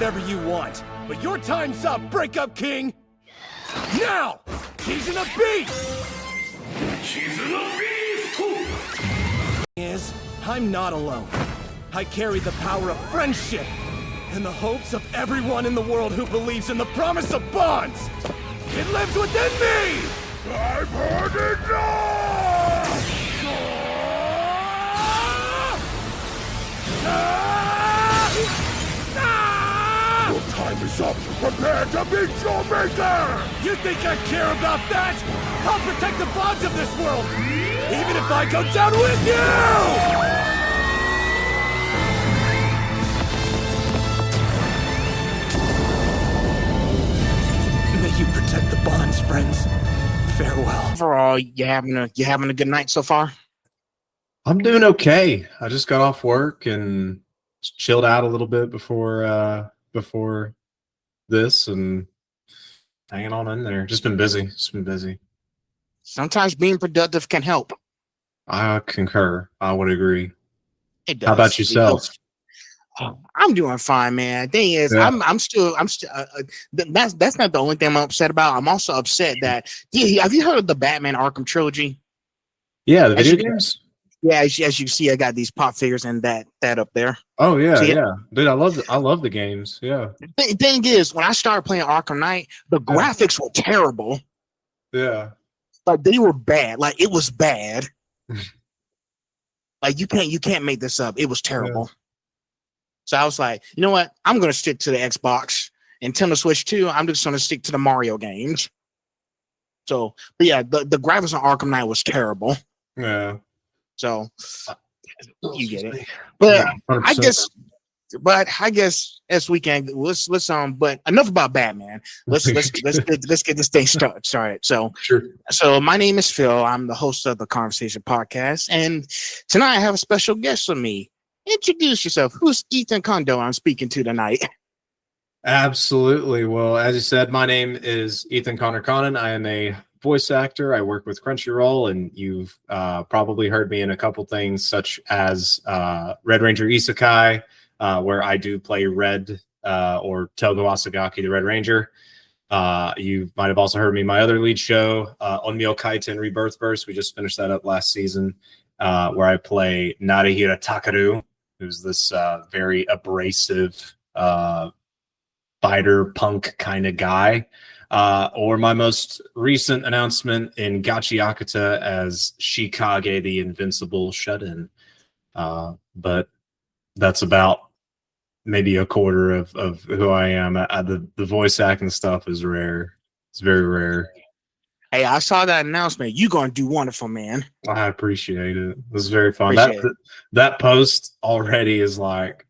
whatever you want, but your time's up, Breakup King! Now! Kizuna Beast! Kizuna Beast! Is, I'm not alone. I carry the power of friendship and the hopes of everyone in the world who believes in the promise of bonds! It lives within me! I've heard enough! Your time is up! Prepare to meet your maker! You think I care about that? I'll protect the bonds of this world! Even if I go down with you! May you protect the bonds, friends. Farewell. Overall, you having a good night so far? I'm doing okay. I just got off work and chilled out a little bit before this and hanging on in there. Just been busy. Sometimes being productive can help. I concur. I would agree. It does. How about yourself? I'm doing fine, man. Thing is, Yeah. I'm still. That's not the only thing I'm upset about. I'm also upset that. Yeah, have you heard of the Batman Arkham trilogy? Yeah, the video games. Yeah, as you see, I got these pop figures and that up there. Oh yeah, So, yeah, dude, I love the games. Yeah, Thing is, when I started playing Arkham Knight, the graphics were terrible. yeah. Like they were bad. Like it was bad. Like you can't make this up. It was terrible. Yeah. So I was like, you know what? I'm gonna stick to the Xbox. Nintendo Switch 2, I'm just gonna stick to the Mario games. So, but yeah, the graphics on Arkham Knight was terrible. Yeah. So you get it. But Yeah, I guess as we can let's but enough about Batman. Let's get this thing started. So Sure. So my name is Phil. I'm the host of the Conversation Podcast, and tonight I have a special guest with me. Introduce yourself. Who's Ethan Condon I'm speaking to tonight? Absolutely. Well, as you said, my name is Ethan Condon. I am a voice actor. I work with Crunchyroll, and you've probably heard me in a couple things, such as Red Ranger Isekai, where I do play Red or Togo Asagaki, the Red Ranger. You might have also heard me in my other lead show, Onmyo Kaiten Rebirth Verse. We just finished that up last season, where I play Narihira Takeru, who's this very abrasive fighter punk kind of guy. Or my most recent announcement in Gachi Akata as Shikage, the Invincible Shut-In. But that's about maybe a quarter of who I am. The voice acting stuff is rare. It's very rare. Hey, I saw that announcement. You're gonna do wonderful, man. I appreciate it. It was very fun. Appreciate it. That post already is like,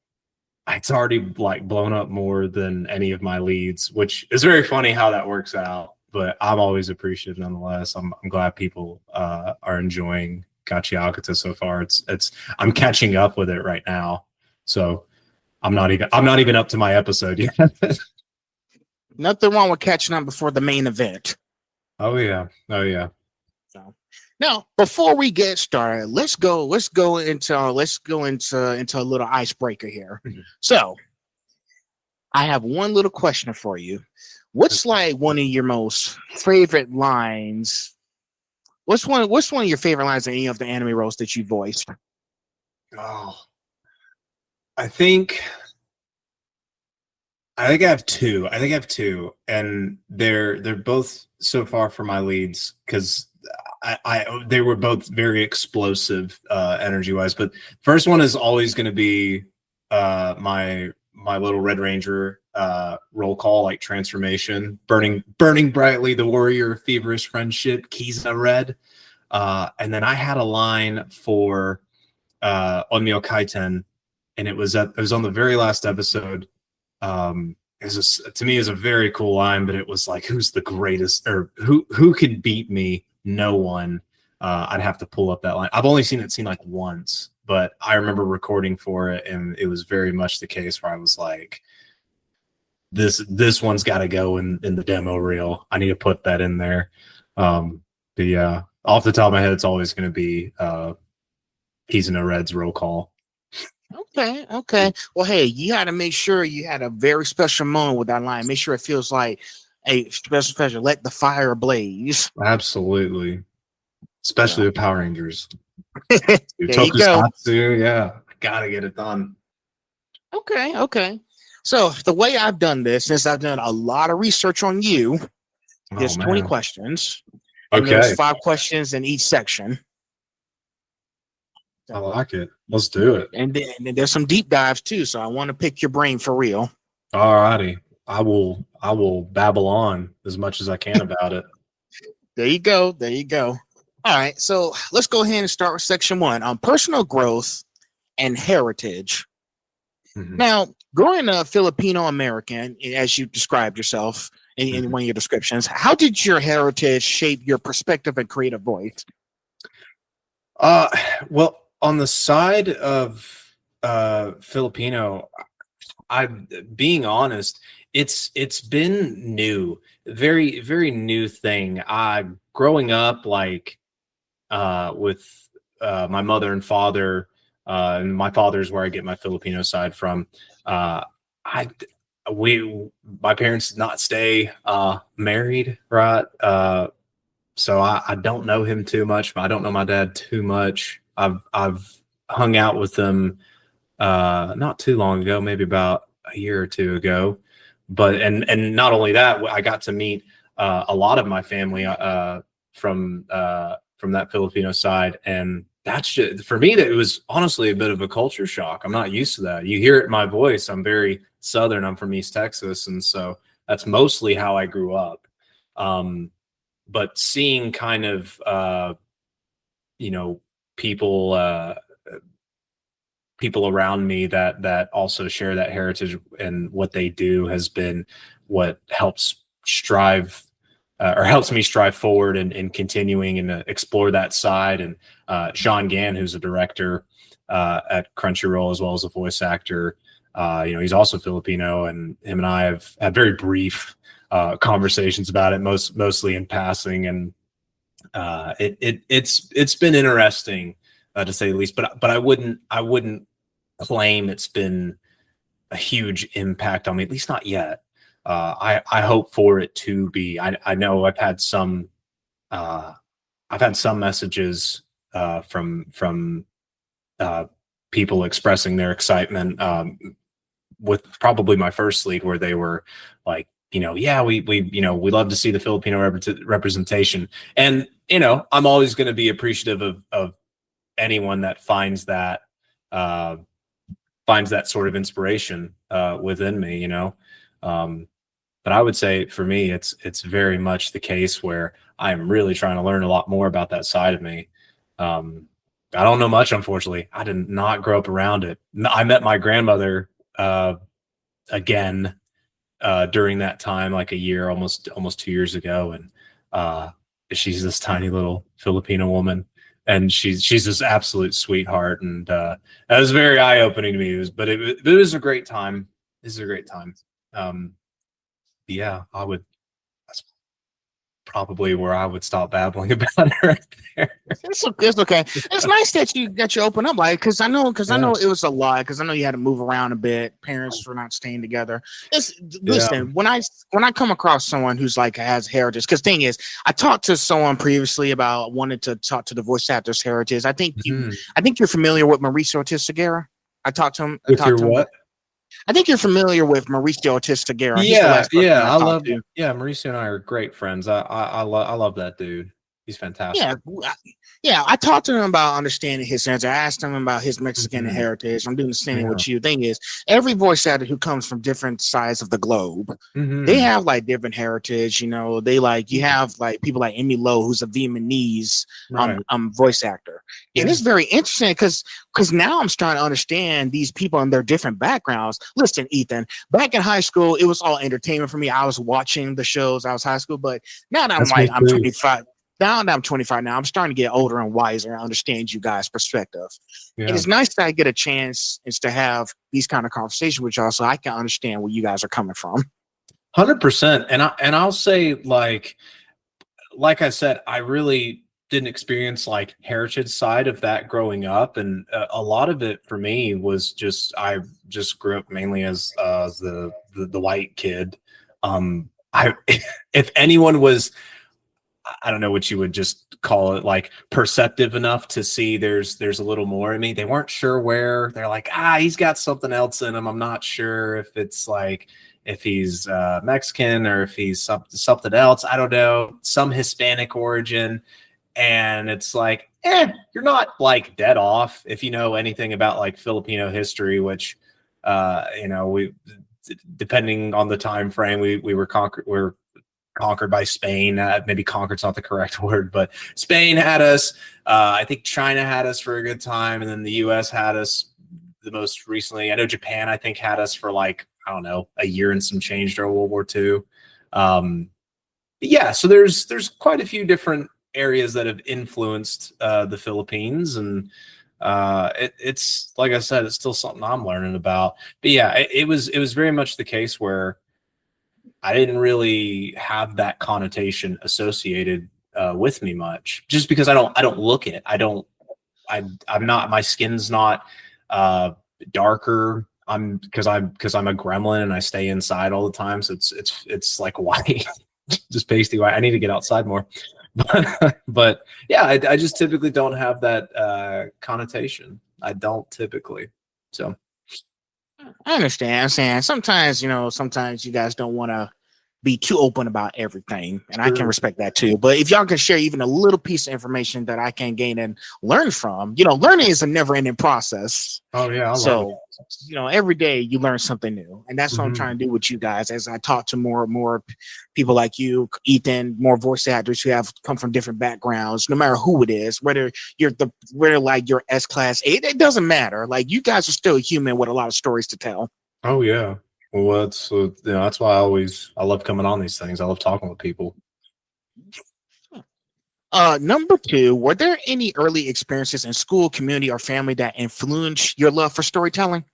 it's already like blown up more than any of my leads, which is very funny how that works out. But I'm always appreciative nonetheless. I'm glad people are enjoying Gachi Akata so far. I'm catching up with it right now, so I'm not even up to my episode yet. Nothing wrong with catching up before the main event. Oh yeah. So now, before we get started, let's go into a little icebreaker here. So, I have one little question for you. What's like one of your most favorite lines? What's one of your favorite lines in any of the anime roles that you voiced? Oh, I think I have two. And they're both so far for my leads because they were both very explosive energy wise. But first one is always going to be my little Red Ranger roll call, like transformation, burning brightly, the warrior of feverish friendship, Kizuna Red. And then I had a line for Onmyo Kaiten, and it was on the very last episode. To me is a very cool line, but it was like, who's the greatest, or who could beat me? No one. I'd have to pull up that line. I've only seen it like once, but I remember recording for it, and it was very much the case where I was like, this one's got to go in the demo reel. I need to put that in there. But yeah, off the top of my head, it's always going to be Kizuna Red's roll call. Okay, okay. Well, hey, you had to make sure you had a very special moment with that line. Make sure it feels like a special pleasure. Let the fire blaze. Absolutely. Especially So with Power Rangers. there you go. Tokusatsu, yeah. Gotta get it done. Okay, okay. So the way I've done this, since I've done a lot of research on you, Oh there's 20 man. questions, and there's Okay. 5 questions in each section. I So, like it. Let's do it. and then there's some deep dives too. So I want to pick your brain for real. Alrighty. I will babble on as much as I can about it. There you go. There you go. All right. So let's go ahead and start with section 1 on personal growth and heritage. Mhm. Now, growing up Filipino-American, as you described yourself in one of your descriptions, how did your heritage shape your perspective and creative voice? Uh well, on the side of Filipino, I being honest, it's been new. Very, very new thing. I growing up like with my mother and father, and my father's where I get my Filipino side from. I we my parents did not stay married, right? So I don't know him too much. I don't know my dad too much. I've hung out with them not too long ago, maybe about a year or two ago. But and not only that, I got to meet a lot of my family from that Filipino side, and that's just for me. That it was honestly a bit of a culture shock. I'm not used to that. You hear it in my voice. I'm very Southern. I'm from East Texas, and so that's mostly how I grew up. Um, but seeing kind of you know people people around me that also share that heritage and what they do has been what helps strive or helps me strive forward and continuing and explore that side. And Sean Gann, who's a director at Crunchyroll as well as a voice actor, he's also Filipino, and him and I have had very brief conversations about it, mostly in passing. And it's been interesting to say the least. But I wouldn't claim it's been a huge impact on me, at least not yet. I hope for it to be. I know uh, I've had some messages from uh, people expressing their excitement with probably my first lead, where they were like, yeah, we love to see the Filipino representation. And I'm always going to be appreciative of anyone that uh, finds that sort of inspiration within me. But I would say for me, it's very much the case where I'm really trying to learn a lot more about that side of me. Um, I don't know much, unfortunately. I did not grow up around it. I met my grandmother again during that time, like a year, almost 2 years ago, and uh, she's this tiny little Filipino woman, and she's this absolute sweetheart, and that was very eye opening to me. It was a great time. This is a great time. Um, yeah, I would. That's probably where I would stop babbling about it right there. It's okay. It's nice that you open up, like, because I know Yeah, it was a lot. Because I know you had to move around a bit. Parents were not staying together. yeah. Listen, when I come across someone who's like has heritage, because thing is, I talked to someone previously about wanted to talk to the voice actor's heritage. Mhm. I think you're familiar with Mauricio Tistagera. I talked to him. I With your talked to him. what? I think you're familiar with Mauricio Tistagera. He's the Yeah, last person yeah. I I talked love. to. Yeah, Mauricio and I are great friends. I love that dude. He's Yeah, fantastic. yeah. I talked to him about understanding his sense. I asked him about his Mexican Mhm. heritage. I'm doing the same Yeah. with you. Thing is, every voice actor who comes from different sides of the globe, they Mhm. have like different heritage. They like you have like people like Emmy Lowe, who's a Vietnamese Right. voice actor, and Yeah. it's very interesting because now I'm starting to understand these people and their different backgrounds. Listen, Ethan, back in high school, it was all entertainment for me. I was watching the shows. I was high school, but now that That's me I'm too. 25. Now that I'm 25 now, I'm starting to get older and wiser and understand you guys' perspective. And Yeah. it's nice that I get a chance is to have these kind of conversations with y'all so I can understand where you guys are coming from. 100%. And I'll say like I said, I really didn't experience like heritage side of that growing up, and a lot of it for me was just I just grew up mainly as the white kid. I if anyone was, I don't know what you would just call it, like perceptive enough to see there's a little more in me. They weren't sure where. They're like, he's got something else in him. I'm not sure if it's like if he's Mexican or if he's something else. I don't know, some Hispanic origin. And it's like, you're not like dead off if you know anything about like Filipino history, which we, depending on the time frame, we were conquered by Spain. Maybe conquered's not the correct word, but Spain had us. I think China had us for a good time, and then the U.S. had us the most recently. I know Japan, I think, had us for like, I don't know, a year and some change during World War II. Yeah, so there's quite a few different areas that have influenced the Philippines, and it's like I said, it's still something I'm learning about. But yeah, it was very much the case where I didn't really have that connotation associated with me much, just because I don't look it. I'm not, my skin's not darker. Because I'm a gremlin and I stay inside all the time, so it's like white, just pasty white. I need to get outside more, but yeah, I just typically don't have that connotation. I don't typically. So I understand. I'm saying sometimes, sometimes you guys don't want to be too open about everything, and I can respect that too. But if y'all can share even a little piece of information that I can gain and learn from, learning is a never-ending process. Oh yeah, so every day you learn something new, and that's what I'm trying to do with you guys. As I talk to more and more people like you, Ethan, more voice actors who have come from different backgrounds, no matter who it is, whether you're S class 8, it doesn't matter. Like, you guys are still human with a lot of stories to tell. Oh yeah. Well, that's why I love coming on these things. I love talking with people. Number 2, were there any early experiences in school, community, or family that influenced your love for storytelling?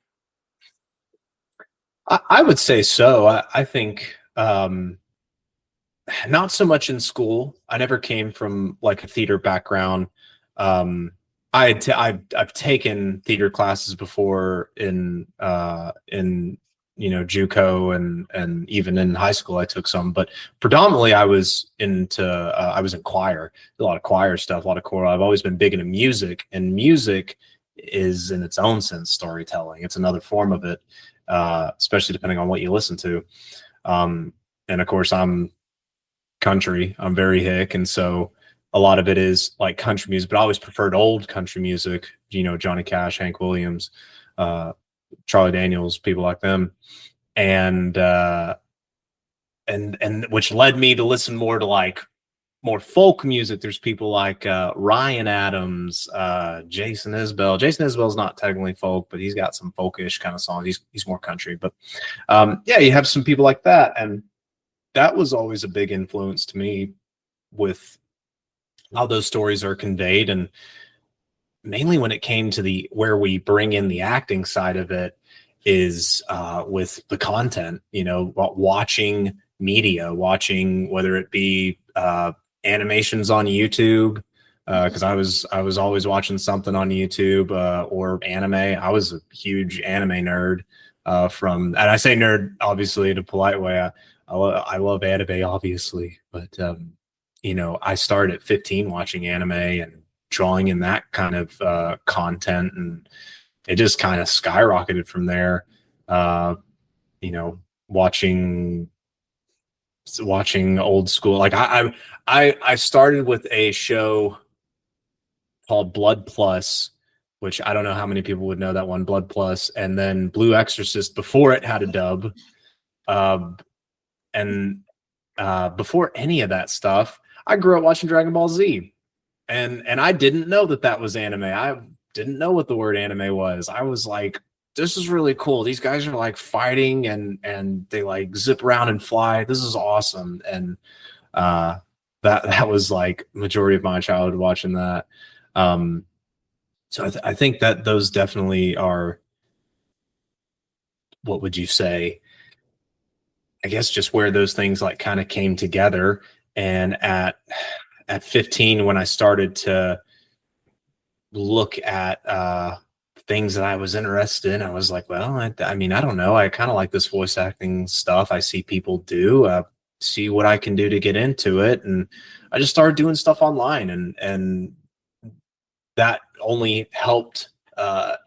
I would say so. I think not so much in school. I never came from like a theater background. I've taken theater classes before in JUCO and even in high school I took some, but predominantly I was in choir, a lot of choir stuff, a lot of choral. I've always been big into music, and music is in its own sense storytelling. It's another form of it, especially depending on what you listen to. And of course I'm country. I'm very hick, and so a lot of it is like country music, but I always preferred old country music, Johnny Cash, Hank Williams, Charlie Daniels, people like them, and which led me to listen more to like more folk music. There's people like Ryan Adams, Jason Isbell. Jason Isbell's not technically folk, but he's got some folkish kind of songs. He's more country, but yeah, you have some people like that, and that was always a big influence to me with how those stories are conveyed, and mainly when it came to where we bring in the acting side of it is with the content, watching media, watching whether it be animations on YouTube, because I was always watching something on YouTube, or anime. I was a huge anime nerd, and I say nerd obviously in a polite way. I love anime obviously, but I started at 15 watching anime and drawing in that kind of content, and it just kind of skyrocketed from there. Watching old school, like I started with a show called Blood Plus, which I don't know how many people would know that one, Blood Plus, and then Blue Exorcist before it had a dub, and before any of that stuff, I grew up watching Dragon Ball Z, and I didn't know that was anime. I didn't know what the word anime was. I was like, this is really cool. These guys are like fighting and they like zip around and fly. This is awesome. And that was like majority of my childhood watching that. So I think that those definitely are, what would you say? I guess just where those things like kind of came together. And at 15 when I started to look at things that I was interested in. I was like, well, I mean, I don't know. I kind of like this voice acting stuff. I see people do. See what I can do to get into it, and I just started doing stuff online, and that only helped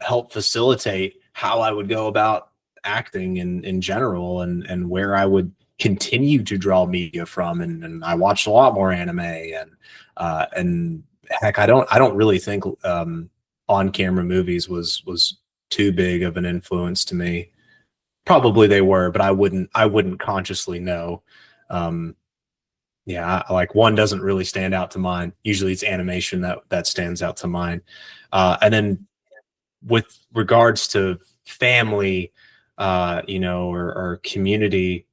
help facilitate how I would go about acting in general, and where I would continue to draw media from. And I watched a lot more anime, and heck, I don't really think on camera movies was too big of an influence to me. Probably they were, but I wouldn't consciously know. Yeah, like one doesn't really stand out to mind. Usually it's animation that stands out to mind. And then with regards to family, or community,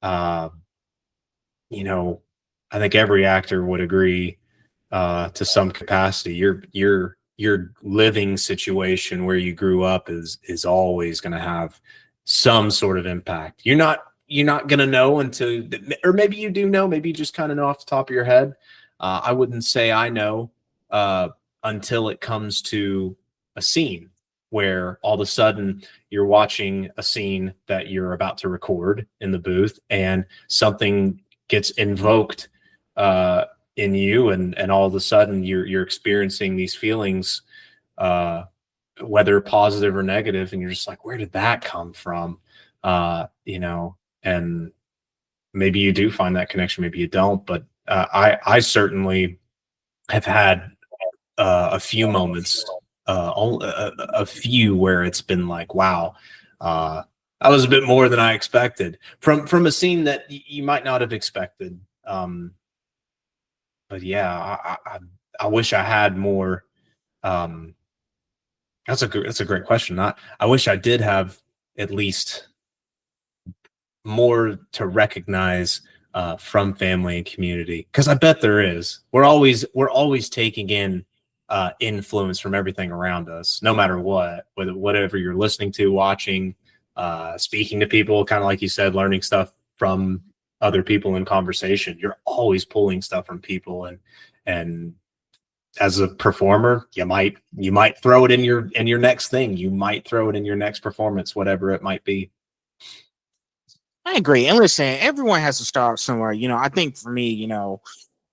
you know, I think every actor would agree to some capacity. Your living situation where you grew up is always going to have some sort of impact. You're not going to know until, or maybe you do know, maybe you just kind of know off the top of your head. I wouldn't say I know until it comes to a scene where all of a sudden you're watching a scene that you're about to record in the booth, and something gets invoked in you, and all of a sudden you're experiencing these feelings, whether positive or negative, and you're just like, where did that come from? And maybe you do find that connection, maybe you don't, but I certainly have had a few moments, a few where it's been like, wow, that was a bit more than I expected from a scene that you might not have expected. But yeah, I wish I had more. That's a great question. I wish I did have at least more to recognize from family and community, because I bet there is. We're always taking in influence from everything around us, no matter what, whatever you're listening to, watching, speaking to people, kind of like you said, learning stuff from other people in conversation. You're always pulling stuff from people, and as a performer, you might throw it in your next thing. You might throw it in your next performance, whatever it might be. I agree. And listen, everyone has to start somewhere. I think for me,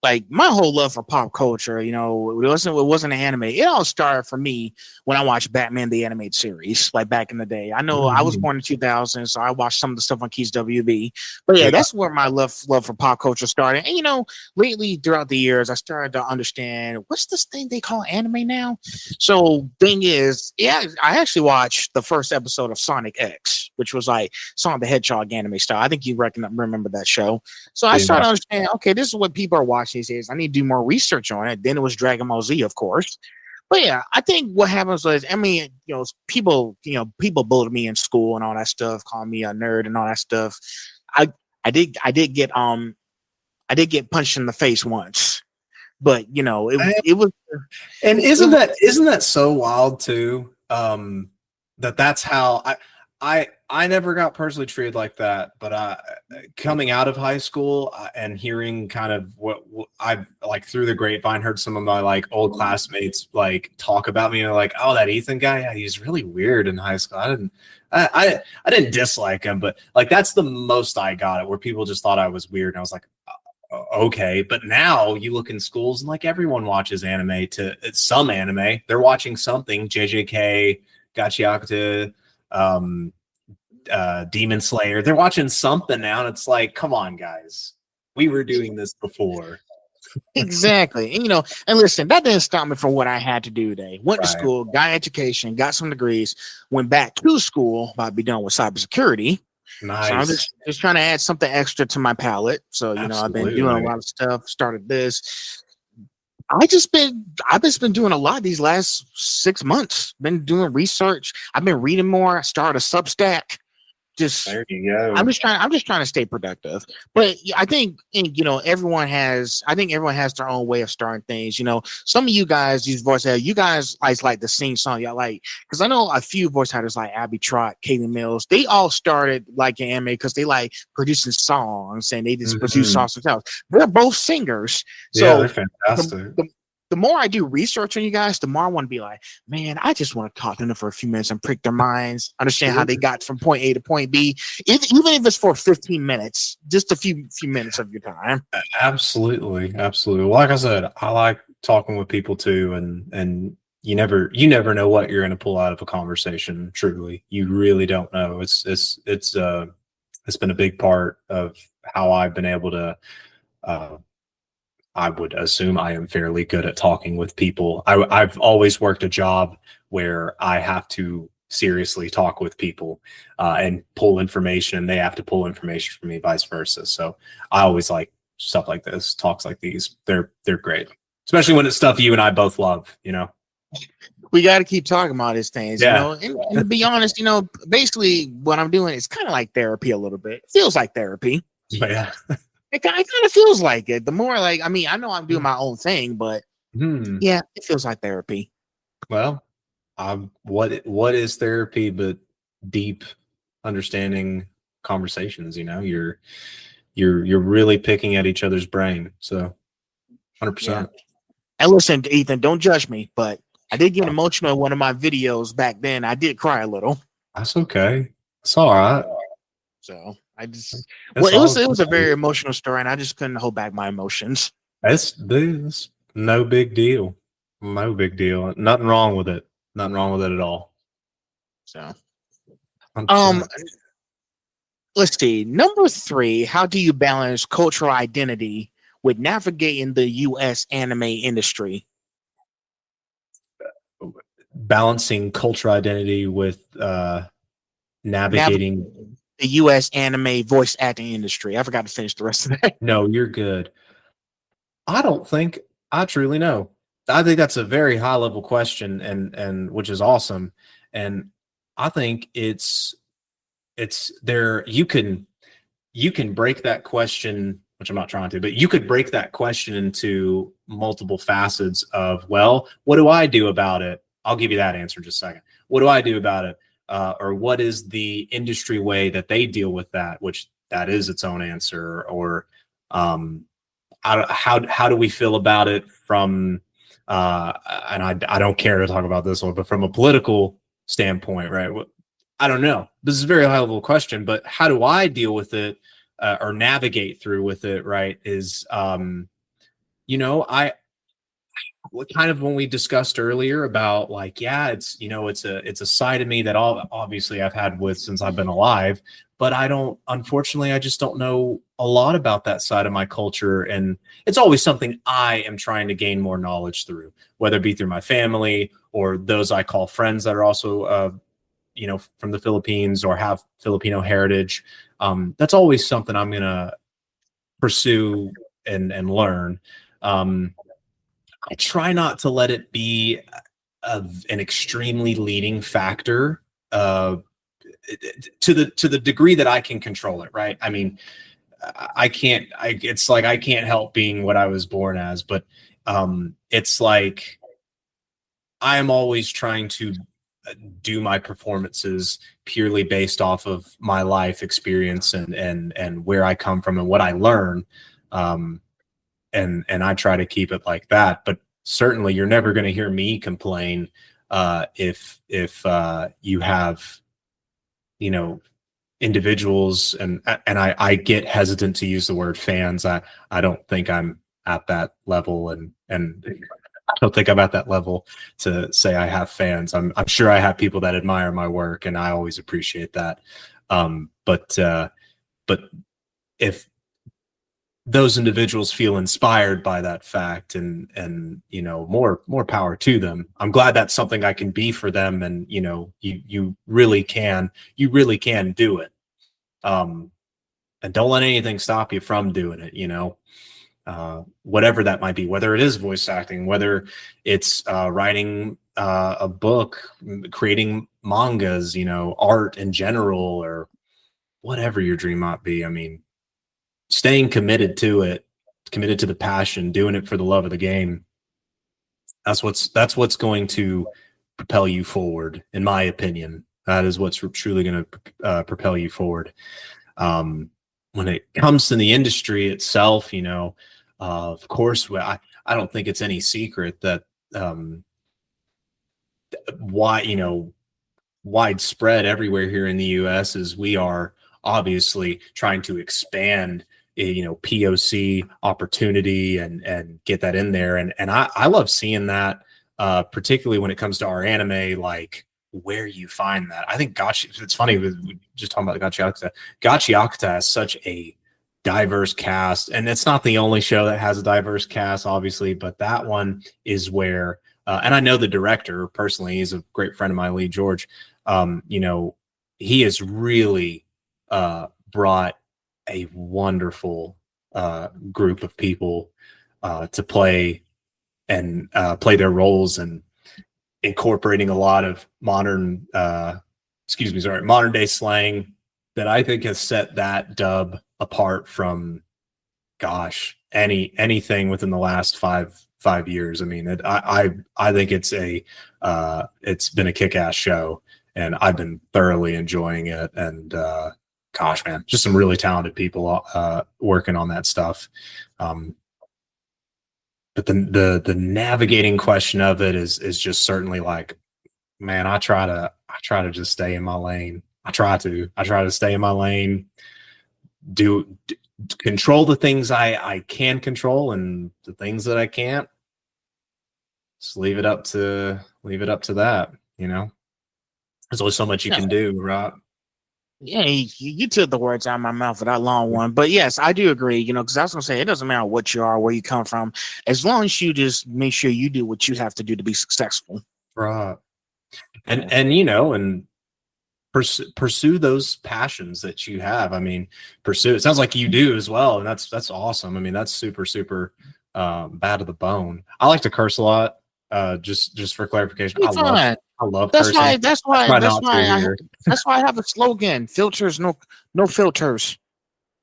like my whole love for pop culture, it wasn't an anime. It all started for me when I watched Batman the Animated Series, like back in the day. I know I was born in 2000, so I watched some of the stuff on Keys.WB. But yeah, that's where my love for pop culture started. And lately throughout the years, I started to understand, what's this thing they call anime now? So thing is, yeah, I actually watched the first episode of Sonic X, which was like Sonic the Hedgehog anime style. I think you remember that show. So I started to understand, okay, this is what people are watching these days. I need to do more research on it. Then it was Dragon Ball Z, of course. But yeah, I think what happens was, people bullied me in school and all that stuff, called me a nerd and all that stuff. I did get punched in the face once, but it was. And isn't that so wild too? That's how I never got personally treated like that, but coming out of high school and hearing kind of what I like through the grapevine, heard some of my like old classmates like talk about me, and like, oh, that Ethan guy, yeah, he's really weird in high school. I didn't dislike him, but like that's the most I got it, where people just thought I was weird, and I was like, okay. But now you look in schools and like everyone watches anime. It's some anime, they're watching something, JJK, Gachiakuta, Demon Slayer, they're watching something now, and it's like, come on guys, we were doing this before. Exactly. And listen, that didn't stop me from what I had to do today. Went to school, got education, got some degrees, went back to school about to be done with cybersecurity. Nice. So I'm just trying to add something extra to my palette. So I've been doing a lot of stuff, started this. I've just been doing a lot these last 6 months. Been doing research. I've been reading more. I started a Substack. just There you go. I'm just trying to stay productive. But I think everyone has their own way of starting things. Some of you guys, these voice actors, you guys like to sing song. Y'all like, because I know a few voice actors like Abby Trott, Katie Mills, they all started like in anime because they like producing songs and they just produce songs themselves. They're both singers. Yeah, So they're fantastic. the more I do research on you guys, the more I want to be like, man, I just want to talk to them for a few minutes and prick their minds, understand how they got from point A to point B, even if it's for 15 minutes, just a few minutes of your time. Absolutely. Well, like I said, I like talking with people too, and you never know what you're going to pull out of a conversation. Truly, you really don't know. It's been a big part of how I've been able to. I would assume I am fairly good at talking with people. I've always worked a job where I have to seriously talk with people and pull information, and they have to pull information from me, vice versa. So I always like stuff like this, talks like these. They're great, especially when it's stuff you and I both love. We got to keep talking about these things, Yeah. and to be honest, basically what I'm doing is kind of like therapy a little bit. It feels like therapy. But yeah. It kind of feels like it. The more like, I know I'm doing my own thing, but yeah, it feels like therapy. Well, what is therapy but deep understanding conversations? You're really picking at each other's brain. So 100%. Yeah. And listen, Ethan, don't judge me, but I did get emotional in one of my videos back then. I did cry a little. That's okay. It's all right. So it was a very emotional story, and I just couldn't hold back my emotions. It's no big deal. No big deal. Nothing wrong with it. Nothing wrong with it at all. So, 100%. let's see. Number 3, how do you balance cultural identity with navigating the U.S. anime industry? Balancing cultural identity with navigating the U.S. anime voice acting industry. I forgot to finish the rest of that. No, you're good. I don't think I truly know. I think that's a very high level question, and which is awesome. And I think it's there. You can break that question, which I'm not trying to, but you could break that question into multiple facets of, well, what do I do about it? I'll give you that answer in just a second. What do I do about it? Or what is the industry way that they deal with that, which that is its own answer, or how do we feel about it from and I don't care to talk about this one, but from a political standpoint, right? I don't know. This is a very high level question, but how do I deal with it or navigate through with it, right? Is kind of when we discussed earlier about like, yeah, it's a side of me that obviously I've had with since I've been alive, but unfortunately, I just don't know a lot about that side of my culture. And it's always something I am trying to gain more knowledge through, whether it be through my family or those I call friends that are also, from the Philippines or have Filipino heritage. That's always something I'm going to pursue and learn. I try not to let it be an extremely leading factor to the degree that I can control it. Right. I mean, it's like I can't help being what I was born as, but it's like I am always trying to do my performances purely based off of my life experience and where I come from and what I learn. And I try to keep it like that, but certainly you're never going to hear me complain if you have, individuals and I get hesitant to use the word fans. I don't think I'm at that level and I don't think I'm at that level to say I have fans. I'm sure I have people that admire my work and I always appreciate that. But if those individuals feel inspired by that fact and more power to them. I'm glad that's something I can be for them. And, you really can do it. And don't let anything stop you from doing it, whatever that might be, whether it is voice acting, whether it's writing a book, creating mangas, art in general, or whatever your dream might be. I mean, staying committed to it, committed to the passion, doing it for the love of the game. That's what's going to propel you forward, in my opinion. That is what's truly going to propel you forward. When it comes to the industry itself, of course, I don't think it's any secret that widespread everywhere here in the U.S. is we are obviously trying to expand POC opportunity and get that in there. And I love seeing that, particularly when it comes to our anime, like where you find that. I think it's funny, we just talking about Gachi Yakuta has such a diverse cast, and it's not the only show that has a diverse cast, obviously, but that one is where, and I know the director personally, he's a great friend of mine, Lee George. He has really brought a wonderful group of people to play their roles, and incorporating a lot of modern day slang that I think has set that dub apart from anything within the last five years. I mean, I think it's been a kick-ass show, and I've been thoroughly enjoying it. And gosh, man, just some really talented people working on that stuff. But the navigating question of it is just certainly like, man, I try to just stay in my lane. I try to stay in my lane, control the things I can control, and the things that I can't, just leave it up to that. There's only so much you can do, right? Yeah, you took the words out of my mouth for that long one. But yes, I do agree, because I was going to say, it doesn't matter what you are, where you come from, as long as you just make sure you do what you have to do to be successful. Right. And pursue those passions that you have. I mean, it sounds like you do as well. And that's awesome. I mean, that's super, super bad to the bone. I like to curse a lot. Just for clarification. I love cursing. That's why I have a slogan: filters, no filters.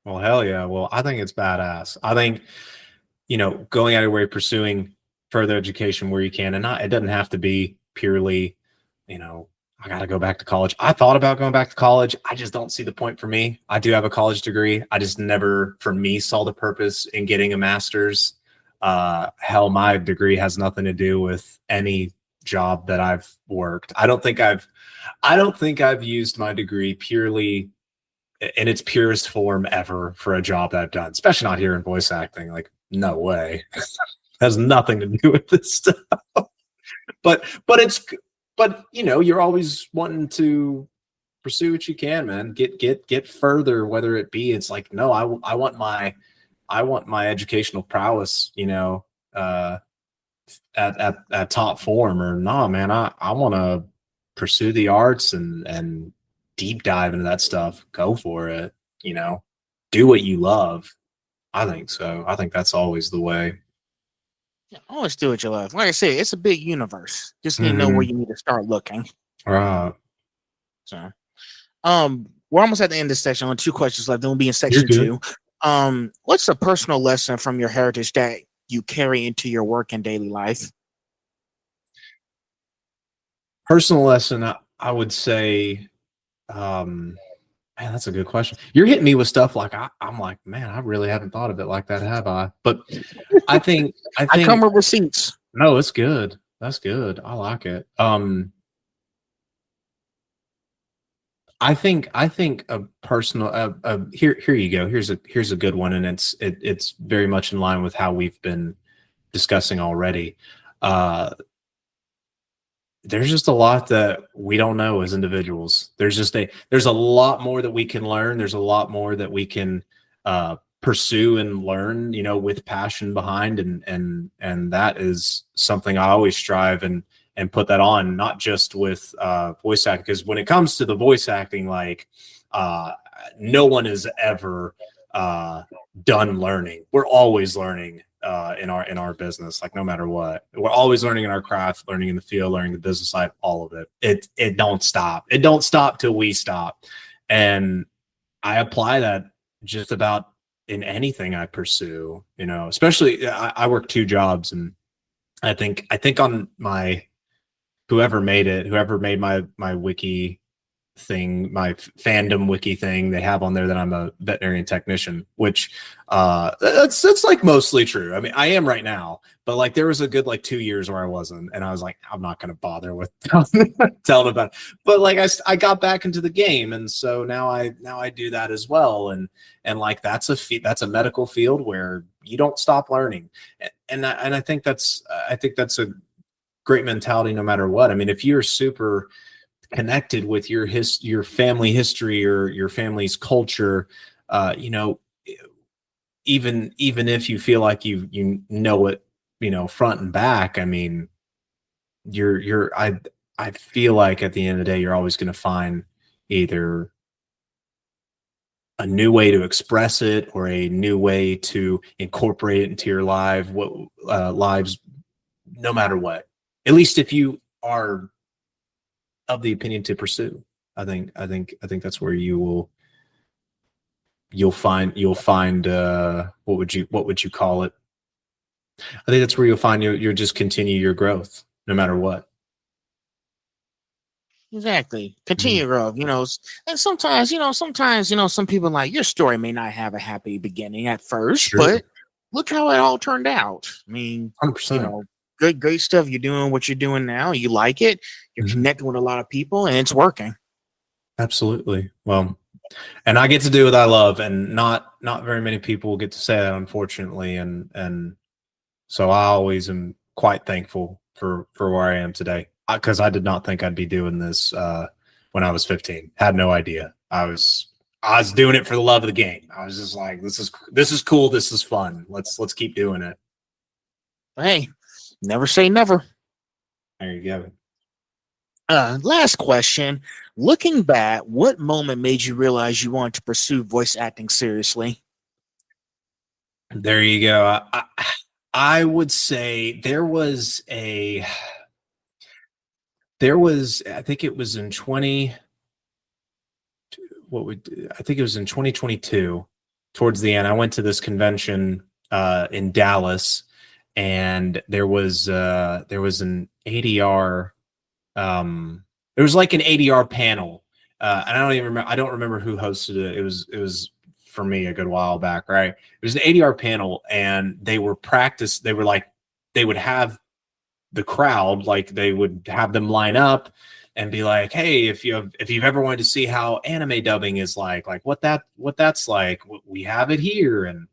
Well, hell yeah. Well, I think it's badass. I think, going out of your way, pursuing further education where you can, and it doesn't have to be purely, I got to go back to college. I thought about going back to college. I just don't see the point for me. I do have a college degree. I just never, for me, saw the purpose in getting a master's. Hell, my degree has nothing to do with any job that I've worked. I don't think I've used my degree purely in its purest form ever for a job that I've done, especially not here in voice acting. Like, no way. Has nothing to do with this stuff. But you're always wanting to pursue what you can, man. Get further, whether it be, it's like, no, I want my educational prowess, at top form, or nah, man, I want to pursue the arts and deep dive into that stuff. Go for it, do what you love. I think so. I think that's always the way. Yeah, always do what you love. Like I said, it's a big universe. Just need to know where you need to start looking. Right. So, we're almost at the end of this section. Only 2 questions left. Then we'll be in section 2. What's a personal lesson from your heritage that you carry into your work and daily life? Personal lesson, I would say, man, that's a good question. You're hitting me with stuff like I'm like, man, I really haven't thought of it like that, have I? But I think I come with receipts. No, it's good. That's good. I like it. I think a personal here you go. Here's a good one, and it's very much in line with how we've been discussing already. There's just a lot that we don't know as individuals. There's a lot more that we can learn. There's a lot more that we can pursue and learn, with passion behind, and that is something I always strive and put that on, not just with voice acting, because when it comes to the voice acting, like no one is ever done learning. We're always learning in our business, like no matter what. We're always learning in our craft, learning in the field, learning the business side, all of it. It don't stop. It don't stop till we stop. And I apply that just about in anything I pursue, you know, especially I work 2 jobs, and I think on my whoever made my wiki thing, my fandom wiki thing, they have on there that I'm a veterinarian technician, which that's like mostly true. I mean, I am right now, but like there was a good like 2 years where I wasn't, and I was like, I'm not going to bother with telling about it. But like I got back into the game, and so now I do that as well, and like that's a medical field where you don't stop learning, and I think that's a great mentality no matter what. I mean, if you're super connected with your family history or your family's culture, you know, even if you feel like you know it, you know, front and back, I mean, I feel like at the end of the day you're always going to find either a new way to express it or a new way to incorporate it into your lives, no matter what, at least if you are of the opinion to pursue. I think that's where you'll find what would you call it? I think that's where you'll find you'll just continue your growth no matter what. Exactly. Continue to grow, you know, and sometimes, some people like your story may not have a happy beginning at first, Sure. but look how it all turned out. I mean, 100%. you know, great stuff. You're doing what you're doing now. You like it. You're connecting with a lot of people, and it's working. Absolutely. Well, and I get to do what I love, and not very many people get to say that, unfortunately. And so I always am quite thankful for where I am today, because I did not think I'd be doing this when I was 15. Had no idea. I was doing it for the love of the game. I was just like, this is cool. This is fun. Let's keep doing it. Hey, never say never. There you go. Last question. Looking back, what moment made you realize you wanted to pursue voice acting seriously? There you go. I would say there was I think it was in 2022, towards the end. I went to this convention in Dallas, and there was an ADR. There was like an ADR panel, and I don't remember who hosted it. It was for me a good while back, right? It was an ADR panel, and they would have the crowd, like they would have them line up and be like, hey, if you've ever wanted to see how anime dubbing is like what that's like, we have it here, and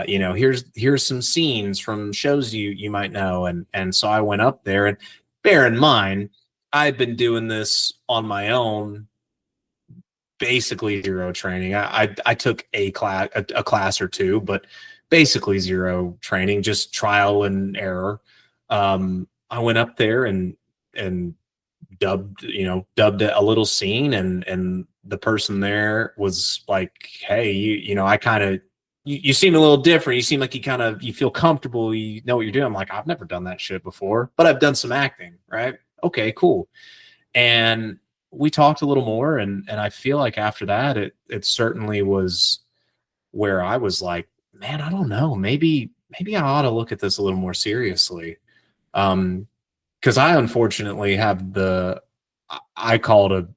you know, here's some scenes from shows you might know. And so I went up there, and bear in mind, I've been doing this on my own, basically zero training. I took a class or two, but basically zero training, just trial and error. I went up there and dubbed a little scene, and the person there was like, hey, you know, I kind of, you seem a little different. You seem like you feel comfortable. You know what you're doing. I'm like, I've never done that shit before, but I've done some acting, right? Okay, cool. And we talked a little more, and I feel like after that, it certainly was where I was like, man, I don't know, maybe I ought to look at this a little more seriously. Because I unfortunately have I call it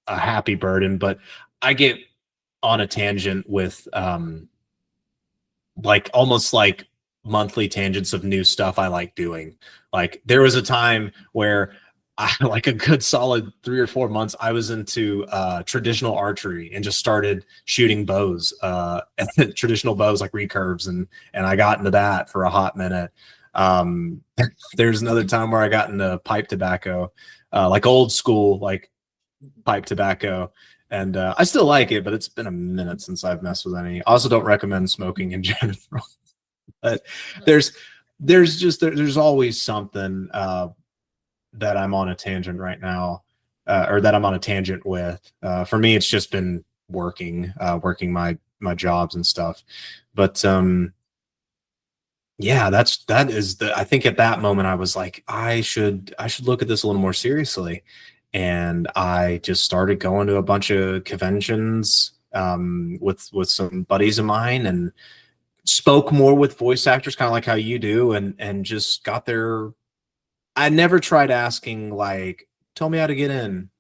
a happy burden, but I get on a tangent with like almost like monthly tangents of new stuff I like doing. Like there was a time where like a good solid 3 or 4 months, I was into traditional archery and just started shooting bows, traditional bows like recurves, and I got into that for a hot minute. There's another time where I got into pipe tobacco, like old school, like pipe tobacco. And I still like it, but it's been a minute since I've messed with any. I also don't recommend smoking in general. But there's always something that I'm on a tangent right now, or that I'm on a tangent with. For me, it's just been working my jobs and stuff. But yeah, I think at that moment I was like, I should look at this a little more seriously. And I just started going to a bunch of conventions, with some buddies of mine, and spoke more with voice actors, kind of like how you do, and just got there. I never tried asking like, tell me how to get in.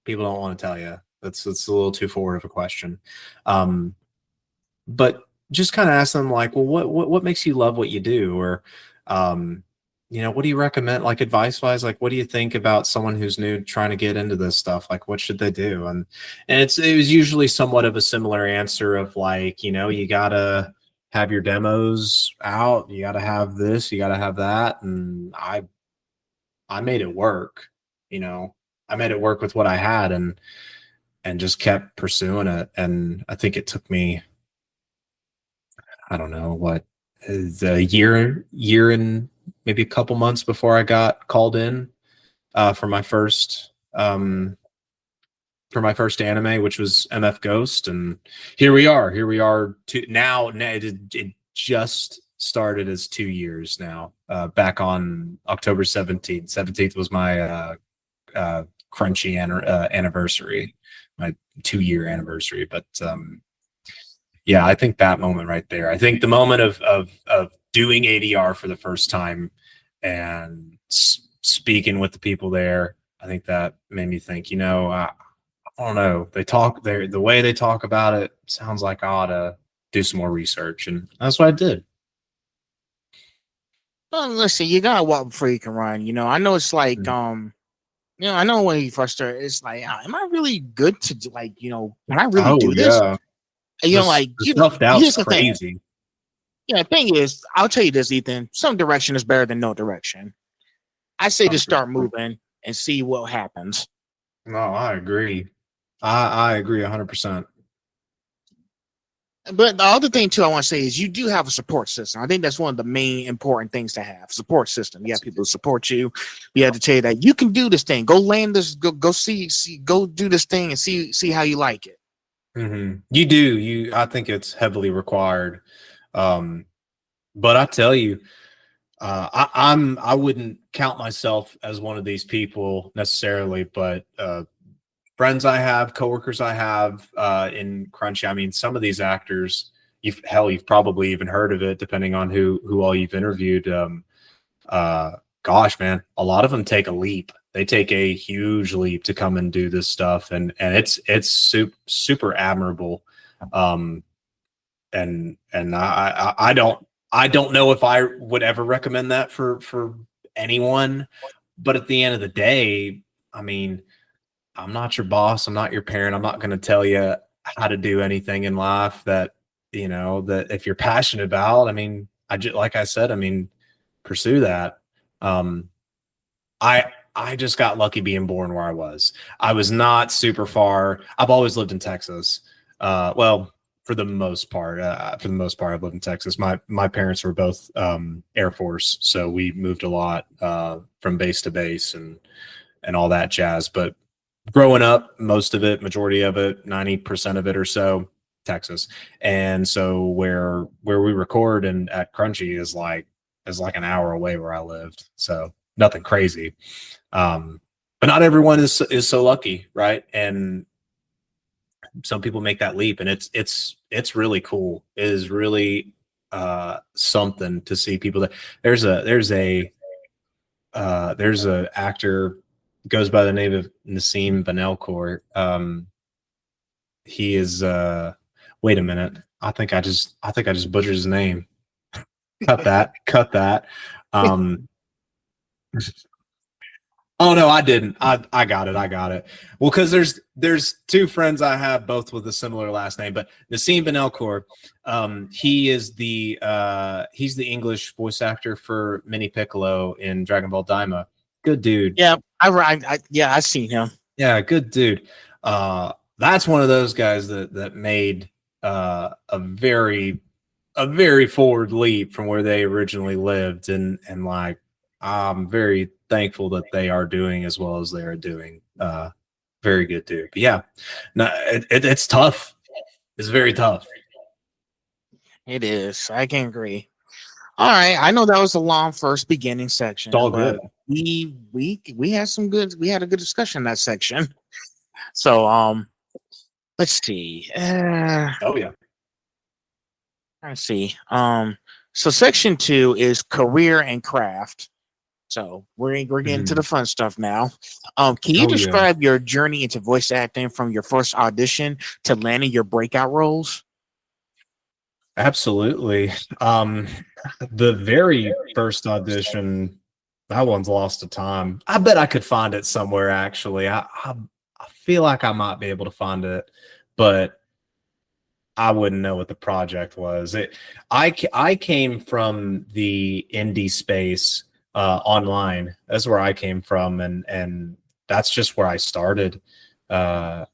People don't want to tell you. That's a little too forward of a question. But just kind of ask them like, well, what makes you love what you do? Or what do you recommend, like advice wise? Like, what do you think about someone who's new trying to get into this stuff? Like, what should they do? And it was usually somewhat of a similar answer of like, you gotta have your demos out, you gotta have this, you gotta have that. And I made it work, I made it work with what I had, and just kept pursuing it. And I think it took me, I don't know what, a year and maybe a couple months before I got called in for my first anime, which was MF Ghost. And here we are now it just started as 2 years now, back on October 17th was my Crunchy anniversary, my 2-year anniversary. But yeah, I think that moment right there, I think the moment of doing ADR for the first time and speaking with the people there, I think that made me think, I don't know, the way they talk about it sounds like I ought to do some more research, and that's what I did. Well, listen, you gotta walk before you can run. I know it's like I know when you first start, it's like, am I really good to do, like, can I really do this? Yeah. Like, the self-doubt's crazy. Yeah, the thing is, I'll tell you this, Ethan, some direction is better than no direction. I say just start moving and see what happens. No, I agree. I agree 100%. But the other thing too, I want to say is you do have a support system. I think that's one of the main important things to have. Support system. You have people who support you. You have to tell you that you can do this thing. Go land this. Go see. Go do this thing and see how you like it. Mm-hmm. You do. I think it's heavily required. But I tell you, I wouldn't count myself as one of these people necessarily, but friends I have, coworkers I have in Crunchy. I mean, some of these actors, you've probably even heard of it, depending on who all you've interviewed. Gosh, man, a lot of them take a leap. They take a huge leap to come and do this stuff, and it's super admirable. And I don't know if I would ever recommend that for anyone, but at the end of the day, I mean, I'm not your boss. I'm not your parent. I'm not going to tell you how to do anything in life that if you're passionate about. I mean, like I said, I mean, pursue that. I just got lucky being born where I was. I was not super far. I've always lived in Texas. Well, for the most part, I've lived in Texas. My parents were both Air Force, so we moved a lot from base to base and all that jazz. But growing up, majority of it, 90% of it or so, Texas. And so where we record and at Crunchy is like an hour away where I lived. So nothing crazy. But not everyone is so lucky, right? And some people make that leap, and it's really cool. It is really something to see people that there's a actor goes by the name of Nassim Benelcourt. He is wait a minute. I think I just butchered his name. Cut that. Oh no, I didn't. I got it. Well, because there's two friends I have both with a similar last name, but Nassim Benelcourt, he's the English voice actor for Mini Piccolo in Dragon Ball Daima. Good dude. Yeah, I've seen him. Yeah, good dude. That's one of those guys that made a very forward leap from where they originally lived, and like I'm very thankful that they are doing as well as they are doing. Very good dude. But yeah, no, it's tough. It's very tough. It is. I can agree. All right, I know that was a long first beginning section. It's all good. We had a good discussion in that section. So let's see. Oh yeah. Let's see. So section 2 is career and craft. So we're getting to the fun stuff now. Can you Oh yeah. describe your journey into voice acting from your first audition to landing your breakout roles? Absolutely. Um, the very first audition, that one's lost to time. I bet I could find it somewhere. Actually, I feel like I might be able to find it, but I wouldn't know what the project was. I came from the indie space online. That's where I came from, and that's just where I started. Uh,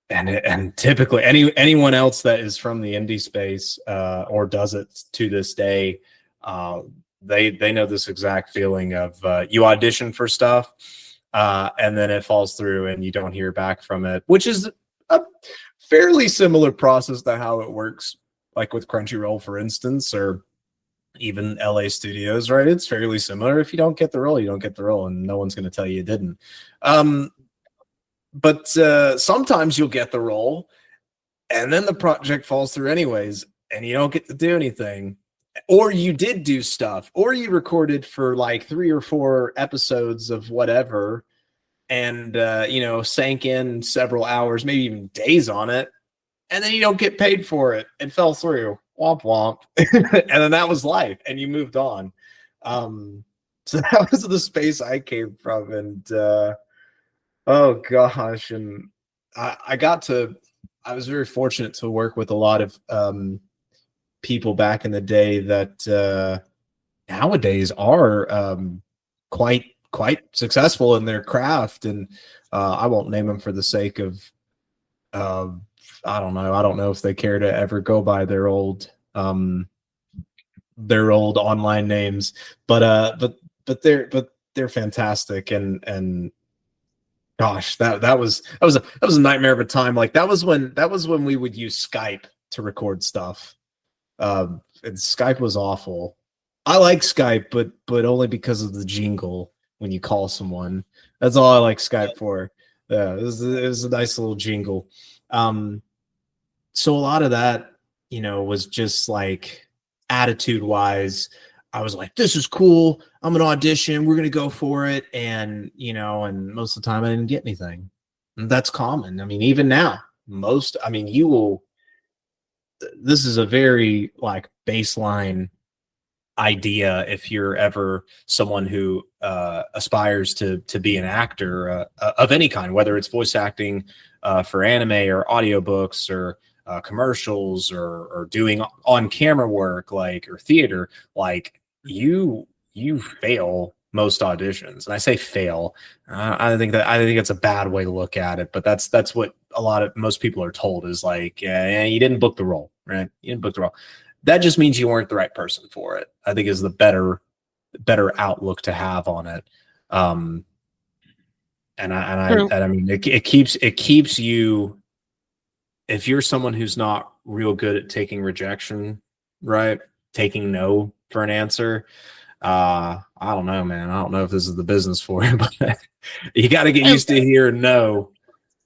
and typically anyone else that is from the indie space or does it to this day, uh, they know this exact feeling of you audition for stuff and then it falls through and you don't hear back from it, which is a fairly similar process to how it works, like with Crunchyroll, for instance, or even LA studios, right? It's fairly similar. If you don't get the role, you don't get the role, and no one's going to tell you you didn't. But sometimes you'll get the role and then the project falls through anyways and you don't get to do anything, or you did do stuff, or you recorded for like 3 or 4 episodes of whatever and sank in several hours, maybe even days on it, and then you don't get paid for it. It fell through, womp womp. And then that was life and you moved on. So that was the space I came from. And oh gosh, and I was very fortunate to work with a lot of people back in the day that nowadays are quite successful in their craft, and I won't name them for the sake of uh, I don't know. I don't know if they care to ever go by their old online names, but they're fantastic, and gosh, that was a nightmare of a time. Like that was when we would use Skype to record stuff. And Skype was awful. I like Skype, but only because of the jingle when you call someone. That's all I like Skype for. Yeah, it was a nice little jingle. So a lot of that, was just like attitude wise. I was like, this is cool. I'm gonna audition. We're gonna go for it. And and most of the time I didn't get anything. And that's common. I mean, even now, you will. This is a very like baseline idea if you're ever someone who aspires to be an actor of any kind, whether it's voice acting for anime or audiobooks or commercials or doing on camera work, like, or theater, like you fail most auditions. And I say fail, I think it's a bad way to look at it, but that's what most people are told is like, yeah, you didn't book the role, right? You didn't book the role. That just means you weren't the right person for it, I think, is the better outlook to have on it. And I mean, it keeps you, if you're someone who's not real good at taking rejection, right? Taking no for an answer. I don't know, man. I don't know if this is the business for you, but you got to get used to hearing no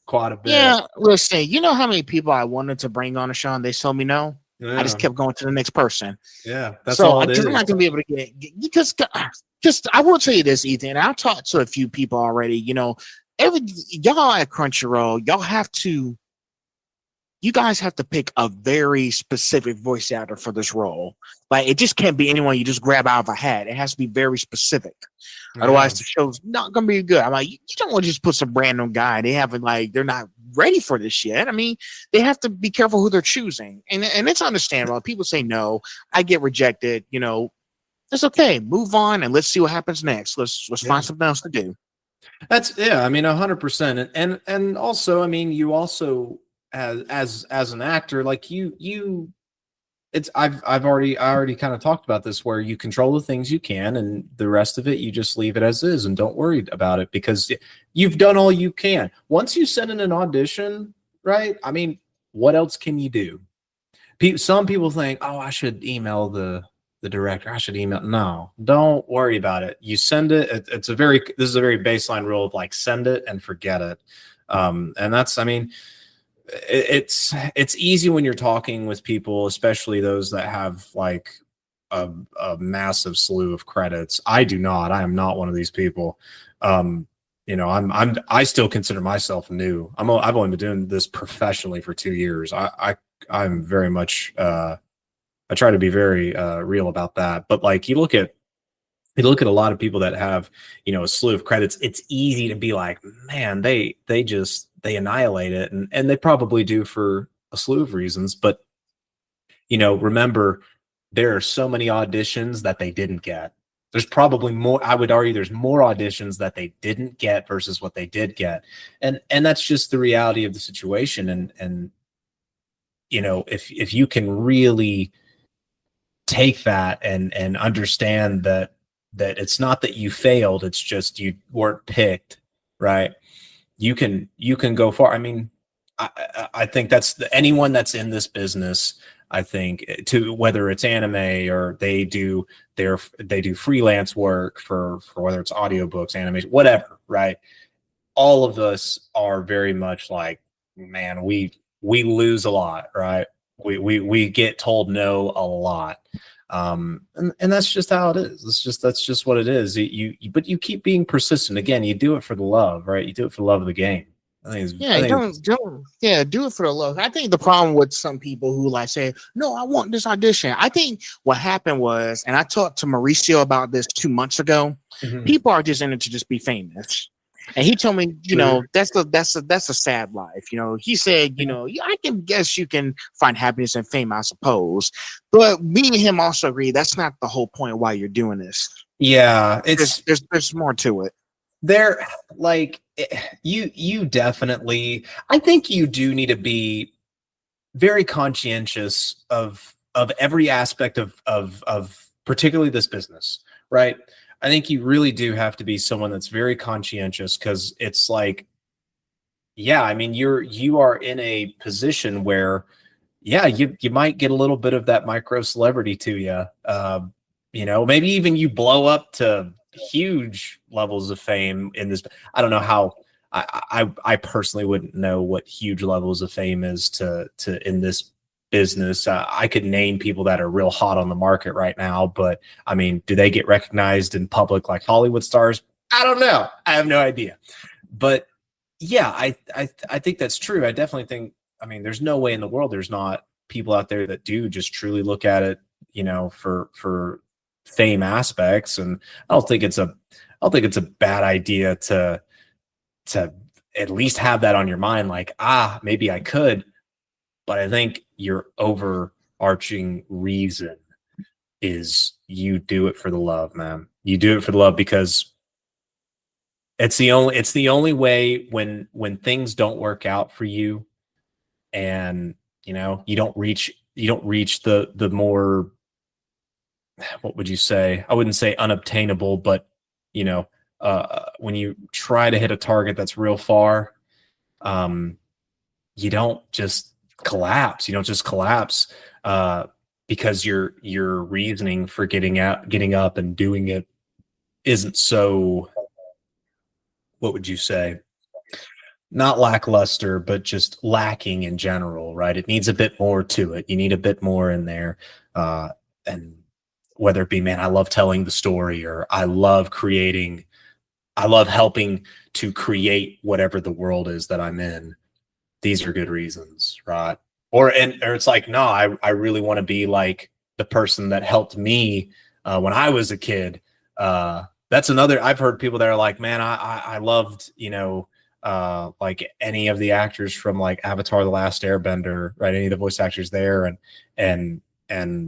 quite a bit. Yeah, listen, you know how many people I wanted to bring on the show and they told me no? Yeah. I just kept going to the next person. Yeah, that's all it is. I'm not going to be able to get, because I will tell you this, Ethan. I've talked to a few people already. Y'all at Crunchyroll, you guys have to pick a very specific voice actor for this role. Like, it just can't be anyone you just grab out of a hat. It has to be very specific. Yeah. Otherwise, the show's not going to be good. I'm like, you don't want to just put some random guy. They're not ready for this yet. I mean, they have to be careful who they're choosing. And it's understandable. People say no, I get rejected. It's okay. Move on and let's see what happens next. Let's find something else to do. That's, yeah, I mean, 100%. And also, I mean, you also, as an actor, like I already kind of talked about this, where you control the things you can and the rest of it you just leave it as is and don't worry about it, because you've done all you can. Once you send in an audition, right? I mean, what else can you do? Some people think, oh, I should email the director. I should email. No, don't worry about it. You send it. This is a very baseline rule of like, send it and forget it. And that's, I mean, it's easy when you're talking with people, especially those that have like a massive slew of credits. I do not. I am not one of these people. You know, I still consider myself new. I've only been doing this professionally for 2 years. I'm very much I try to be very real about that. But like you look at a lot of people that have, you know, a slew of credits, it's easy to be like, man, they annihilate it, and they probably do for a slew of reasons. But you know, remember, there are so many auditions that they didn't get. There's probably more, I would argue there's more auditions that they didn't get versus what they did get. And that's just the reality of the situation. And you know, if you can really take that and understand that it's not that you failed, it's just you weren't picked, right? You can go far. I mean, I think that's anyone that's in this business. I think to whether it's anime or they do freelance work for whether it's audiobooks, animation, whatever, right? All of us are very much like, man, we lose a lot, right? We get told no a lot. And that's just how it is. That's just what it is. But you keep being persistent. Again, you do it for the love, right? You do it for the love of the game. Yeah, do it for the love. I think the problem with some people who like say, no, I want this audition. I think what happened was, and I talked to Mauricio about this 2 months ago. Mhm. People are just in it to just be famous. And he told me, you know, that's a sad life. You know, he said, you know, I can guess you can find happiness in fame, I suppose. But me and him also agree that's not the whole point why you're doing this. Yeah, There's more to it. There, like you definitely, I think you do need to be very conscientious of every aspect of particularly this business, right? I think you really do have to be someone that's very conscientious, because it's like, yeah, I mean, you are in a position where, yeah, you might get a little bit of that micro celebrity to you. You know, maybe even you blow up to huge levels of fame in this. I don't know how. I personally wouldn't know what huge levels of fame is to in this business. I could name people that are real hot on the market right now, but I mean, do they get recognized in public like Hollywood stars? I don't know. I have no idea. But yeah, I think that's true. I definitely think. I mean, there's no way in the world there's not people out there that do just truly look at it, you know, for fame aspects. And I don't think it's a bad idea to at least have that on your mind, like, maybe I could. But I think your overarching reason is you do it for the love, man. You do it for the love, because it's the only way when things don't work out for you, and you know, you don't reach the more, what would you say? I wouldn't say unobtainable, but you know, when you try to hit a target that's real far, um, you don't just collapse. You don't just collapse because your reasoning for getting up and doing it isn't so, what would you say? Not lackluster, but just lacking in general, right? It needs a bit more to it. You need a bit more in there. And whether it be, man, I love telling the story, or I love helping to create whatever the world is that I'm in. These are good reasons, right? Or it's like, no, I really want to be like the person that helped me when I was a kid. That's another. I've heard people that are like, man, I loved, you know, like any of the actors from like Avatar: The Last Airbender, right? Any of the voice actors there, and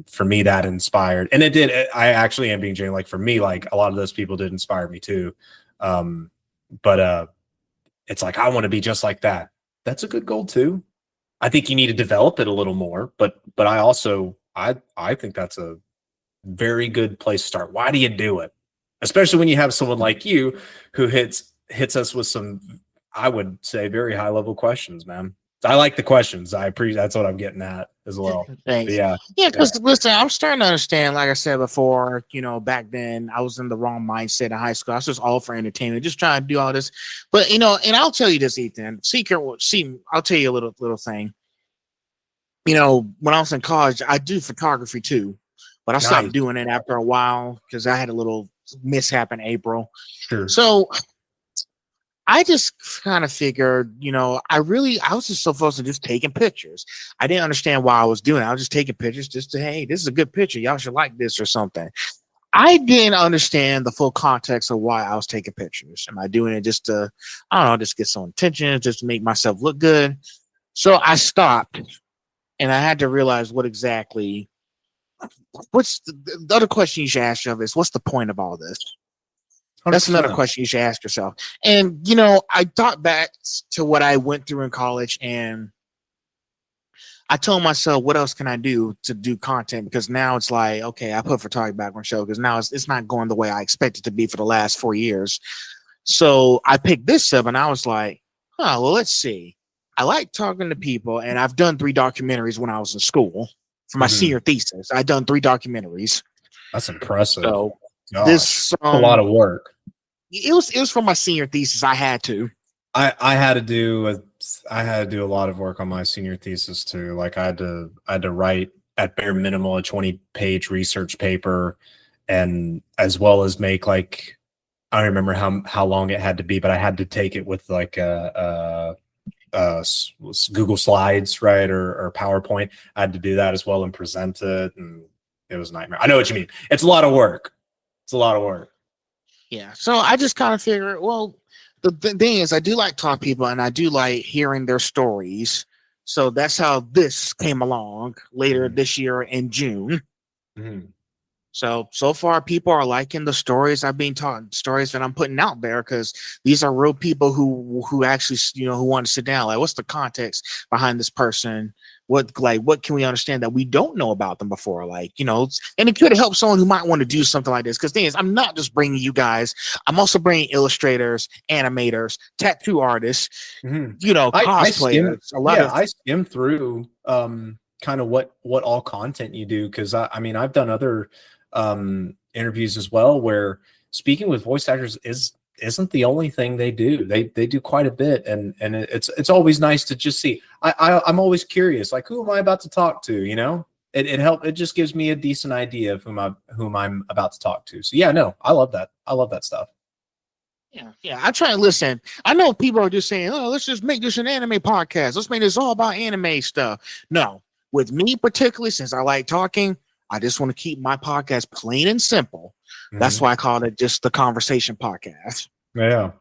for me that inspired, and it did. I actually am being genuine. Like for me, like a lot of those people did inspire me too. But it's like, I want to be just like that. That's a good goal too. I think you need to develop it a little more, but I think that's a very good place to start. Why do you do it? Especially when you have someone like you who hits us with some, I would say, very high level questions, man. I like the questions. I appreciate that's what I'm getting at as well. Thanks. Yeah. Yeah, because listen, I'm starting to understand, like I said before, back then I was in the wrong mindset in high school. I was just all for entertainment, just trying to do all this. But and I'll tell you this, Ethan. I'll tell you a little thing. When I was in college, I do photography too, but I stopped doing it after a while because I had a little mishap in April. Sure. So I just kind of figured, I was just so focused on just taking pictures. I didn't understand why I was doing it. I was just taking pictures just to, hey, this is a good picture. Y'all should like this or something. I didn't understand the full context of why I was taking pictures. Am I doing it just to, I don't know, just get some attention, just to make myself look good? So I stopped and I had to realize what's the other question you should ask yourself is, what's the point of all this? That's another question you should ask yourself. And, I thought back to what I went through in college and I told myself, what else can I do to do content? Because now it's like, okay, I put photography back on show because now it's not going the way I expected it to be for the last 4 years. So I picked this up and I was like, well, let's see. I like talking to people and I've done 3 documentaries when I was in school for my senior thesis. I've done 3 documentaries. That's impressive. So Gosh, this a lot of work. It was for my senior thesis. I had to. I had to do a lot of work on my senior thesis too. Like I had to write at bare minimum a 20-page research paper, and as well as make like, I don't remember how long it had to be, but I had to take it with like Google Slides, right, or PowerPoint. I had to do that as well and present it, and it was a nightmare. I know what you mean. It's a lot of work. It's a lot of work. Yeah. So I just kind of figured, well, the thing is, I do like talk people and I do like hearing their stories. So that's how this came along later this year in June. Mm-hmm. So far, people are liking the stories I've been talking, stories that I'm putting out there, because these are real people who actually, who want to sit down. Like, what's the context behind this person? What can we understand that we don't know about them before? Like, and it could help someone who might want to do something like this. Because the thing is, I'm not just bringing you guys. I'm also bringing illustrators, animators, tattoo artists, cosplayers. I skim through kind of what all content you do, because I've done other interviews as well where speaking with voice actors isn't the only thing they do. They do quite a bit, and it's always nice to just see. I'm always curious, like, who am I about to talk to? It just gives me a decent idea of whom I'm about to talk to. So yeah, no, I love that stuff. Yeah, I try and listen. I know people are just saying, oh, let's just make this an anime podcast. Let's make this all about anime stuff. No, with me particularly, since I like talking, I just want to keep my podcast plain and simple. Mm-hmm. That's why I call it just the conversation podcast. Yeah.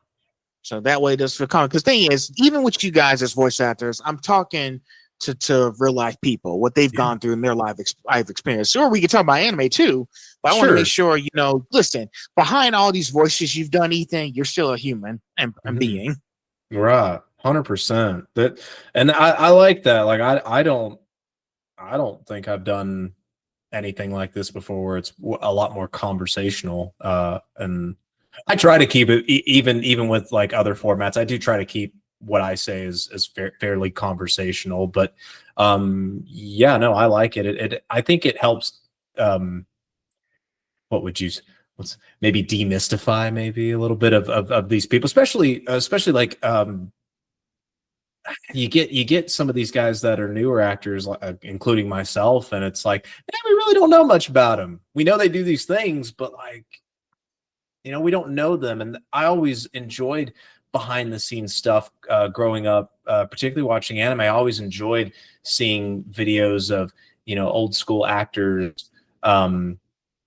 So that way, just for because thing is, even with you guys as voice actors, I'm talking to real life people, what they've gone through in their life experience. Sure, we can talk about anime too, but I want to make sure listen, behind all these voices you've done, Ethan, you're still a human and being. Right, 100%. That, and I like that. Like I don't think I've done anything like this before, where it's a lot more conversational, and I try to keep it even with like other formats. I do try to keep what I say is fairly conversational, but yeah, no, I like it. I think it helps. Let's maybe demystify maybe a little bit of these people, especially like you get some of these guys that are newer actors, including myself, and it's like, man, we really don't know much about them. We know they do these things, but like, we don't know them. And I always enjoyed behind the scenes stuff growing up, particularly watching anime. I always enjoyed seeing videos of old school actors, from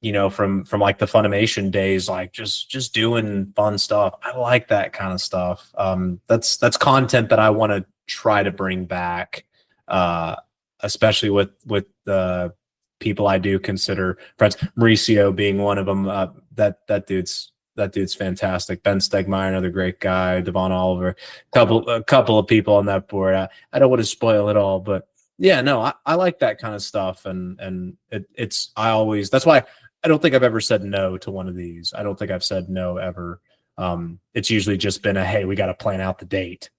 like the Funimation days, like just doing fun stuff. I like that kind of stuff. That's content that I want to try to bring back, especially with the people I do consider friends. Mauricio being one of them. That dude's fantastic. Ben Stegmeyer, another great guy. Devon Oliver, a couple of people on that board. I don't want to spoil it all, but yeah, no, I like that kind of stuff, and it's that's why I don't think I've ever said no to one of these. I don't think I've said no ever. It's usually just been hey, we got to plan out the date,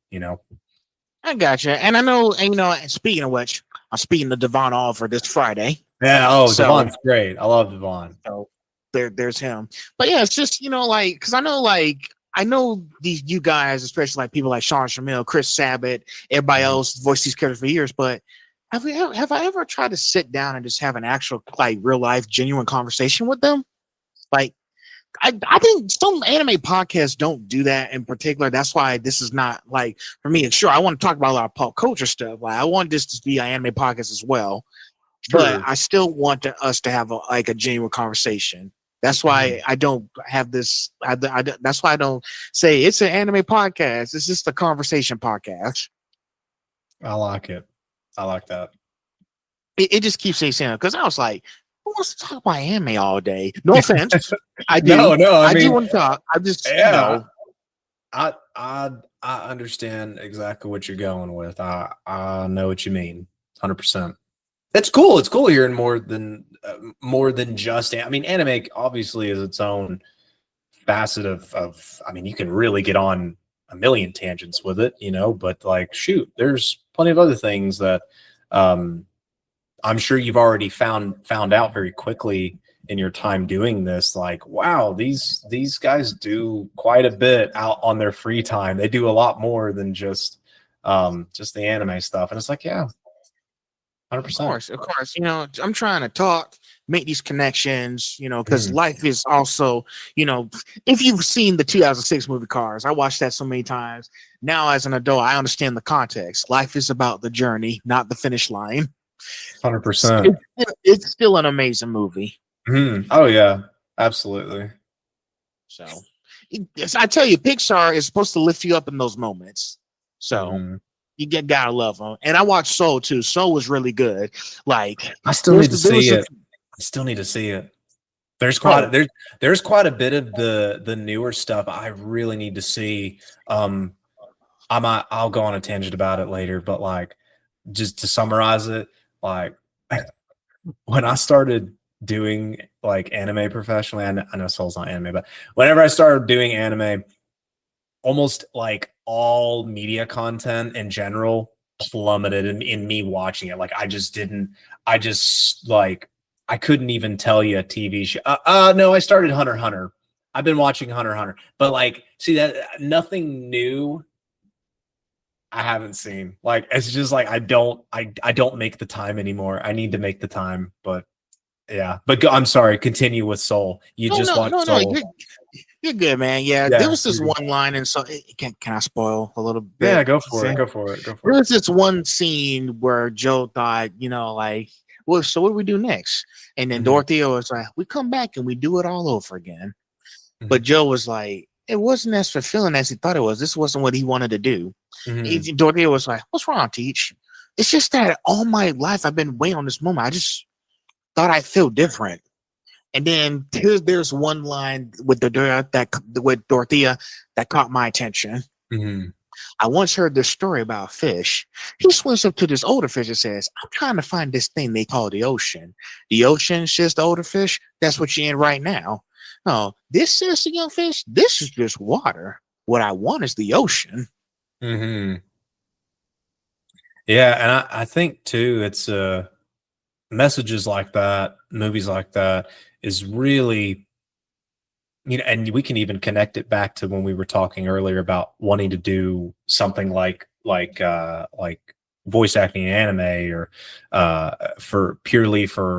I gotcha. And I know, and, speaking of which, I'm speaking to Devon Oliver this Friday. Yeah. Oh, So, Devon's great. I love Devon. so there's him. But yeah, it's just, because I know these you guys, especially like people like Sean Shamil, Chris Sabat, everybody else voiced these characters for years. But have I ever tried to sit down and just have an actual like real life genuine conversation with them? Like I think some anime podcasts don't do that in particular. That's why this is not like for me. And sure, I want to talk about a lot of pop culture stuff. Like I want this to be an anime podcast as well, but I still want us to have a genuine conversation. That's why I don't have this. That's why I don't say it's an anime podcast. It's just a conversation podcast. I like it. I like that. It just keeps saying because I was like, who wants to talk about anime all day? No offense. I do. No. I mean, do want to talk. I just I understand exactly what you're going with. I know what you mean. 100%. It's cool. It's cool hearing more than just. I mean, anime obviously is its own facet of. I mean, you can really get on a million tangents with it, But like, shoot, there's plenty of other things that I'm sure you've already found out very quickly in your time doing this. Like, wow, these guys do quite a bit out on their free time. They do a lot more than just the anime stuff. And it's like, yeah, 100%. Of course. I'm trying to talk, make these connections, because life is also, if you've seen the 2006 movie Cars, I watched that so many times. Now, as an adult, I understand the context. Life is about the journey, not the finish line. 100%. It's still an amazing movie. Oh, yeah, absolutely. So, I tell you, Pixar is supposed to lift you up in those moments. So, you gotta love them. And I watched Soul too. Soul was really good. Like I still need to see it. I still need to see it. There's quite a bit of the newer stuff I really need to see. I'll go on a tangent about it later, but like just to summarize it, like when I started doing like anime professionally, I know Soul's not anime, but whenever I started doing anime, almost like all media content in general plummeted in me watching it. Like I couldn't even tell you a TV show. No, I started Hunter x Hunter. I've been watching Hunter x Hunter, but like, see that nothing new I haven't seen. Like, it's just like, I don't make the time anymore. I need to make the time, but yeah, but I'm sorry. Continue with Soul. Watched Soul. You're good, man. Yeah, there was this one line, and so can I spoil a little bit? Yeah, go for it. There was this one scene where Joe thought, like, well, so what do we do next? And then Dorothea was like, we come back and we do it all over again. But Joe was like, it wasn't as fulfilling as he thought it was. This wasn't what he wanted to do. Dorothea was like, what's wrong, Teach? It's just that all my life I've been waiting on this moment. I just thought I'd feel different. And then there's one line with Dorothea that caught my attention. I once heard this story about a fish. He swims up to this older fish and says, I'm trying to find this thing they call the ocean. The ocean, says the older fish, that's what you're in right now. No, this says the young fish, this is just water. What I want is the ocean. Yeah, and I think too, it's messages like that, movies like that is really, and we can even connect it back to when we were talking earlier about wanting to do something like voice acting in anime or for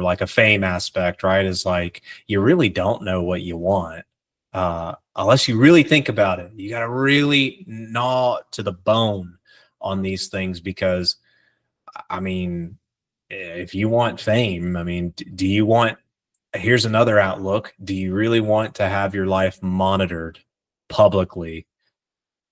like a fame aspect, right? Is like, you really don't know what you want unless you really think about it. You got to really gnaw to the bone on these things, because I mean, if you want fame, I mean, do you want, here's another outlook. Do you really want to have your life monitored publicly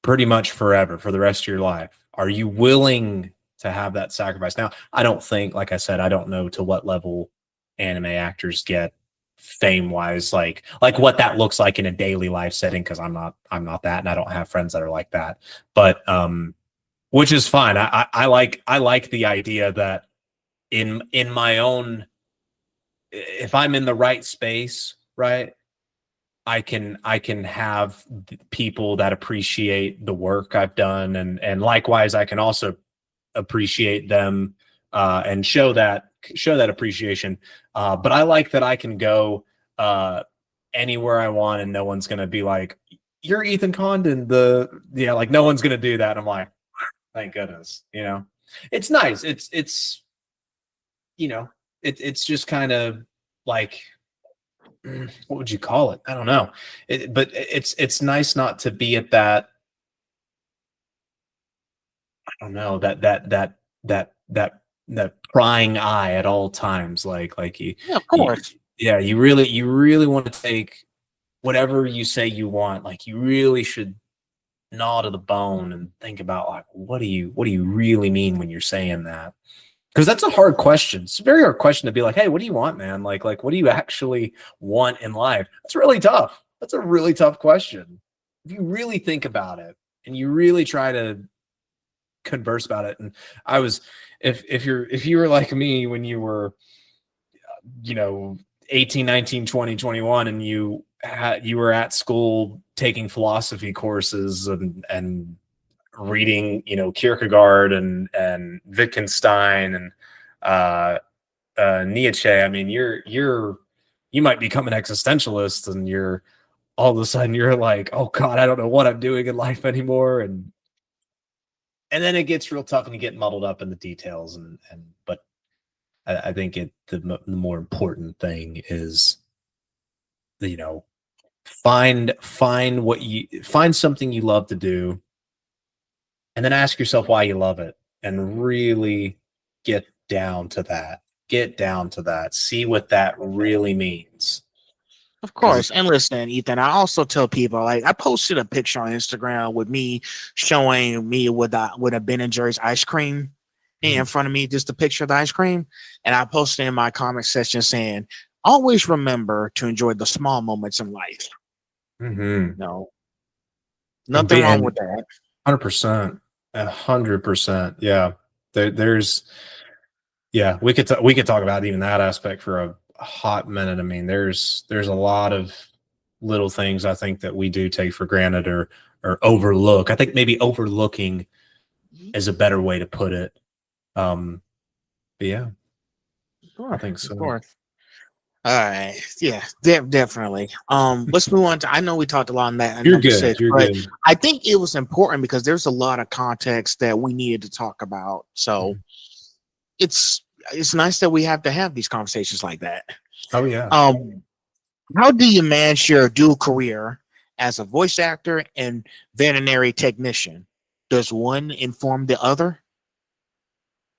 pretty much forever for the rest of your life? Are you willing to have that sacrifice? Now, I don't think, like I said, I don't know to what level anime actors get fame wise, like what that looks like in a daily life setting. Cause I'm not that, and I don't have friends that are like that, but, which is fine. I like the idea that in my own, if I'm in the right space, right, I can have people that appreciate the work I've done, and likewise I can also appreciate them and show that appreciation. But I like that I can go anywhere I want and no one's gonna be like, you're Ethan Condon, like no one's gonna do that. I'm like, thank goodness, it's nice. It's it's just kind of like, what would you call it? I don't know. But it's nice not to be at that, I don't know, that prying eye at all times. Like Yeah, of course. you really want to take whatever you say you want. Like you really should gnaw to the bone and think about like, what do you really mean when you're saying that? Because that's a hard question. It's a very hard question to be like, hey, what do you want, man? Like what do you actually want in life? That's really tough. That's a really tough question. If you really think about it and you really try to converse about it. And I was, if you were like me when you were, 18, 19, 20, 21, and you were at school taking philosophy courses and reading, Kierkegaard and Wittgenstein and Nietzsche. I mean, you might become an existentialist, and you're all of a sudden you're like, oh God, I don't know what I'm doing in life anymore, and then it gets real tough, and you get muddled up in the details, but I think the more important thing is, find something you love to do, and then ask yourself why you love it, and really get down to that. See what that really means. Of course. And listen, Ethan, I also tell people, like, I posted a picture on Instagram with me showing me with a Ben and Jerry's ice cream in front of me, just a picture of the ice cream. And I posted in my comment section saying, always remember to enjoy the small moments in life. No, nothing wrong with that. 100%. 100%. Yeah. We could talk about even that aspect for a hot minute. I mean, there's a lot of little things I think that we do take for granted or overlook. I think maybe overlooking is a better way to put it. But yeah, Sure, I think so. Of course. All right. Yeah, definitely. Let's move on to, I know we talked a lot on that. You're good. You're good. I think it was important because there's a lot of context that we needed to talk about. So it's nice that we have to have these conversations like that. Oh yeah. How do you manage your dual career as a voice actor and veterinary technician? Does one inform the other?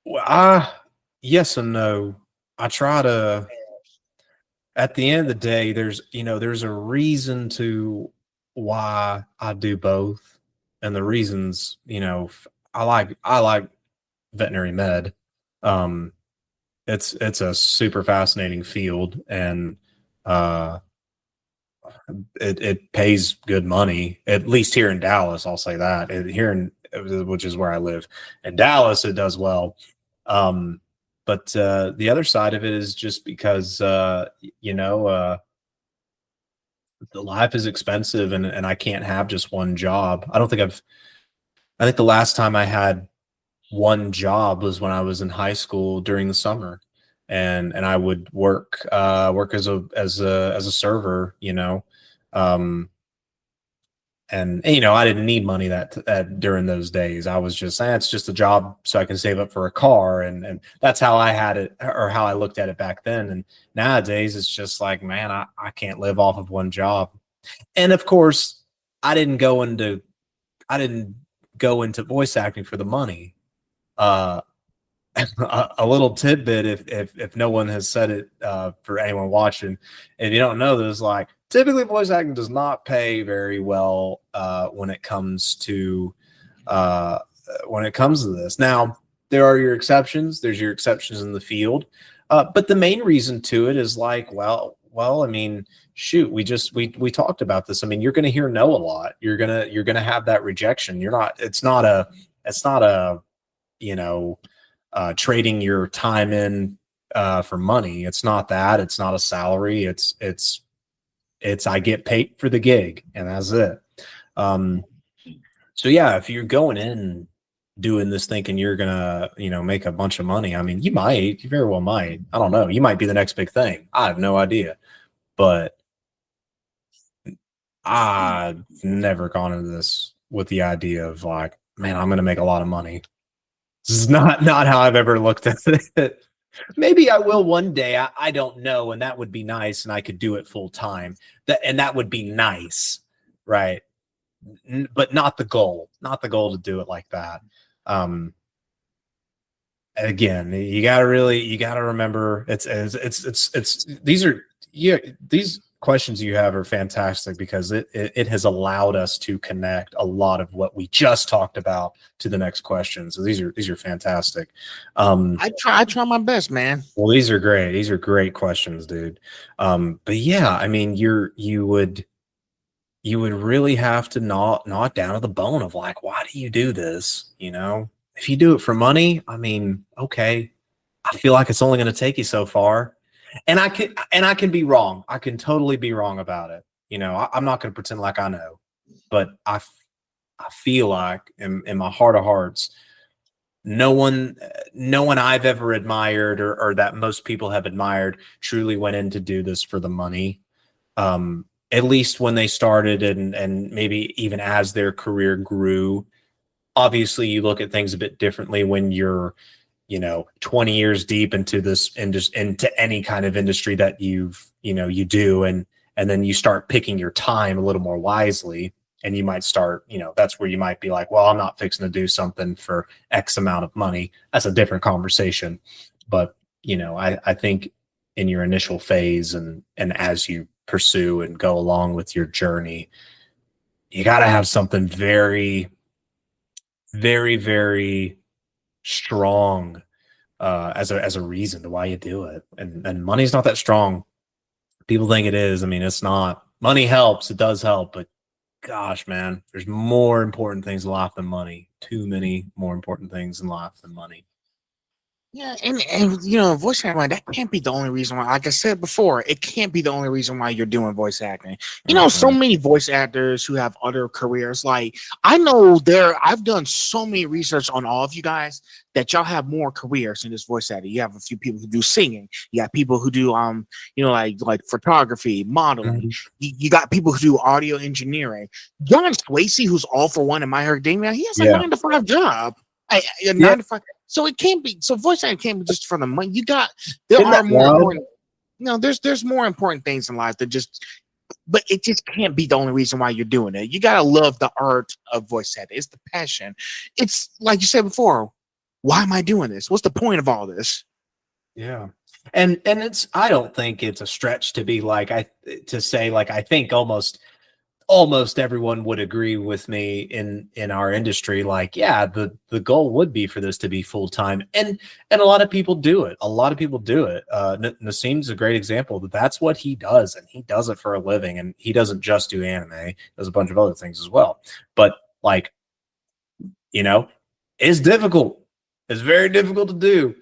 Well, yes and no. I try to. At the end of the day, there's a reason to why I do both, and the reasons, I like veterinary med. It's a super fascinating field, and it pays good money, at least here in Dallas. I'll say that which is where I live. In Dallas, it does well. But the other side of it is just because, the life is expensive, and I can't have just one job. I think the last time I had one job was when I was in high school during the summer, and I would work as a server, and I didn't need money that during those days. I was just it's just a job so I can save up for a car, and that's how I had it, or how I looked at it back then. And nowadays it's just like, man, I can't live off of one job. And of course, I didn't go into voice acting for the money. A little tidbit, if no one has said it, for anyone watching, if you don't know this, like, typically voice acting does not pay very well when it comes to this. Now, there are your exceptions. There's your exceptions in the field, but the main reason to it is like, well, I mean, shoot, we talked about this. I mean, you're going to hear no a lot. You're gonna have that rejection. It's not a trading your time in for money. It's not that. It's not a salary. It's I get paid for the gig, and that's it. So yeah, if you're going in doing this thinking you're gonna, make a bunch of money. I mean, you very well might. I don't know. You might be the next big thing. I have no idea. But I've never gone into this with the idea of like, man, I'm gonna make a lot of money. This is not how I've ever looked at it. Maybe I will one day. I don't know, and that would be nice, and I could do it full time. That would be nice, right? But not the goal. Not the goal to do it like that. Again, you gotta remember it's these questions you have are fantastic because it has allowed us to connect a lot of what we just talked about to the next question. So these are fantastic. I try my best, man. Well, these are great. These are great questions, dude. But yeah, I mean, you would really have to gnaw down to the bone of like, why do you do this? If you do it for money, I mean, okay, I feel like it's only going to take you so far, and I can be wrong. I can totally be wrong about it. I'm not going to pretend like I know, but I feel like in my heart of hearts, no one I've ever admired or that most people have admired truly went in to do this for the money. At least when they started and maybe even as their career grew. Obviously, you look at things a bit differently when you're, 20 years deep into this into any kind of industry that you do, and then you start picking your time a little more wisely, and you might start, that's where you might be like, well, I'm not fixing to do something for X amount of money. That's a different conversation. But, I think in your initial phase and as you pursue and go along with your journey, you got to have something very, very, very strong as a reason to why you do it. And money's not that strong. People think it is. I mean, it's not. Money helps. It does help. But gosh, man, there's more important things in life than money. Too many more important things in life than money. Yeah, and voice acting, that can't be the only reason why. Like I said before, it can't be the only reason why you're doing voice acting. So many voice actors who have other careers. Like I've done so many research on all of you guys that y'all have more careers in this voice acting. You have a few people who do singing. You got people who do like photography, modeling. Mm-hmm. You got people who do audio engineering. John Swayze, who's all for one in My Hero Academia, he has a 9-to-5 job. A 9-to-5. So it can't be. So voice acting can't be just for the money. There are more important. There's more important things in life that just. But it just can't be the only reason why you're doing it. You gotta love the art of voice acting. It's the passion. It's like you said before. Why am I doing this? What's the point of all this? Yeah, and I don't think it's a stretch to be like I think almost everyone would agree with me in our industry. Like, yeah, the goal would be for this to be full time, and a lot of people do it. Nassim's a great example that's what he does, and he does it for a living. And he doesn't just do anime; he does a bunch of other things as well. But like, it's difficult. It's very difficult to do.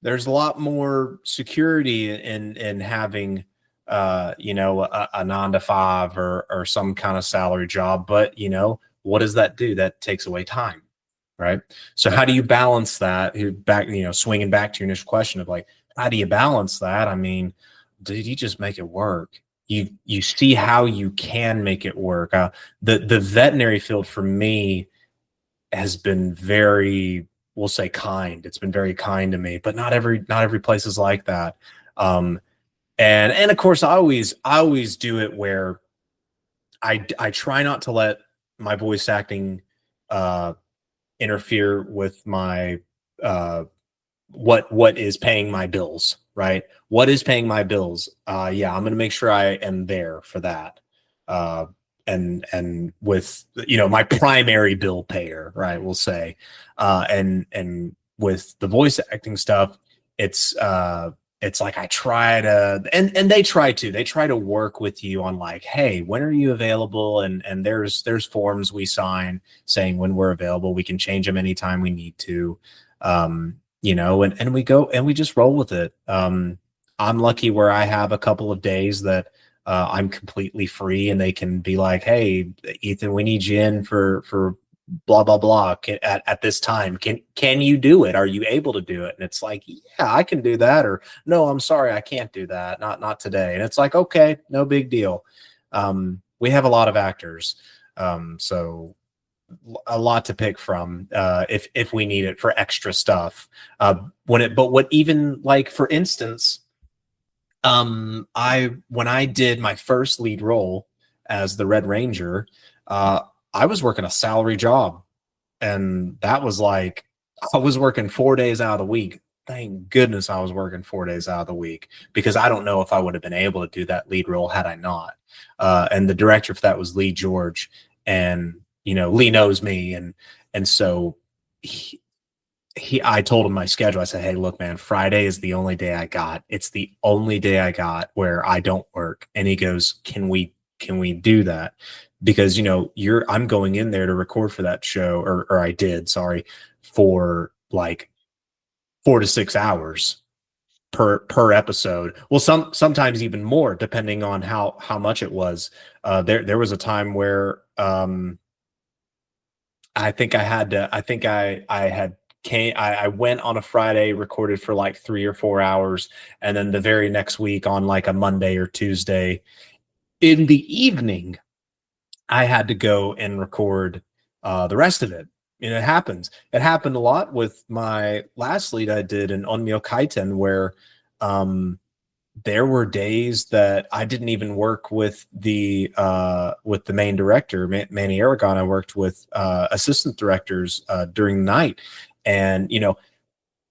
There's a lot more security in having a 9-to-5 or some kind of salary job. But what does that do? That takes away time, right? So how do you balance that? You're back, swinging back to your initial question of like, how do you balance that? I mean, did you just make it work? You see how you can make it work. The veterinary field for me has been very, we'll say, kind. It's been very kind to me, but not every place is like that. And of course, I always do it where I try not to let my voice acting interfere with my what is paying my bills, right? What is paying my bills? Yeah, I'm going to make sure I am there for that. And with my primary bill payer, right? We'll say, and with the voice acting stuff, it's like I try to, and they try to work with you on like, hey, when are you available? And there's forms we sign saying when we're available. We can change them anytime we need to, and we go and we just roll with it. I'm lucky where I have a couple of days that I'm completely free, and they can be like, hey, Ethan, we need you in for blah blah blah at this time. Can you do it? Are you able to do it? And it's like, yeah, I can do that. Or no, I'm sorry, I can't do that. Not today. And it's like, okay, no big deal. We have a lot of actors, so a lot to pick from if we need it for extra stuff. But what even like for instance, when I did my first lead role as the Red Ranger, I was working a salary job, and that was like I was working 4 days out of the week. Thank goodness I was working 4 days out of the week, because I don't know if I would have been able to do that lead role had I not. And the director for that was Lee George, and Lee knows me, and so I told him my schedule. I said, hey, look, man, Friday is the only day I got. It's the only day I got where I don't work. And he goes, can we do that? Because, I'm going in there to record for that show, or I did, sorry, for like 4 to 6 hours per episode. Well, sometimes even more, depending on how much it was. There was a time where I think I went on a Friday, recorded for like 3 or 4 hours, and then the very next week on like a Monday or Tuesday in the evening, I had to go and record the rest of it. And it happens. It happened a lot with my last lead I did in Onmyo Kaiten, where there were days that I didn't even work with the main director, Manny Aragon. I worked with assistant directors during the night, and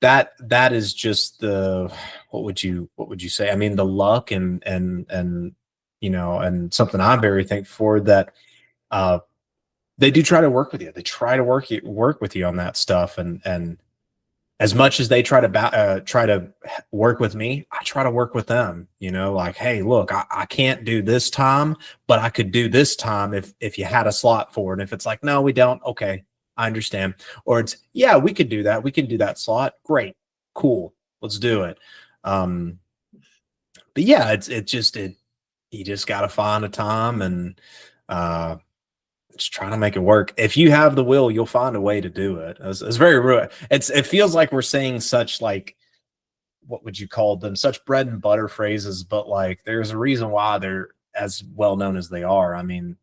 that is just the what would you say? I mean, the luck and and something I'm very thankful for, that they do try to work with you. They try to work with you on that stuff, and as much as they try to work with me, I try to work with them. Like, hey, look, I can't do this time, but I could do this time if you had a slot for it. And if it's like, no, we don't, okay, I understand. Or it's, yeah, we could do that. We can do that slot. Great, cool, let's do it. But yeah, you just got to find a time and just trying to make it work. If you have the will, you'll find a way to do it. It's very real. It feels like we're saying such, like, what would you call them? Such bread and butter phrases, but like there's a reason why they're as well known as they are. I mean,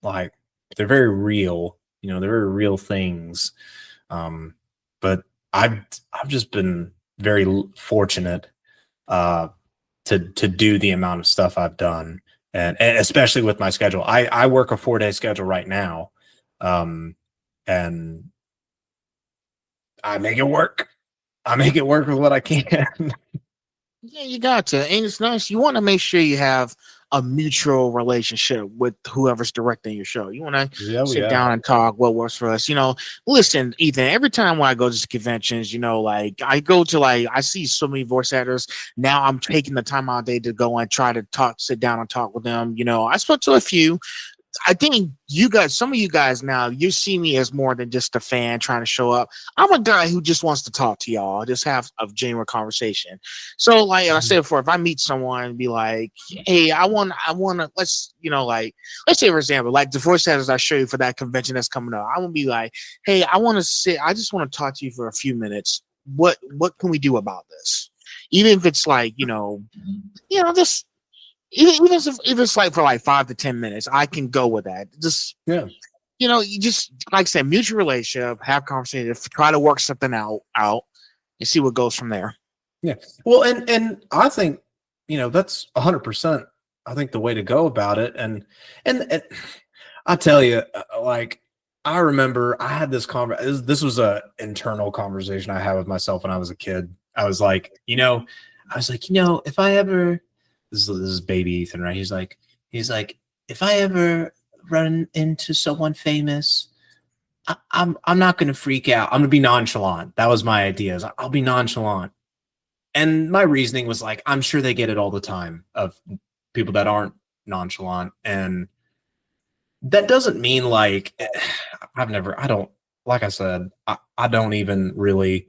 like, they're very real. They're very real things. But I've just been very fortunate to do the amount of stuff I've done. And especially with my schedule, I work a 4-day schedule right now, and I make it work. I make it work with what I can. Yeah, you got to, and it's nice. You want to make sure you have a mutual relationship with whoever's directing your show. You want to sit down and talk what works for us. Listen, Ethan, every time when I go to conventions, like I go to, like, I see so many voice actors. Now I'm taking the time out of the day to go and try to sit down and talk with them. I spoke to a few. I think some of you guys now, you see me as more than just a fan trying to show up. I'm a guy who just wants to talk to y'all, just have a genuine conversation. So, like I said before, if I meet someone and be like, hey, I want to, let's say, for example, like the voice actors I show you for that convention that's coming up, I will be like, hey, I just want to talk to you for a few minutes. What can we do about this? Even if it's like, just, even if it's like for like 5 to 10 minutes, I can go with that. Just, you just, like I said, mutual relationship, have conversations, try to work something out and see what goes from there. Yeah. Well, and I think, that's 100%, I think, the way to go about it. And I tell you, like, I remember I had this conversation. This was a internal conversation I had with myself when I was a kid. I was like, if I ever, this is baby Ethan, right? He's like, if I ever run into someone famous, I'm not going to freak out. I'm going to be nonchalant. That was my idea. I'll be nonchalant. And my reasoning was like, I'm sure they get it all the time of people that aren't nonchalant. And that doesn't mean like, like I said, I don't even really,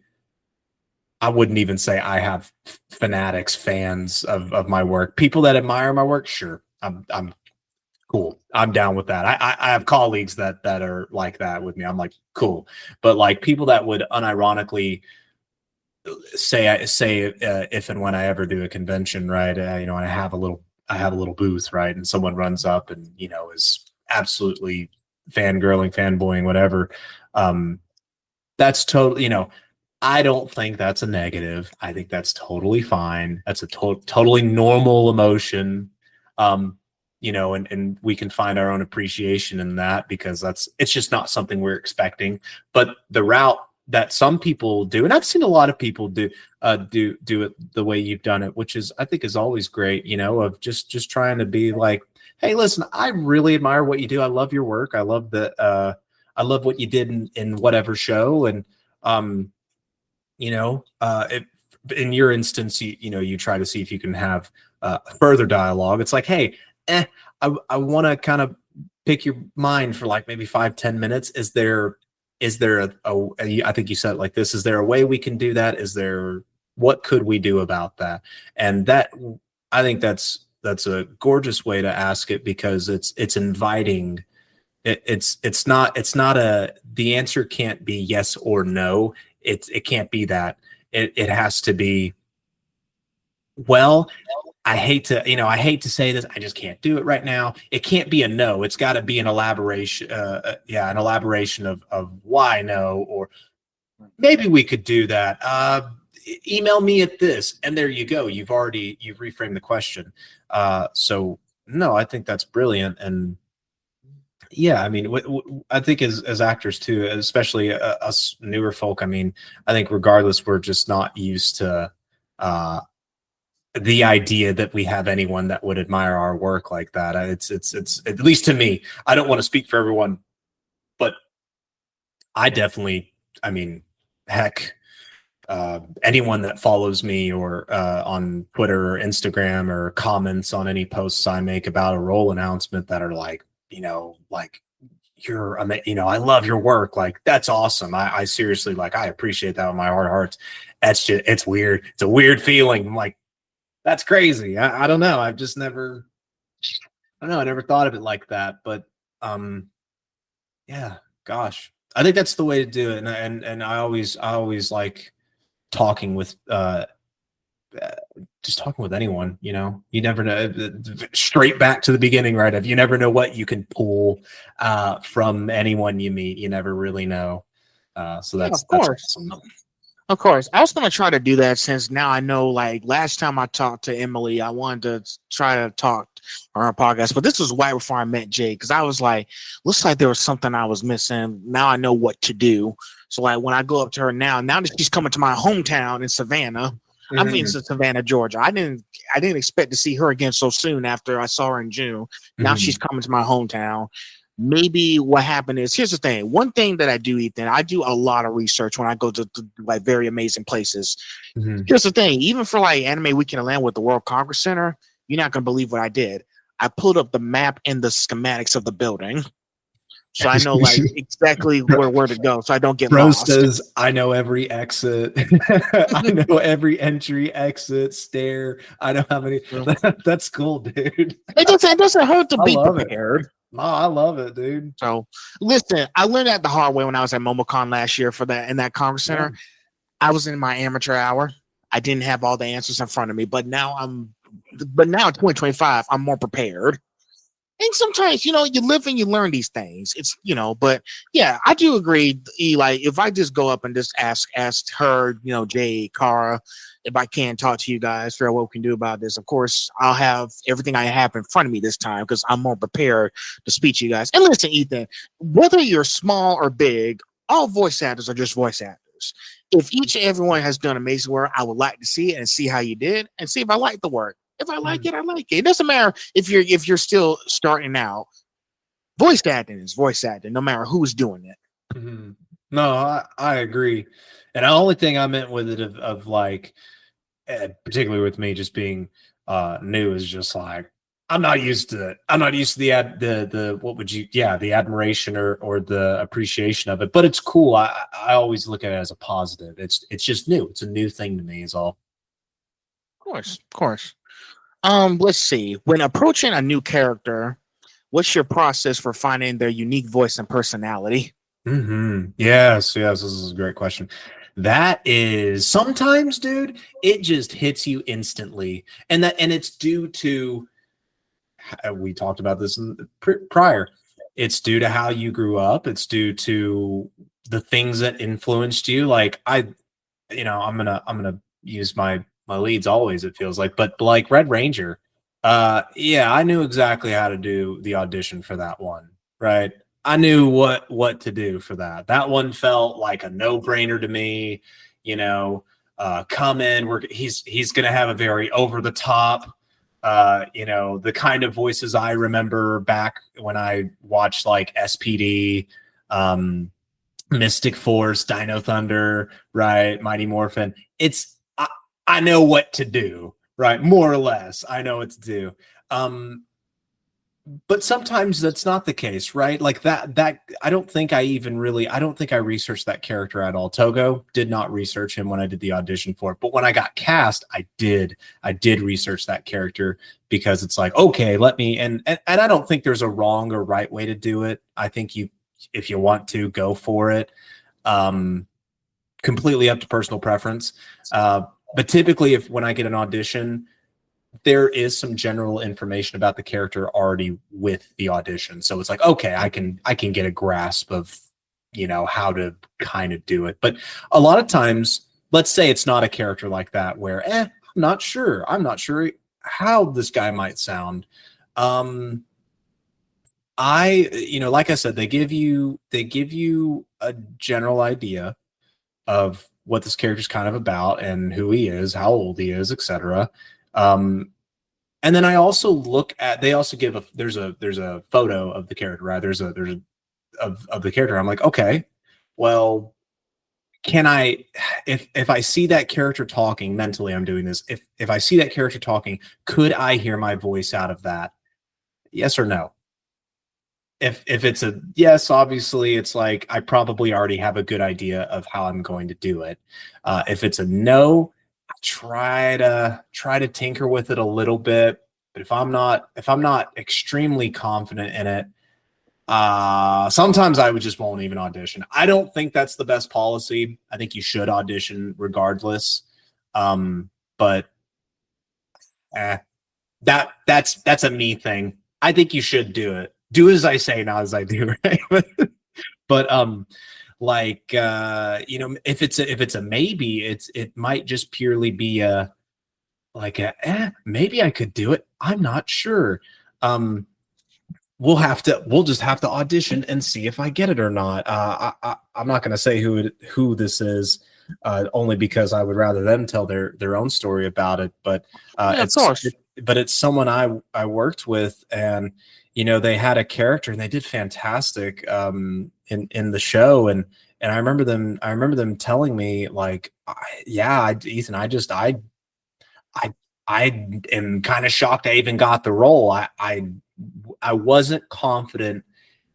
I wouldn't even say I have fanatics, fans of my work. People that admire my work, sure. I'm cool. I'm down with that. I have colleagues that are like that with me. I'm like, cool. But like people that would unironically say if and when I ever do a convention, right? I have a little booth, right? And someone runs up and is absolutely fangirling, fanboying, whatever. That's totally. I don't think that's a negative. I think that's totally fine. That's a totally normal emotion. And we can find our own appreciation in that because it's just not something we're expecting. But the route that some people do, and I've seen a lot of people do it the way you've done it, which I think is always great, of just trying to be like, hey, listen, I really admire what you do. I love your work. I love I love what you did in whatever show. And in your instance, you try to see if you can have further dialogue. It's like, hey, I want to kind of pick your mind for like maybe 5-10 minutes. Is there I think you said it like this, is there a way we can do that? What could we do about that? And that, I think that's a gorgeous way to ask it because it's inviting. It's not the answer can't be yes or no. It can't be that. It has to be, well, I hate to say this. I just can't do it right now. It can't be a no. It's got to be an elaboration. An elaboration of why no, or maybe we could do that. Email me at this, and there you go. You've reframed the question. So no, I think that's brilliant. And yeah, I mean, I think as actors too, especially us newer folk. I mean, I think regardless, we're just not used to the idea that we have anyone that would admire our work like that. It's at least to me. I don't want to speak for everyone, but I definitely. I mean, heck, anyone that follows me or on Twitter or Instagram or comments on any posts I make about a role announcement that are like, like I love your work. Like, that's awesome. I seriously, like, I appreciate that with my heart of hearts. It's weird. It's a weird feeling. I'm like, that's crazy. I don't know. I've just never, I don't know. I never thought of it like that, but yeah, gosh, I think that's the way to do it. And I always like talking with just talking with anyone. You never know. Straight back to the beginning, right? If you never know what you can pull from anyone you meet, you never really know. So that's awesome. Of course. I was going to try to do that since now I know, like, last time I talked to Emily, I wanted to try to talk on her podcast, but this was right before I met Jay because I was like, looks like there was something I was missing. Now I know what to do. So, like, when I go up to her now that she's coming to my hometown in Savannah, I'm in Savannah, Georgia. I didn't expect to see her again so soon after I saw her in June. Now she's coming to my hometown. Maybe what happened is, here's the thing. One thing that I do, Ethan, I do a lot of research when I go to like very amazing places. Here's the thing. Even for like Anime Weekend Land with the World Congress Center, you're not going to believe what I did. I pulled up the map and the schematics of the building. So I know like exactly where to go, so I don't get lost. Says, I know every exit. I know every entry, exit, stair. I know how many. That's cool, dude. It doesn't hurt to be prepared. No, I love it, dude. So listen, I learned that the hard way when I was at MomoCon last year for that in that Congress Center. I was in my amateur hour. I didn't have all the answers in front of me, but now in 2025, I'm more prepared. And sometimes, you live and you learn these things. It's, but yeah, I do agree. Like, if I just go up and just ask her, Jay, Kara, if I can talk to you guys, figure out what we can do about this. Of course, I'll have everything I have in front of me this time because I'm more prepared to speak to you guys. And listen, Ethan, whether you're small or big, all voice actors are just voice actors. If each and everyone has done amazing work, I would like to see it and see how you did and see if I like the work. If I like it, I like it. It doesn't matter if you're still starting out. Voice acting is voice acting, no matter who's doing it. No, I agree. And the only thing I meant with it of like, particularly with me just being new, is just like I'm not used to it. I'm not used to the admiration or the appreciation of it. But it's cool. I always look at it as a positive. It's just new. It's a new thing to me. Is all. Of course. Let's see. When approaching a new character, what's your process for finding their unique voice and personality? Yes, this is a great question. That is sometimes, dude, it just hits you instantly, and it's due to we talked about this prior. It's due to how you grew up. It's due to the things that influenced you. Like I'm gonna use my leads always. It feels like, but like Red Ranger, yeah, I knew exactly how to do the audition for that one. Right, I knew what to do for that. That one felt like a no brainer to me. You know, come in. He's gonna have a very over the top. The kind of voices I remember back when I watched like SPD, Mystic Force, Dino Thunder, right? Mighty Morphin. I know what to do, right? More or less, I know what to do. But sometimes that's not the case, right? Like that I don't think I researched that character at all. Togo did not research him when I did the audition for it, but when I got cast, I did research that character, because it's like, okay, let me, and I don't think there's a wrong or right way to do it. I think if you want to, go for it. Completely up to personal preference. But typically when I get an audition, there is some general information about the character already with the audition. So it's like, okay, I can get a grasp of, how to kind of do it. But a lot of times, let's say it's not a character like that where, I'm not sure how this guy might sound. Like I said, they give you a general idea of what this character's kind of about and who he is, how old he is, etc. And then I also look at, they also give there's a photo of the character, right? There's of the character. I'm like, okay, well, can I, if I see that character talking mentally, I'm doing this. If I see that character talking, could I hear my voice out of that? Yes or no? If it's a yes, obviously it's like I probably already have a good idea of how I'm going to do it. If it's a no, I try to tinker with it a little bit. But if I'm not extremely confident in it, sometimes I would just won't even audition. I don't think that's the best policy. I think you should audition regardless. But that's a me thing. I think you should do it. Do as I say, not as I do, right? But if it's a maybe, it might just purely be maybe I could do it. I'm not sure. We'll just have to audition and see if I get it or not. I'm not going to say who this is, only because I would rather them tell their own story about it. But it's someone I worked with, and they had a character and they did fantastic in the show, and I remember them telling me like, Ethan, I am kind of shocked I even got the role. I wasn't confident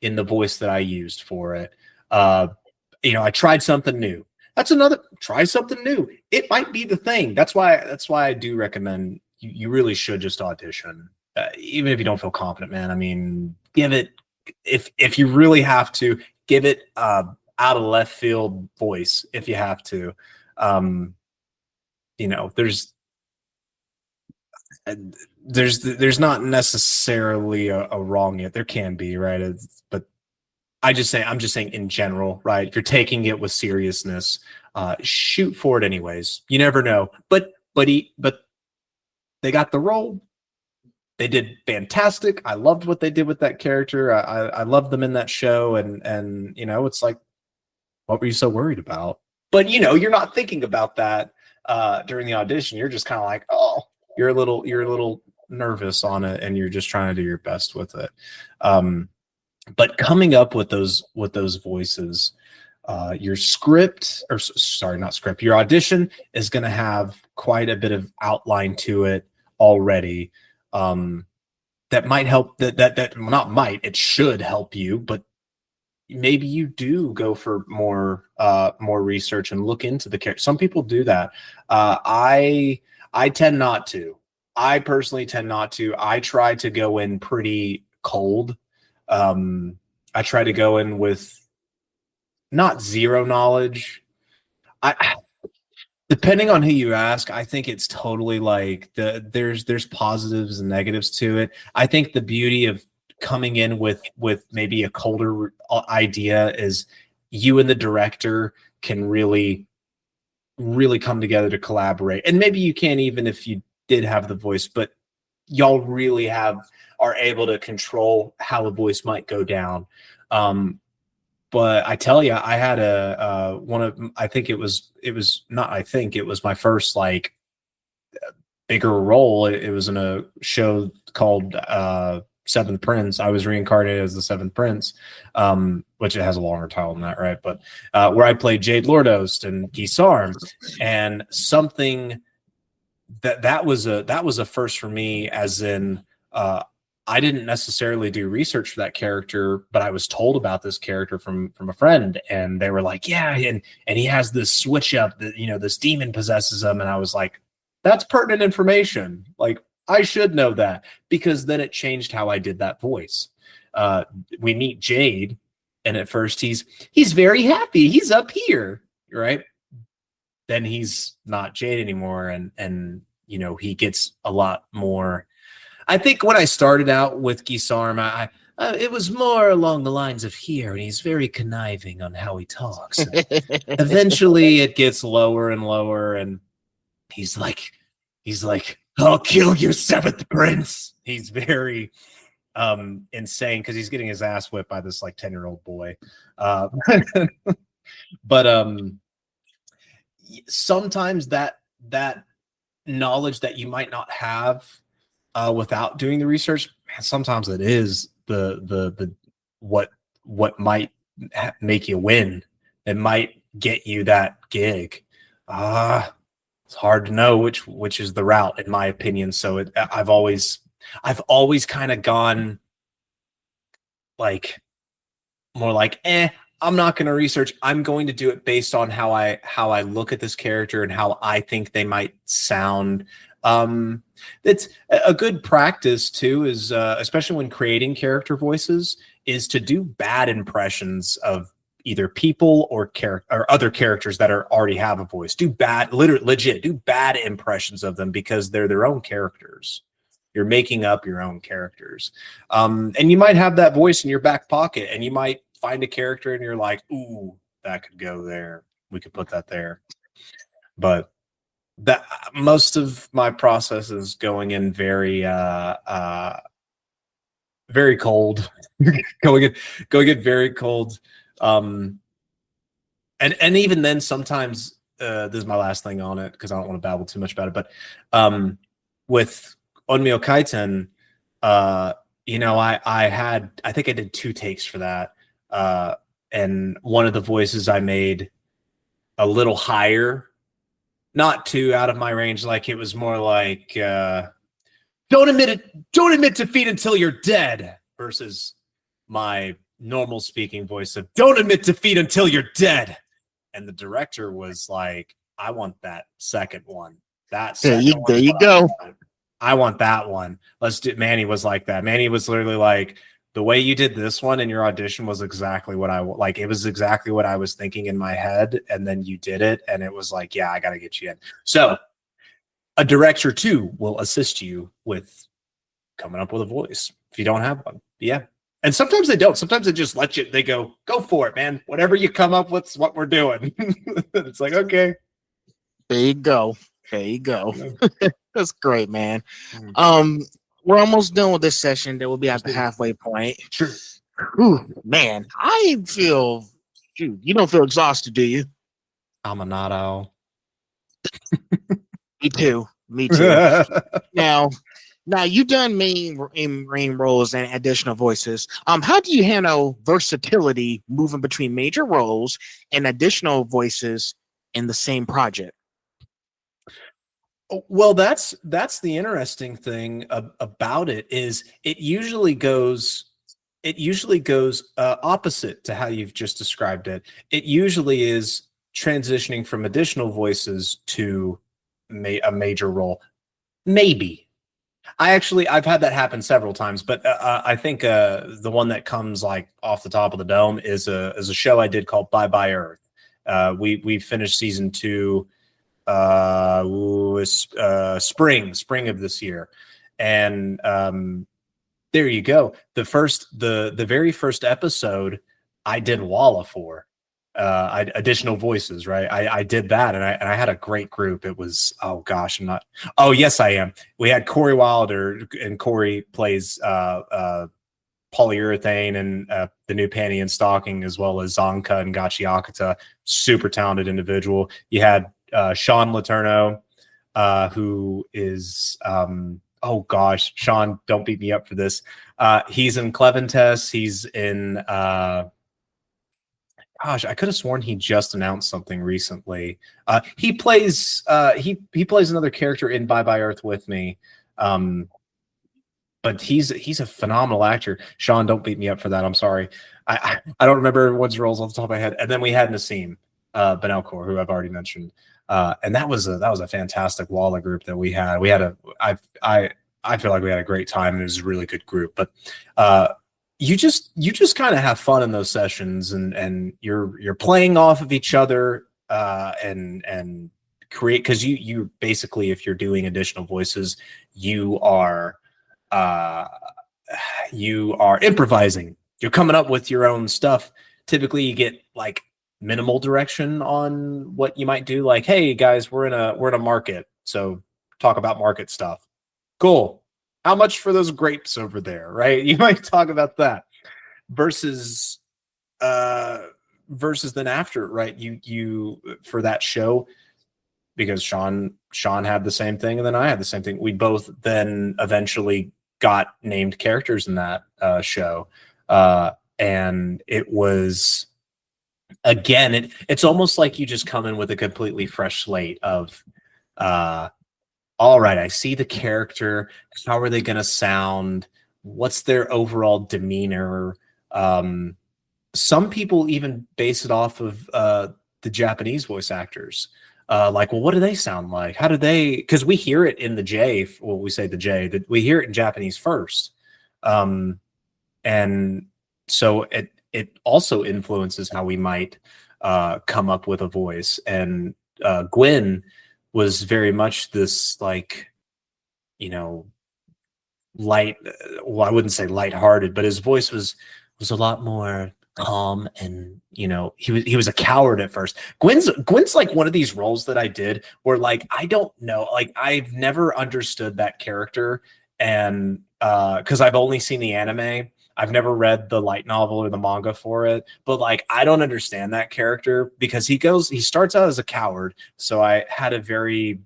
in the voice that I used for it. I tried something new. Try something new. It might be the thing. That's why I do recommend you really should just audition. Even if you don't feel confident, man. I mean, give it, if you really have to, give it out of left field voice if you have to. There's not necessarily a wrong yet. There can be, right? But I'm just saying in general, right? If you're taking it with seriousness, shoot for it anyways. You never know. But they got the role. They did fantastic. I loved what they did with that character. I loved them in that show, and it's like, what were you so worried about? But you're not thinking about that during the audition. You're just kind of like, oh, you're a little nervous on it, and you're just trying to do your best with it. But coming up with those voices, your your audition is going to have quite a bit of outline to it already. That might help. It should help you, but maybe you do go for more research and look into the character. Some people do that. I tend not to. I personally tend not to. I try to go in pretty cold I try to go in with not zero knowledge. I depending on who you ask, I think it's totally like there's positives and negatives to it. I think the beauty of coming in with maybe a colder idea is you and the director can really come together to collaborate. And maybe you can't, even if you did have the voice, but y'all really are able to control how the voice might go down. But I tell you, I had it was my first like bigger role. It was in a show called Seventh Prince. I was reincarnated as the Seventh Prince, which it has a longer title than that, right? But where I played Jade Lordost and Gisarm, and something that was a first for me, as in I didn't necessarily do research for that character, but I was told about this character from a friend, and they were like, yeah, and he has this switch up that, this demon possesses him. And I was like, that's pertinent information. Like, I should know that, because then it changed how I did that voice. We meet Jade, and at first he's very happy. He's up here, right? Then he's not Jade anymore. And he gets a lot more. I think when I started out with Gisarm, it was more along the lines of here, and he's very conniving on how he talks. Eventually, it gets lower and lower, and he's like, "I'll kill your Seventh Prince." He's very insane because he's getting his ass whipped by this like 10-year-old boy. But sometimes that knowledge that you might not have without doing the research, man, sometimes it is the what might make you win. It might get you that gig. It's hard to know which is the route, in my opinion. So I've always kind of gone like more like, I'm not going to research. I'm going to do it based on how I look at this character and how I think they might sound. It's a good practice too, is especially when creating character voices, is to do bad impressions of either people or other characters that already have a voice. Do bad, legit, do bad impressions of them, because they're their own characters. You're making up your own characters. And you might have that voice in your back pocket, and you might find a character and you're like, ooh, that could go there. We could put that there. But that most of my process is going in very very cold. going in very cold. And even then, sometimes this is my last thing on it, because I don't want to babble too much about it, but with Onmyo Kaiten, I think I did 2 takes for that, and one of the voices I made a little higher, not too out of my range. Like, it was more like, don't admit defeat until you're dead, versus my normal speaking voice of don't admit defeat until you're dead. And the director was like, I want that second one. There you go. I want that one. Let's do. Manny was like that. Manny was literally like, the way you did this one in your audition was exactly what it was exactly what I was thinking in my head. And then you did it, and it was like, yeah, I got to get you in. So a director too will assist you with coming up with a voice if you don't have one. Yeah. And sometimes they don't. Sometimes they just let you, they go for it, man. Whatever you come up with is what we're doing. It's like, okay. There you go. That's great, man. We're almost done with this session. Then we'll be at the halfway point. Sure. Ooh, man, I feel, you don't feel exhausted, do you? I'm a not-o. Me too. Now you've done main roles and additional voices. How do you handle versatility moving between major roles and additional voices in the same project? Well, that's the interesting thing about it, is it usually goes opposite to how you've just described it. It usually is transitioning from additional voices to a major role. Maybe I've had that happen several times, but I think the one that comes like off the top of the dome is a show I did called Bye Earth. We finished season 2 spring of this year, and there you go. The very first episode I did Walla for. Additional voices, right? I did that, and I had a great group. It was, oh gosh, I'm not. Oh yes, I am. We had Corey Wilder, and Corey plays Polyurethane and the new Panty and Stocking, as well as Zonka and Gachi Akata. Super talented individual. You had Sean Laterno, who is oh gosh, Sean, don't beat me up for this. He's in Cleventess. He's in gosh, I could have sworn he just announced something recently. He plays another character in Bye Earth with me. But he's a phenomenal actor. Sean, don't beat me up for that. I'm sorry. I don't remember everyone's roles off the top of my head. And then we had Nassim Benelkor, who I've already mentioned. And that was a fantastic Walla group that we had. I feel like we had a great time. It was a really good group. But you just kind of have fun in those sessions, and you're playing off of each other and create, because you basically, if you're doing additional voices, you are improvising. You're coming up with your own stuff. Typically you get like minimal direction on what you might do, like, hey guys, we're in a market, so talk about market stuff. Cool. How much for those grapes over there, right? You might talk about that versus then after, right? You for that show, because Sean had the same thing and then I had the same thing. We both then eventually got named characters in that show. And it was, again, it's almost like you just come in with a completely fresh slate of, all right, I see the character. How are they going to sound? What's their overall demeanor? Some people even base it off of the Japanese voice actors. Like, well, what do they sound like? How do they? Because we hear it in the J. Well, we say the J. That we hear it in Japanese first, and so it also influences how we might come up with a voice. And Gwen was very much this, like, you know, light. Well, I wouldn't say lighthearted, but his voice was a lot more calm, and he was a coward at first. Gwen's like one of these roles that I did where, like, I don't know, like, I've never understood that character, and because I've only seen the anime. I've never read the light novel or the manga for it, but like, I don't understand that character because he starts out as a coward. So I had a very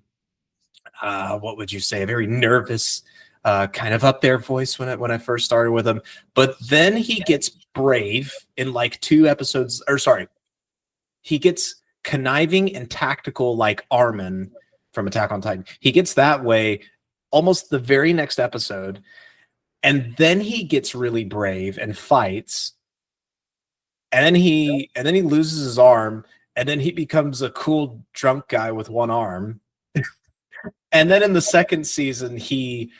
what would you say, a very nervous, kind of up there voice when I first started with him. But then he gets brave in like 2 episodes, or sorry, he gets conniving and tactical like Armin from Attack on Titan. He gets that way almost the very next episode, and then he gets really brave and fights, and then he loses his arm, and then he becomes a cool drunk guy with one arm. And then in the second season, he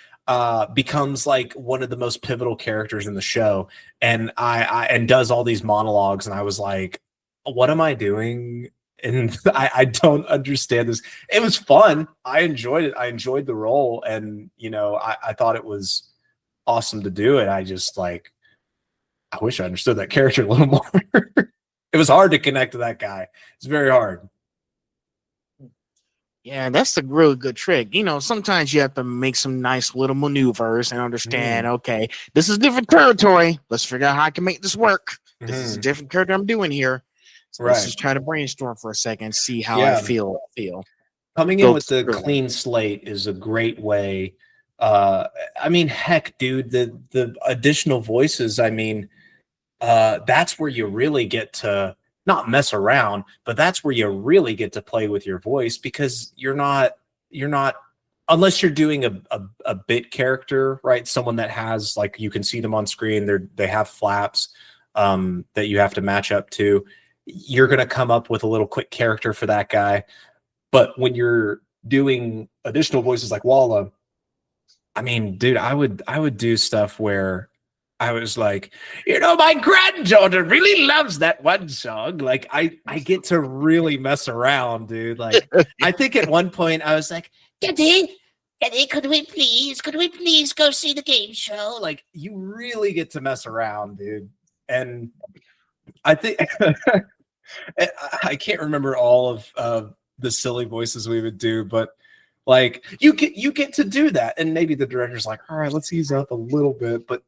becomes like one of the most pivotal characters in the show, and and does all these monologues, and I was like, what am I doing? And I don't understand this. It was fun. I enjoyed it. I enjoyed the role, and I thought it was awesome to do it. I just, like, I wish I understood that character a little more. It was hard to connect to that guy. It's very hard. Yeah, that's a really good trick. Sometimes you have to make some nice little maneuvers and understand, okay, this is different territory. Let's figure out how I can make this work. This is a different character I'm doing here. So let's just try to brainstorm for a second, see how I feel. Coming in with the clean slate is a great way. I mean, heck, dude, the additional voices, I mean, that's where you really get to not mess around, but that's where you really get to play with your voice, because you're not unless you're doing a bit character, right? Someone that has, like, you can see them on screen, they have flaps that you have to match up to. You're going to come up with a little quick character for that guy. But when you're doing additional voices like Walla, I mean, dude, I would do stuff where I was like, my granddaughter really loves that one song. Like I get to really mess around, dude. Like I think at one point I was like, Daddy, could we please go see the game show? Like you really get to mess around, dude. And I think I can't remember all of the silly voices we would do, but like you get to do that, and maybe the director's like, all right, let's ease up a little bit, but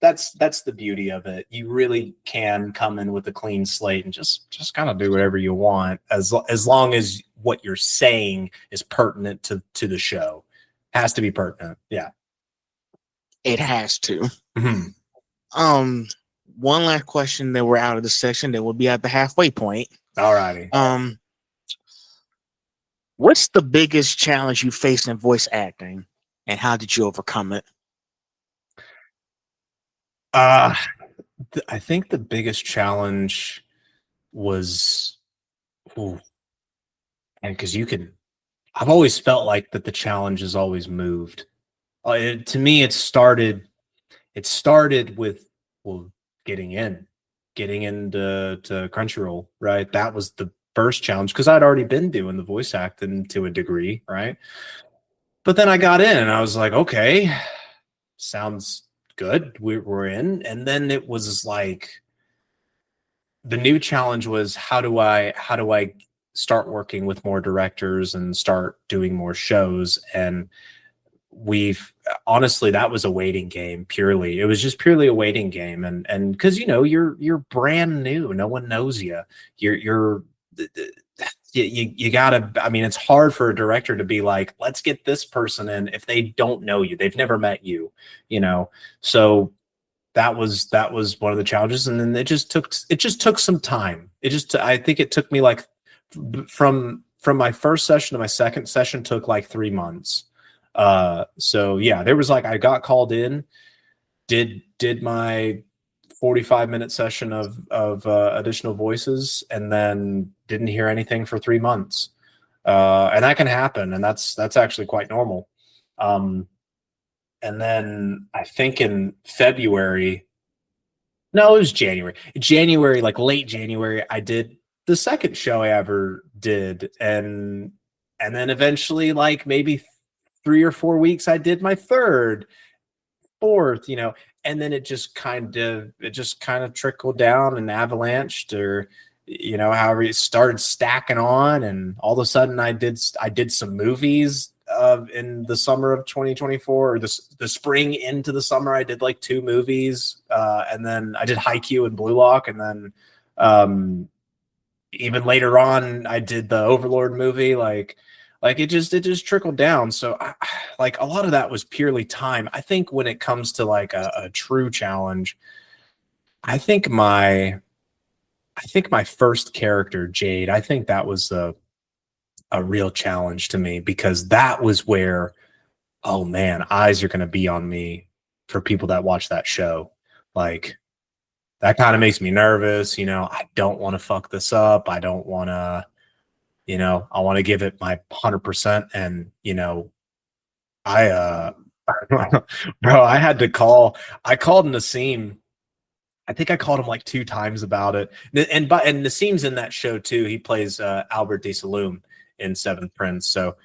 that's the beauty of it. You really can come in with a clean slate and just kind of do whatever you want, as long as what you're saying is pertinent to the show. Has to be pertinent. Yeah. It has to. Mhm. One last question, then we're out of the section, then we'll be at the halfway point. All righty. What's the biggest challenge you faced in voice acting, and how did you overcome it? I think the biggest challenge was, ooh, and because I've always felt like that the challenge has always moved. To me, it started with, well, getting into Crunchyroll, right? That was the first challenge because I'd already been doing the voice acting to a degree, right? But then I got in and I was like, okay, sounds good. We're in. And then it was like the new challenge was, how do I start working with more directors and start doing more shows? And we've honestly, that was a waiting game. Purely, it was just purely a waiting game. And because you're brand new, no one knows you. You're you gotta, I mean, it's hard for a director to be like, let's get this person in if they don't know you, they've never met you. So that was one of the challenges. And then it just took some time. I think it took me like, from my first session to my second session took like 3 months. So yeah, there was like, I got called in, did my 45-minute session of additional voices, and then didn't hear anything for 3 months. And that can happen, and that's actually quite normal. And then I think in February, no, it was January, like late January, I did the second show I ever did, and then eventually, like maybe 3 or 4 weeks, I did my third, fourth, and then it just kind of trickled down and avalanched, or however it started stacking on, and all of a sudden I did some movies in the summer of 2024, or the spring into the summer. I did like 2 movies, and then I did Haikyuu and Blue Lock, and then even later on I did the Overlord movie. Like it just trickled down. So like a lot of that was purely time. I think when it comes to like a true challenge, I think my first character, Jade, I think that was a real challenge to me, because that was where, oh man, eyes are going to be on me for people that watch that show. Like that kind of makes me nervous. I don't want to fuck this up. I don't want to, I want to give it my 100%. And, I, bro, I called Nassim. I think I called him like 2 times about it. And Nassim's in that show too. He plays Albert de Saloom in Seventh Prince. So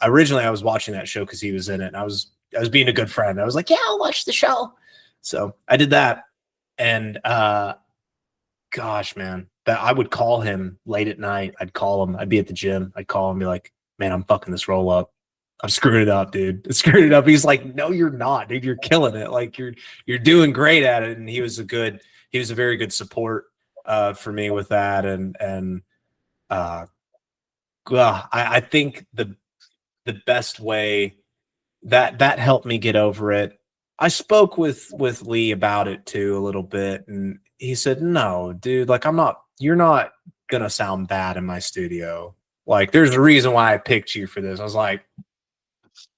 originally I was watching that show because he was in it, and I was being a good friend. I was like, yeah, I'll watch the show. So I did that. And gosh, man, that I would call him late at night. I'd call him. I'd be at the gym. I'd call him, be like, man, I'm fucking this roll up. I'm screwing it up, dude. I screwed it up. He's like, no, you're not, dude. You're killing it. Like you're doing great at it. And he was a very good support for me with that. And I think the best way that helped me get over it. I spoke with Lee about it too a little bit, and he said, "No, dude, like you're not gonna sound bad in my studio. Like there's a reason why I picked you for this." I was like,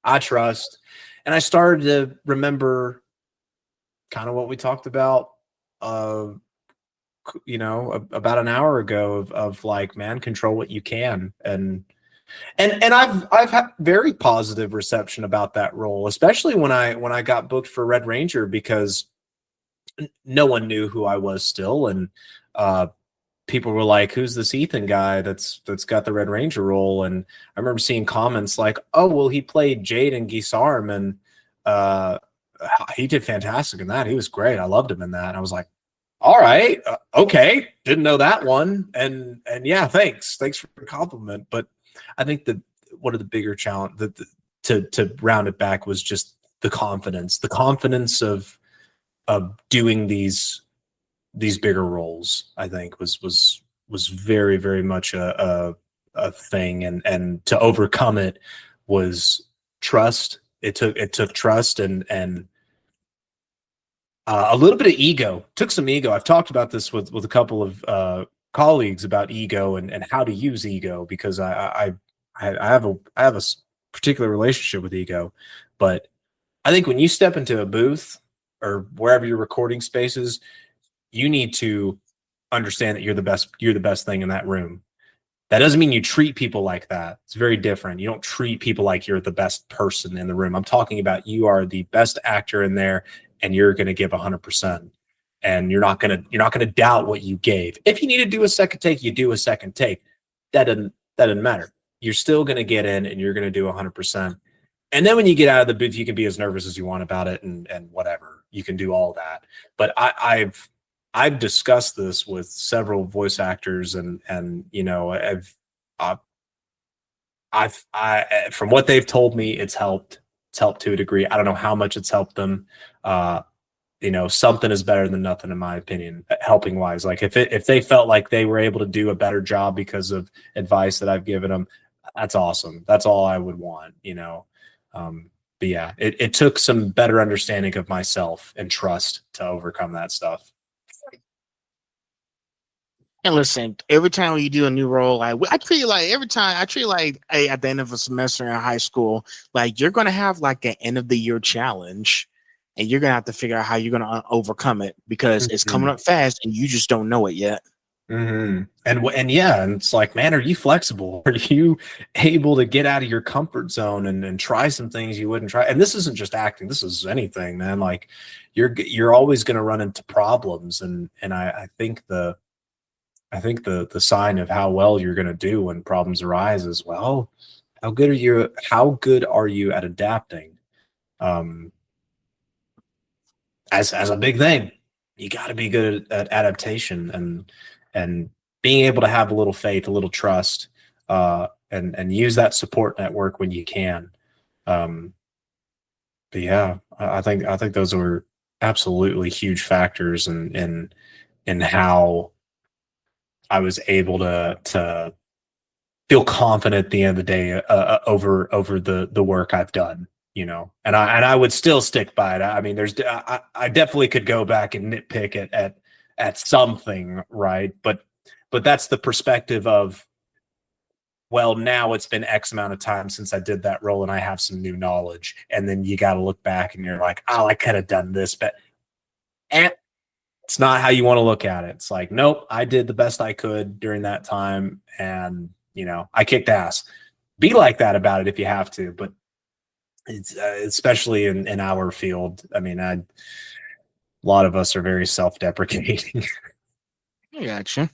I trust. And I started to remember kind of what we talked about about an hour ago of like, man, control what you can. And And I've had very positive reception about that role, especially when I got booked for Red Ranger, because no one knew who I was still, and people were like, "Who's this Ethan guy that's got the Red Ranger role?" And I remember seeing comments like, "Oh, well, he played Jade in Gisarm, and uh, he did fantastic in that. He was great. I loved him in that." And I was like, "All right, okay, didn't know that one." And yeah, thanks for the compliment. But I think that one of the bigger challenge to round it back was just the confidence of doing these bigger roles. I think was very, very much a thing, and to overcome it was trust. It took trust and a little bit of ego. Took some ego. I've talked about this with a couple of colleagues about ego and how to use ego, because I have a particular relationship with ego. But I think when you step into a booth or wherever your recording space is, you need to understand that you're the best thing in that room. That doesn't mean you treat people like that. It's very different. You don't treat people like you're the best person in the room. I'm talking about you are the best actor in there, and you're going to give 100%. And you're not going to doubt what you gave. If you need to do a second take, you do a second take. That doesn't matter. You're still going to get in, and you're going to do 100%. And then when you get out of the booth, you can be as nervous as you want about it, and whatever. You can do all that. But I've discussed this with several voice actors, and from what they've told me, it's helped to a degree. I don't know how much it's helped them. Something is better than nothing, in my opinion, helping wise. Like if they felt like they were able to do a better job because of advice that I've given them, that's awesome. That's all I would want. But yeah, it took some better understanding of myself and trust to overcome that stuff. And listen, every time you do a new role, I treat it like at the end of a semester in high school, like you're gonna have like an end of the year challenge, and you're gonna have to figure out how you're gonna overcome it, because it's coming up fast and you just don't know it yet. Mm-hmm. And yeah, and it's like, man, are you flexible? Are you able to get out of your comfort zone and try some things you wouldn't try? And this isn't just acting; this is anything, man. Like you're always going to run into problems, and I think the sign of how well you're going to do when problems arise is, well, how good are you at adapting? Um, as a big thing, you got to be good at adaptation and being able to have a little faith, a little trust, and use that support network when you can. But yeah, I think those were absolutely huge factors in how I was able to feel confident at the end of the day over the work I've done, and I would still stick by it. I mean, I definitely could go back and nitpick at something, right? But that's the perspective of, well, now it's been X amount of time since I did that role, and I have some new knowledge. And then you got to look back and you're like, oh, I could have done this, but it's not how you want to look at it. It's like, nope, I did the best I could during that time, and I kicked ass. Be like that about it if you have to, but it's especially in our field. I mean, a lot of us are very self-deprecating. I gotcha.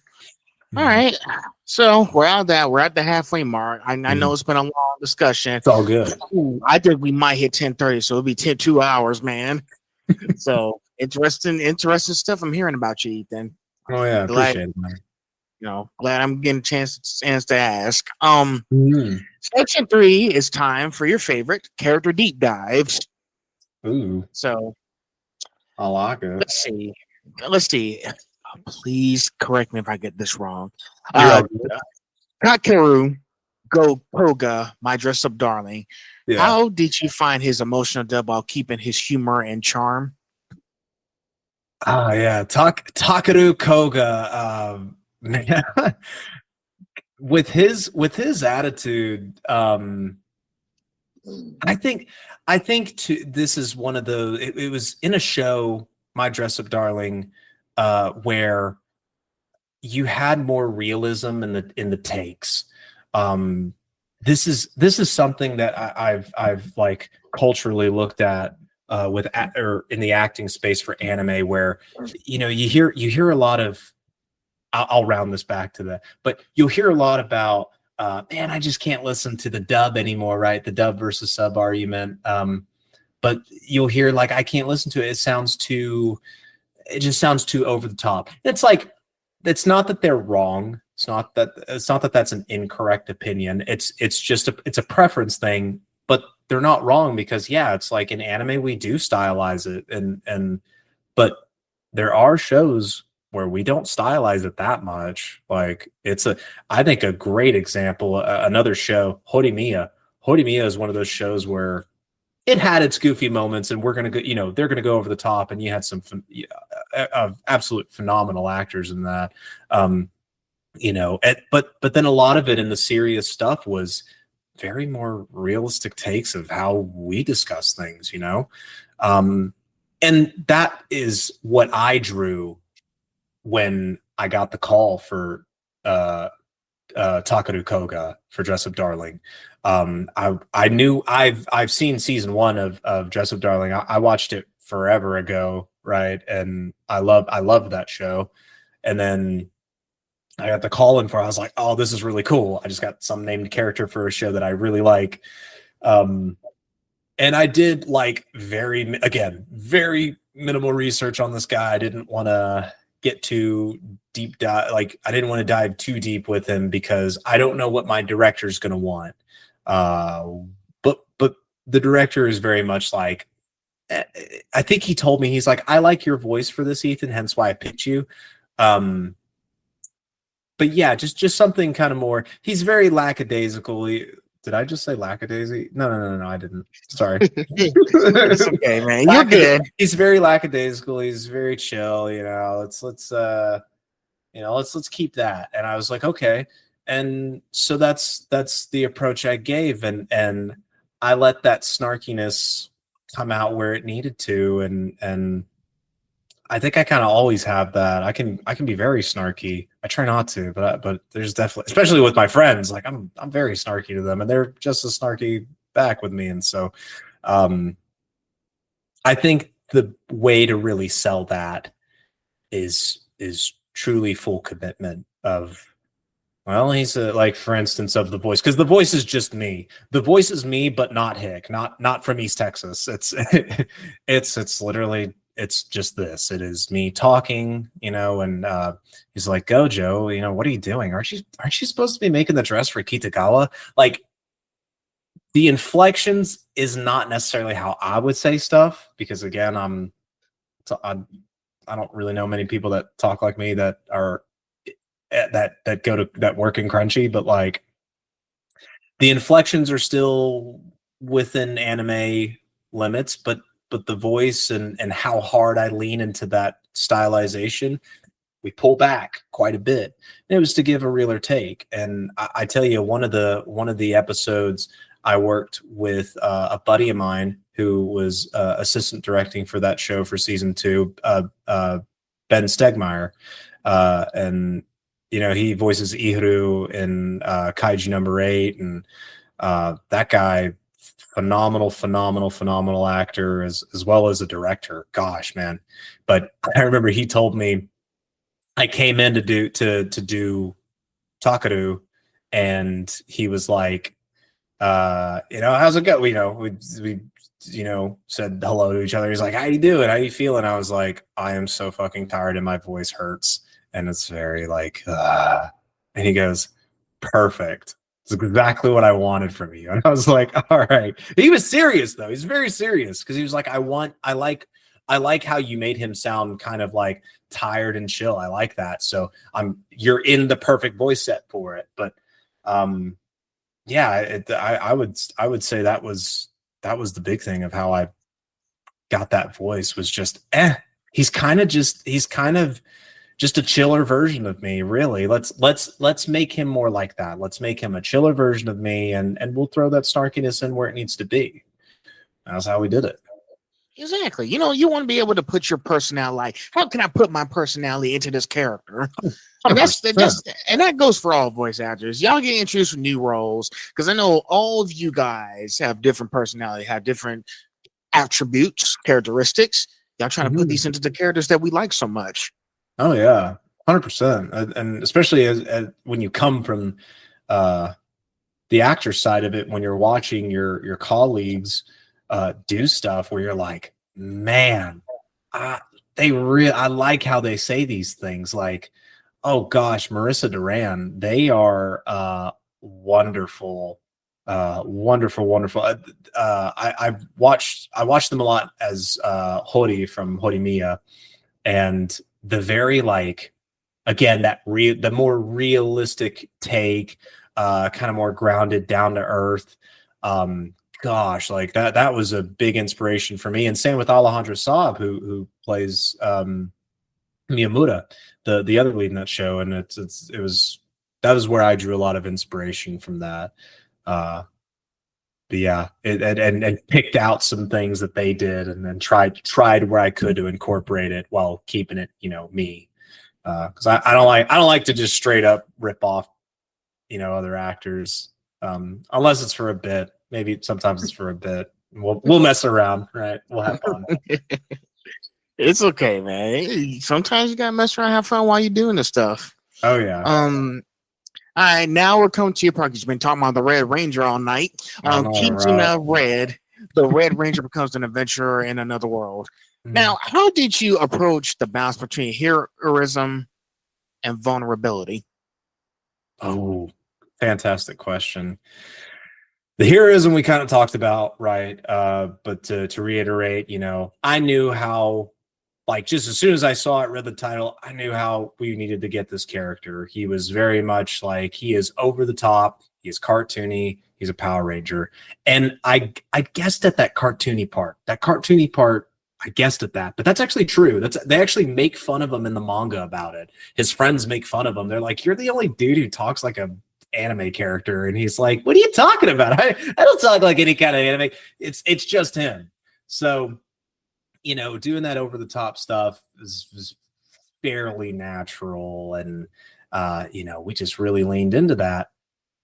All right, so we're at the halfway mark. I know it's been a long discussion. It's all good. Ooh, I think we might hit 10:30, so it'll be 2 hours, man. So interesting stuff I'm hearing about you, Ethan. Oh yeah, appreciate it, man. Glad I'm getting a chance to ask. Section 3 is time for your favorite character deep dives. Ooh. So I like it. Let's see. Please correct me if I get this wrong. Takeru Koga, my dress up darling. Yeah. How did you find his emotional depth while keeping his humor and charm? Oh yeah, Takeru Koga. Man, with his attitude, I think this is one of the. It was in a show, My Dress Up Darling, where you had more realism in the takes. this is something that I've like culturally looked at or in the acting space for anime, where you hear a lot of, I'll round this back to that, but you'll hear a lot about man, I just can't listen to the dub anymore, right? The dub versus sub argument. But you'll hear like, I can't listen to it. It just sounds too over the top. It's like, it's not that they're wrong. It's not that that's an incorrect opinion. It's just it's a preference thing, but they're not wrong, because yeah, it's like in anime we do stylize it, but there are shows where we don't stylize it that much. Like I think a great example, another show, Horimiya. Horimiya is one of those shows where it had its goofy moments, and we're gonna go, they're gonna go over the top, and you had some absolute phenomenal actors in that. But then a lot of it in the serious stuff was very more realistic takes of how we discuss things, and that is what I drew when I got the call for Takeru Koga for Dress Up Darling. I knew I've seen season 1 of Dress Up Darling. I watched it forever ago, right? And I loved that show. And then I got the call in for, I was like, oh, this is really cool. I just got some named character for a show that I really like. And I did like very minimal research on this guy. I didn't want to get too deep dive. Like, I didn't want to dive too deep with him because I don't know what my director's going to want. But the director is very much like, I think he told me, he's like, I like your voice for this, Ethan, hence why I picked you. But yeah, just something kind of more. He's very lackadaisical. Did I just say lackadaisy? No, I didn't. Sorry. It's okay, man. You're good. He's very lackadaisical. He's very chill. Let's keep that. And I was like, okay. And so that's the approach I gave, and I let that snarkiness come out where it needed to, and I think I kind of always have that. I can be very snarky. I try not to, but there's definitely, especially with my friends, like I'm very snarky to them, and they're just as snarky back with me. And so, I think the way to really sell that is truly full commitment of, well, he's like, for instance, of the voice, because the voice is just me. The voice is me, but not Hick, not from East Texas. It's literally, it's just this. It is me talking, and he's like, "Go, Joe. What are you doing? Aren't you supposed to be making the dress for Kitagawa?" Like, the inflections is not necessarily how I would say stuff, because again, I don't really know many people that talk like me that are that go to that work in Crunchy, but like the inflections are still within anime limits, but the voice and how hard I lean into that stylization, we pull back quite a bit. And it was to give a realer take. And I tell you, one of the episodes, I worked with a buddy of mine who was assistant directing for that show for season 2, Ben Stegmeyer, and he voices Ihru in Kaiju number 8, and that guy, phenomenal actor as well as a director. Gosh, man. But I remember he told me, I came in to do Takeru, and he was like, how's it go? We said hello to each other. He's like, how you doing? How you feeling? I was like, I am so fucking tired and my voice hurts. And it's very like, and he goes, perfect. It's exactly what I wanted from you. And I was like, all right. He was serious though. He's very serious, because he was like, I like how you made him sound kind of like tired and chill. I like that. So you're in the perfect voice set for it. But yeah, I would say that was the big thing of how I got that voice, was just he's kind of just a chiller version of me, really. Let's make him more like that. Let's make him a chiller version of me, and we'll throw that snarkiness in where it needs to be. That's how we did it. Exactly. You want to be able to put your personality. Like, how can I put my personality into this character? And that's 100%. and that goes for all voice actors. Y'all get introduced with new roles because I know all of you guys have different personality, have different attributes, characteristics. Y'all trying to put these into the characters that we like so much. Oh yeah, 100%. And especially as when you come from the actor side of it, when you're watching your colleagues do stuff where you're like, man, I like how they say these things. Like, oh gosh, Marissa Duran, they are wonderful, wonderful. I watched them a lot as Hori from Horimiya, and the very like again the more realistic take, kind of more grounded, down to earth. Gosh, like that was a big inspiration for me. And same with Alejandro Saab, who plays Miyamura, the other lead in that show. And it was that was where I drew a lot of inspiration from that. But yeah, and picked out some things that they did, and then tried where I could to incorporate it while keeping it, me. Because I don't like to just straight up rip off, other actors, unless it's for a bit. Maybe sometimes it's for a bit. We'll mess around, right? We'll have fun. It's okay, man. Sometimes you gotta mess around, have fun while you're doing this stuff. Oh yeah. All right, now we're coming to your part. You've been talking about the Red Ranger all night. Kizuna Red, the Red Ranger becomes an adventurer in another world. Now, how did you approach the balance between heroism and vulnerability? Oh, fantastic question. The heroism we kind of talked about, right? But to reiterate, I knew how, like, just as soon as I saw it, read the title, I knew how we needed to get this character. He was very much like, he is over the top, he is cartoony, he's a Power Ranger. And I guessed at that cartoony part. I guessed at that, but that's actually true. They actually make fun of him in the manga about it. His friends make fun of him. They're like, "You're the only dude who talks like a anime character," and he's like, "What are you talking about? I don't talk like any kind of anime. It's just him." So, doing that over the top stuff was fairly natural, and we just really leaned into that.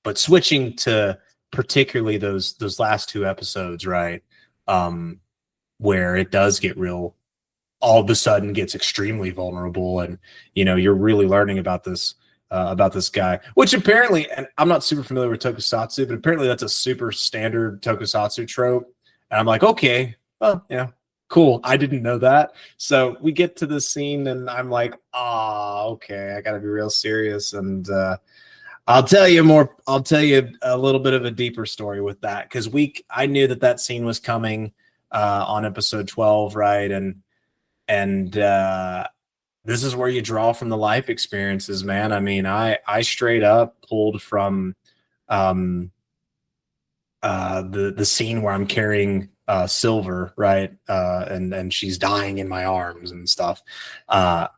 But switching to particularly those last two episodes, right? Where it does get real, all of a sudden gets extremely vulnerable, and you're really learning about this guy, which apparently, and I'm not super familiar with tokusatsu, but apparently that's a super standard tokusatsu trope. And I'm like, okay, well, yeah, cool. I didn't know that. So we get to this scene, and I'm like, okay, I got to be real serious. And I'll tell you a little bit of a deeper story with that, because I knew that scene was coming on episode 12, right? And this is where you draw from the life experiences, man. I mean, I straight up pulled from the scene where I'm carrying Silver, right? And she's dying in my arms and stuff. I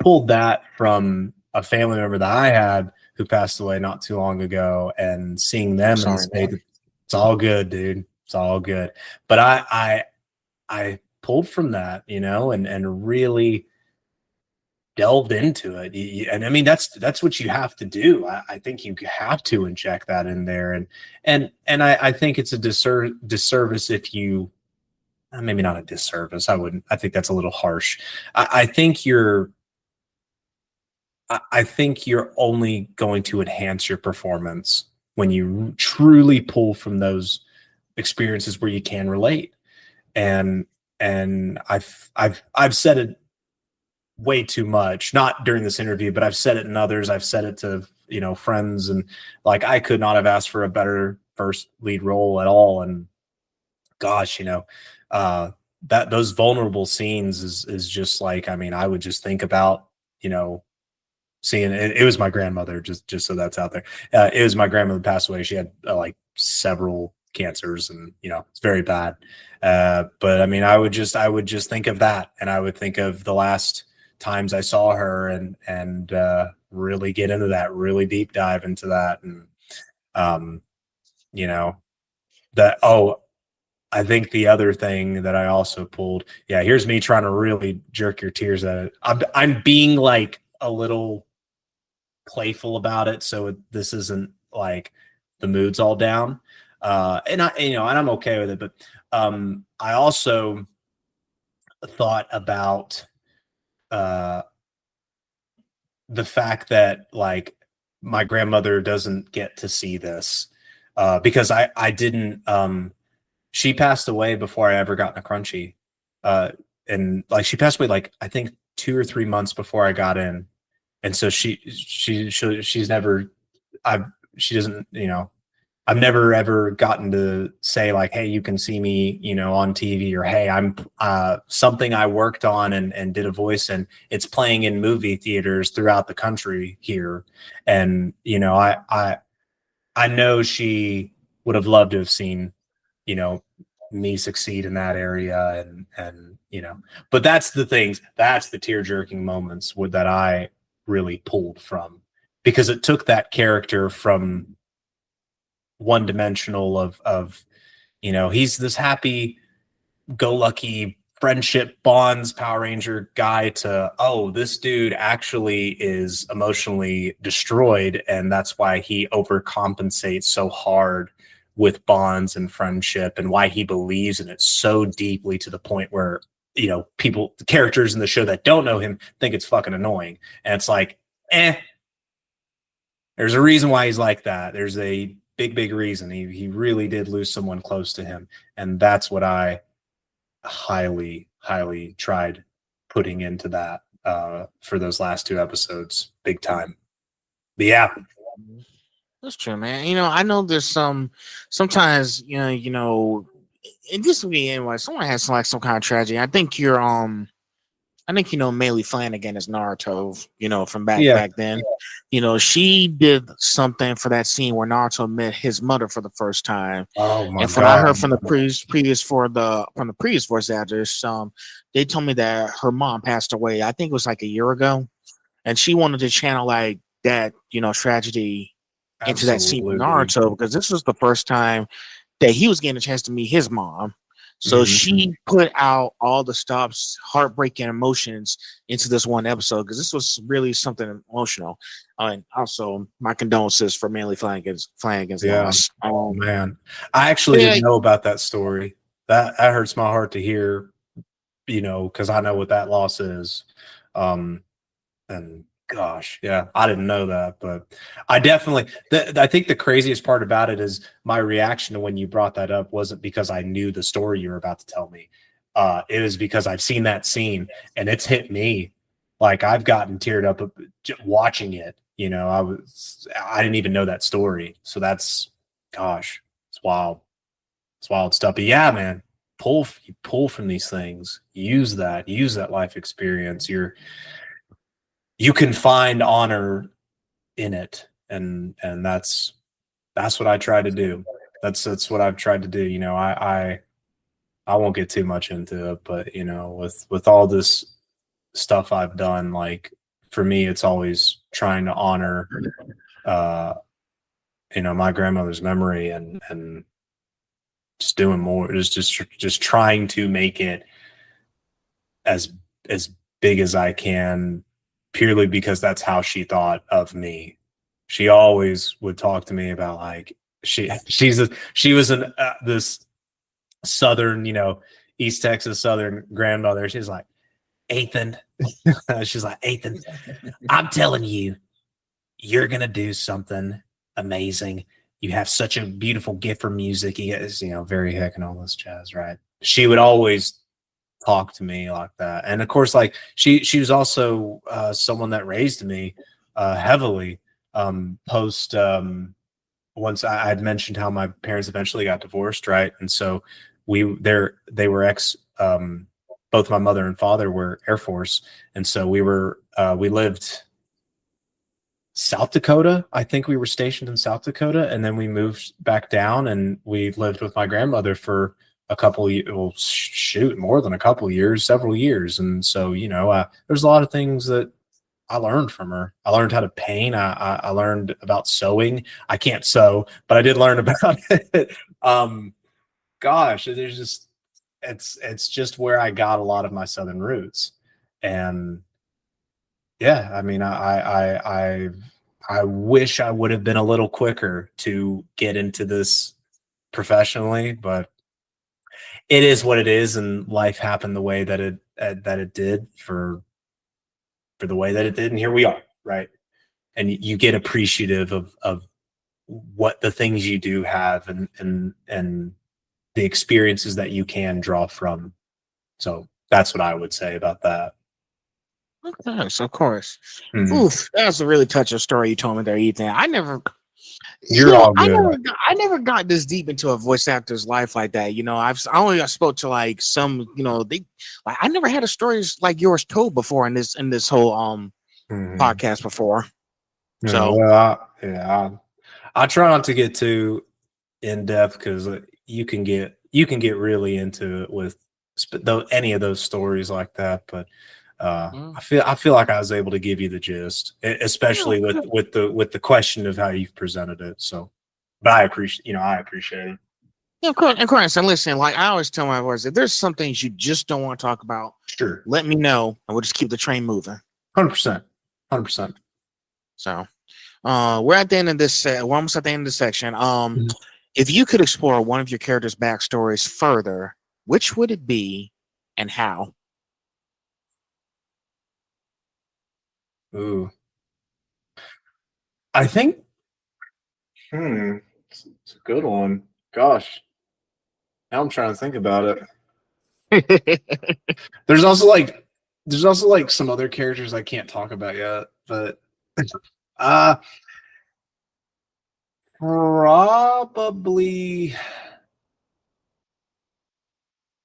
pulled that from a family member that I had who passed away not too long ago, and seeing them in the state. It's all good, dude. It's all good. But I pulled from that, and really delved into it. And I mean, that's what you have to do. I think you have to inject that in there. And I think it's a disservice if you, maybe not a disservice. I think that's a little harsh. I think you're only going to enhance your performance when you truly pull from those experiences where you can relate. And I've said it way too much, not during this interview, but I've said it in others. I've said it to, friends, and like, I could not have asked for a better first lead role at all. And gosh, that those vulnerable scenes is just like, I mean, I would just think about, seeing it was my grandmother, just so that's out there. It was my grandmother passed away. She had like several cancers, and it's very bad. But I mean, I would just think of that, and I would think of the last times I saw her, and really get into that, really deep dive into that. And I think the other thing that I also pulled, here's me trying to really jerk your tears at it. I'm being like a little playful about it, so this isn't like the mood's all down. And I'm okay with it. But I also thought about uh, the fact that like my grandmother doesn't get to see this because I didn't. She passed away before I ever got in a crunchy, and like she passed away like I think 2 or 3 months before I got in, and so she's never she doesn't, I've never ever gotten to say like, hey, you can see me, on TV, or hey, I'm something I worked on and did a voice, and it's playing in movie theaters throughout the country here. And, I know she would have loved to have seen, you know, me succeed in that area. And, but that's the things, that's the tear jerking moments that I really pulled from, because it took that character from one dimensional of he's this happy go lucky friendship bonds Power Ranger guy to, oh, this dude actually is emotionally destroyed, and that's why he overcompensates so hard with bonds and friendship, and why he believes in it so deeply to the point where people, the characters in the show that don't know him, think it's fucking annoying. And it's like, there's a reason why he's like that. There's a big reason. He really did lose someone close to him. And that's what I highly tried putting into that for those last 2 episodes. Big time. But yeah. That's true, man. I know there's sometimes, and this would be anyway, someone has like some kind of tragedy. I think Meili Flanagan is Naruto, from back then. She did something for that scene where Naruto met his mother for the first time. Oh my and God. I heard from the previous voice actors, they told me that her mom passed away. I think it was like a year ago, and she wanted to channel like that, tragedy into that scene with Naruto, because this was the first time that he was getting a chance to meet his mom. So she put out all the stops, heartbreaking emotions into this one episode, because this was really something emotional. And also, my condolences for Meili Flanagan's loss. Oh man, I actually didn't know about that story. That hurts my heart to hear. Because I know what that loss is. And gosh, yeah, I didn't know that, but I definitely, I think the craziest part about it is my reaction to when you brought that up wasn't because I knew the story you were about to tell me. It was because I've seen that scene and it's hit me. Like I've gotten teared up watching it. I didn't even know that story. So gosh, it's wild. It's wild stuff. But yeah, man, you pull from these things, use that life experience. You can find honor in it, and that's what I try to do. That's what I've tried to do. I won't get too much into it, but with all this stuff I've done, like for me, it's always trying to honor, my grandmother's memory, and just doing more, just trying to make it as big as I can, purely because that's how she thought of me. She always would talk to me about like she was this Southern, East Texas Southern grandmother. She's like, Ethan, she's like, Ethan, I'm telling you, you're gonna do something amazing. You have such a beautiful gift for music. He is, very heck and all this jazz, right? She would always talk to me like that. And of course, like she was also someone that raised me heavily post once I had mentioned how my parents eventually got divorced, right? And so they were both my mother and father were Air Force, and so we lived South Dakota. I think we were stationed in South Dakota, and then we moved back down, and we lived with my grandmother for a couple years. Well, shoot, more than a couple years, several years. And so, there's a lot of things that I learned from her. I learned how to paint. I learned about sewing. I can't sew, but I did learn about it. Gosh, there's just, it's just where I got a lot of my Southern roots. And yeah, I mean, I wish I would have been a little quicker to get into this professionally, but it is what it is, and life happened the way that it did for the way that it did, and here we are, right? And you get appreciative of what the things you do have and the experiences that you can draw from. So that's what I would say about that. Of course. Mhm. Oof, that's a really touching story you told me there, Ethan. I never, You're all good. I never got this deep into a voice actor's life like that. I only spoke to like some, they like I never had a stories like yours told before in this whole Mhm. podcast before. Yeah, So well, I try not to get too in depth because you can get really into it with though any of those stories like that. But mm, I feel like I was able to give you the gist, especially with the question of how you've presented it. So, but I appreciate it. yeah, of course. And listen, like I always tell my voice, if there's some things you just don't want to talk about, Sure, let me know, and we'll just keep the train moving. 100%, 100%. So, we're at the end of this. We're almost at the end of the section. If you could explore one of your characters' backstories further, which would it be, and how? Ooh, I think it's a good one. Gosh, now I'm trying to think about it. There's also like some other characters I can't talk about yet, but uh probably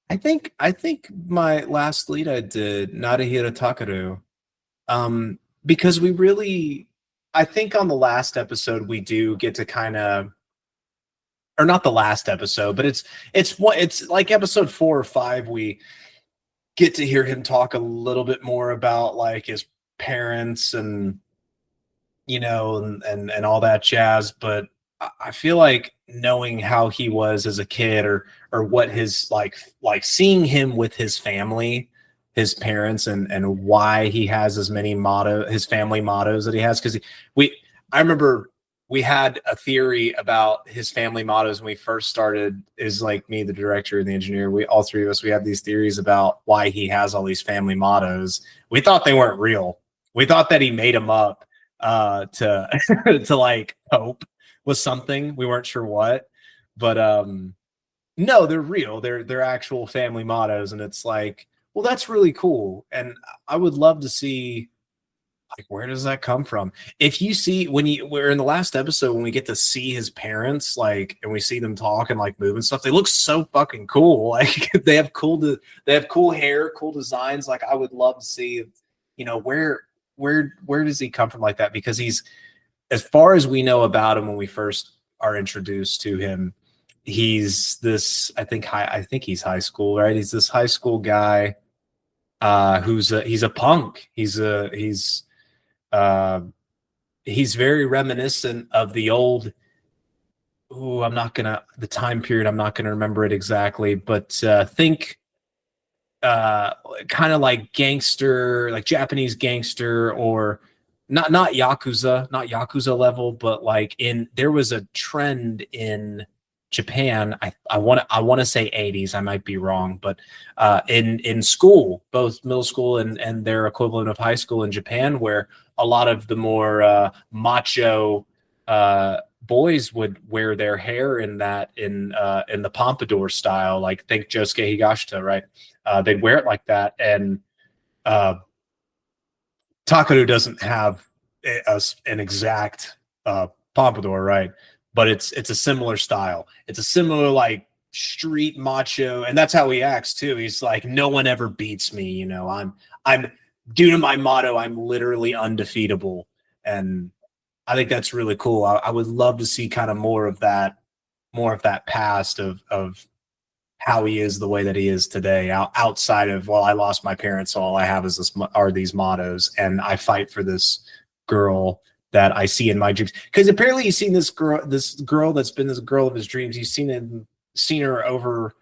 I think my last lead I did, Narihira Takeru, because we really I think on the last episode we do get to kind of or not the last episode, but it's like episode 4 or 5 we get to hear him talk a little bit more about like his parents and and all that jazz. But I feel like knowing how he was as a kid, or what his like seeing him with his family, his parents, and why he has as many his family mottos that he has. Because we, I remember we had a theory about his family mottos when we first started. Is like me, the director and the engineer. We all three of us we have these theories about why he has all these family mottos. We thought they weren't real. We thought that he made them up to to like cope with something. We weren't sure what, but no, they're real. They're actual family mottos, and it's like, well, that's really cool. And I would love to see like where does that come from? If you see we're in the last episode when we get to see his parents, like, and we see them talk and like move and stuff, they look so fucking cool. Like they have cool hair, cool designs. Like I would love to see, where does he come from like that? Because he's, as far as we know about him when we first are introduced to him, he's this, I think he's high school, right? He's this high school guy he's a punk. Uh he's very reminiscent of the old, I'm not gonna, the time period, I'm not gonna remember it exactly, but think uh kind of like gangster, like Japanese gangster, or not yakuza, not yakuza level, but like in there was a trend in Japan. I want to say 80s. I might be wrong, but in school, both middle school and their equivalent of high school in Japan, where a lot of the more macho boys would wear their hair in the pompadour style, like think Josuke Higashita, right? They'd wear it like that, and uh, Takeru doesn't have an exact pompadour, right? But it's a similar style. It's a similar like street macho, and that's how he acts too. He's like, no one ever beats me. I'm due to my motto, I'm literally undefeatable, and I think that's really cool. I would love to see kind of more of that past of how he is the way that he is today, outside of, well, I lost my parents, so all I have is are these mottos, and I fight for this girl that I see in my dreams. Because apparently he's seen this girl that's been this girl of his dreams. He's seen her over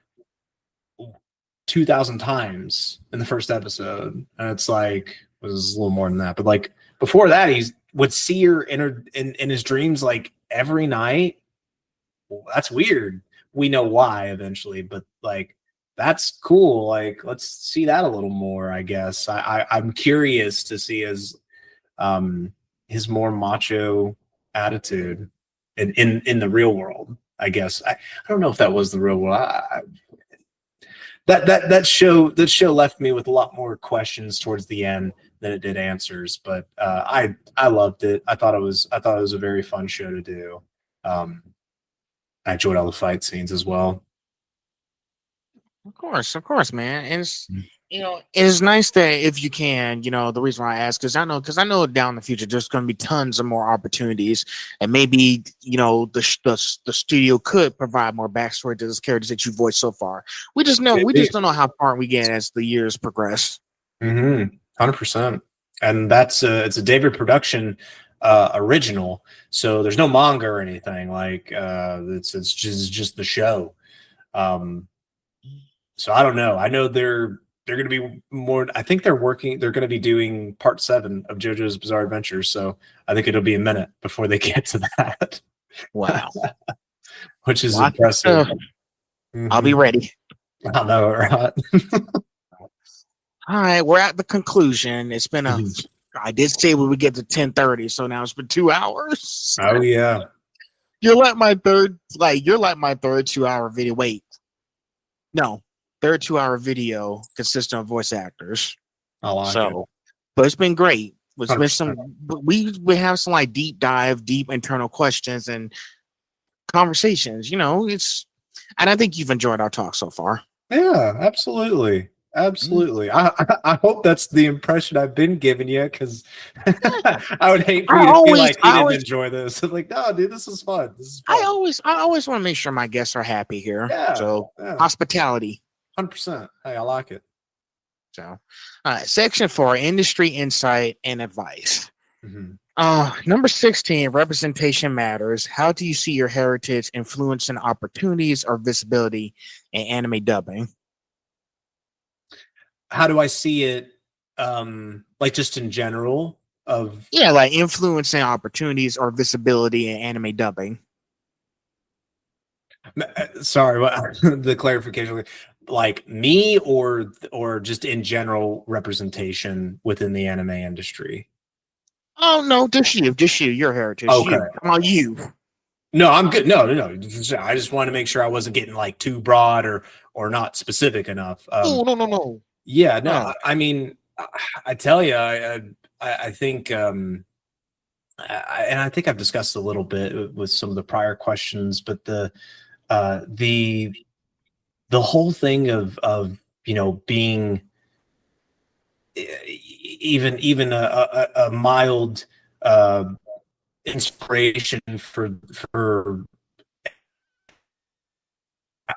2,000 times in the first episode, and it's like, was a little more than that. But like before that, he would see her in his dreams like every night. Well, that's weird. We know why eventually, but like that's cool. Like let's see that a little more. I guess I'm curious to see his more macho attitude in the real world. I guess I don't know if that was the real world. That show left me with a lot more questions towards the end than it did answers. But I loved it. I thought it was a very fun show to do. I enjoyed all the fight scenes as well. Of course, man. And it's, it's nice that if you can, the reason why I ask is because I know down in the future there's going to be tons of more opportunities, and maybe the studio could provide more backstory to those characters that you voiced so far. We just don't know how far we get as the years progress. 100%. And that's it's a David production original, so there's no manga or anything. Like it's just the show. So I don't know. I know they're going to be more. I think they're going to be doing part 7 of JoJo's Bizarre Adventures. So I think it'll be a minute before they get to that. Wow, which is impressive. I'll be ready. I know, right? All right, we're at the conclusion. It's been I did say we would get to 10:30, so now it's been 2 hours. Oh yeah. You're like my third 2-hour video. Wait. No. Third 2-hour video consistent of voice actors. I like it. But it's been great. It's been some we have some like deep internal questions and conversations. And I think you've enjoyed our talk so far. Yeah, absolutely. I hope that's the impression I've been giving you, because I would hate for you to feel like you didn't enjoy this. I'm like, no, dude, this is fun. I always want to make sure my guests are happy here. Yeah, so hospitality. 100%. Hey, I like it. So, all right, section 4, industry insight and advice. Number 16, representation matters. How do you see your heritage influencing opportunities or visibility in anime dubbing? How do I see it? Like just in general like influencing opportunities or visibility in anime dubbing. Sorry, the clarification. Like me or just in general representation within the anime industry? Oh no, just you, your heritage. Okay. Come on, you. No, I'm good. No. I just want to make sure I wasn't getting like too broad or not specific enough. No. Yeah, no. I mean, I tell you, I think, and I think I've discussed a little bit with some of the prior questions, but the whole thing of being even a mild inspiration for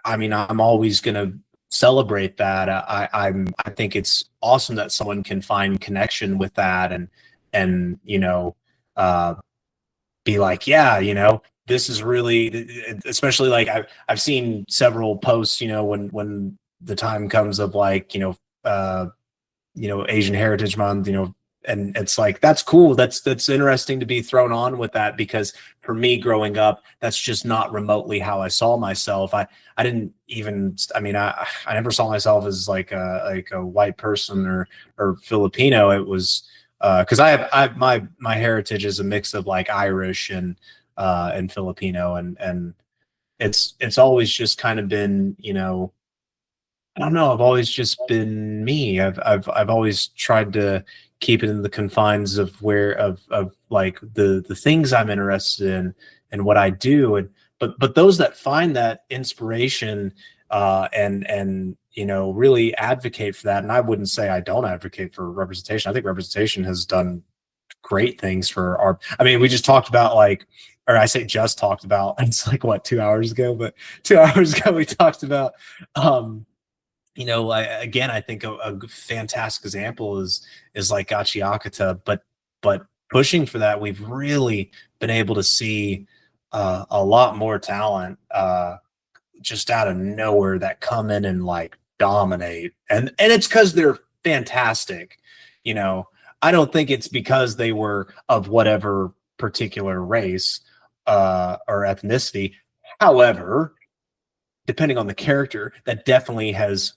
I mean, I'm always gonna celebrate that. I think it's awesome that someone can find connection with that and be like, yeah, this is really, especially like I've seen several posts, when the time comes of like, Asian Heritage Month, and it's like, that's cool. That's interesting to be thrown on with that, because for me growing up, that's just not remotely how I saw myself. I didn't even, I mean, I never saw myself as like a white person or Filipino. It was, cause my heritage is a mix of like Irish and Filipino, and it's always just kind of been, I don't know. I've always just been me. I've always tried to keep it in the confines of like the things I'm interested in and what I do. And but those that find that inspiration and really advocate for that. And I wouldn't say I don't advocate for representation. I think representation has done great things for our. I mean, we just talked about like, or I say just talked about. It's like what 2 hours ago, but 2 hours ago we talked about. I think a fantastic example is like Gachi Akata, but pushing for that, we've really been able to see a lot more talent just out of nowhere that come in and like dominate, and it's because they're fantastic. I don't think it's because they were of whatever particular race or ethnicity. However, depending on the character, that definitely has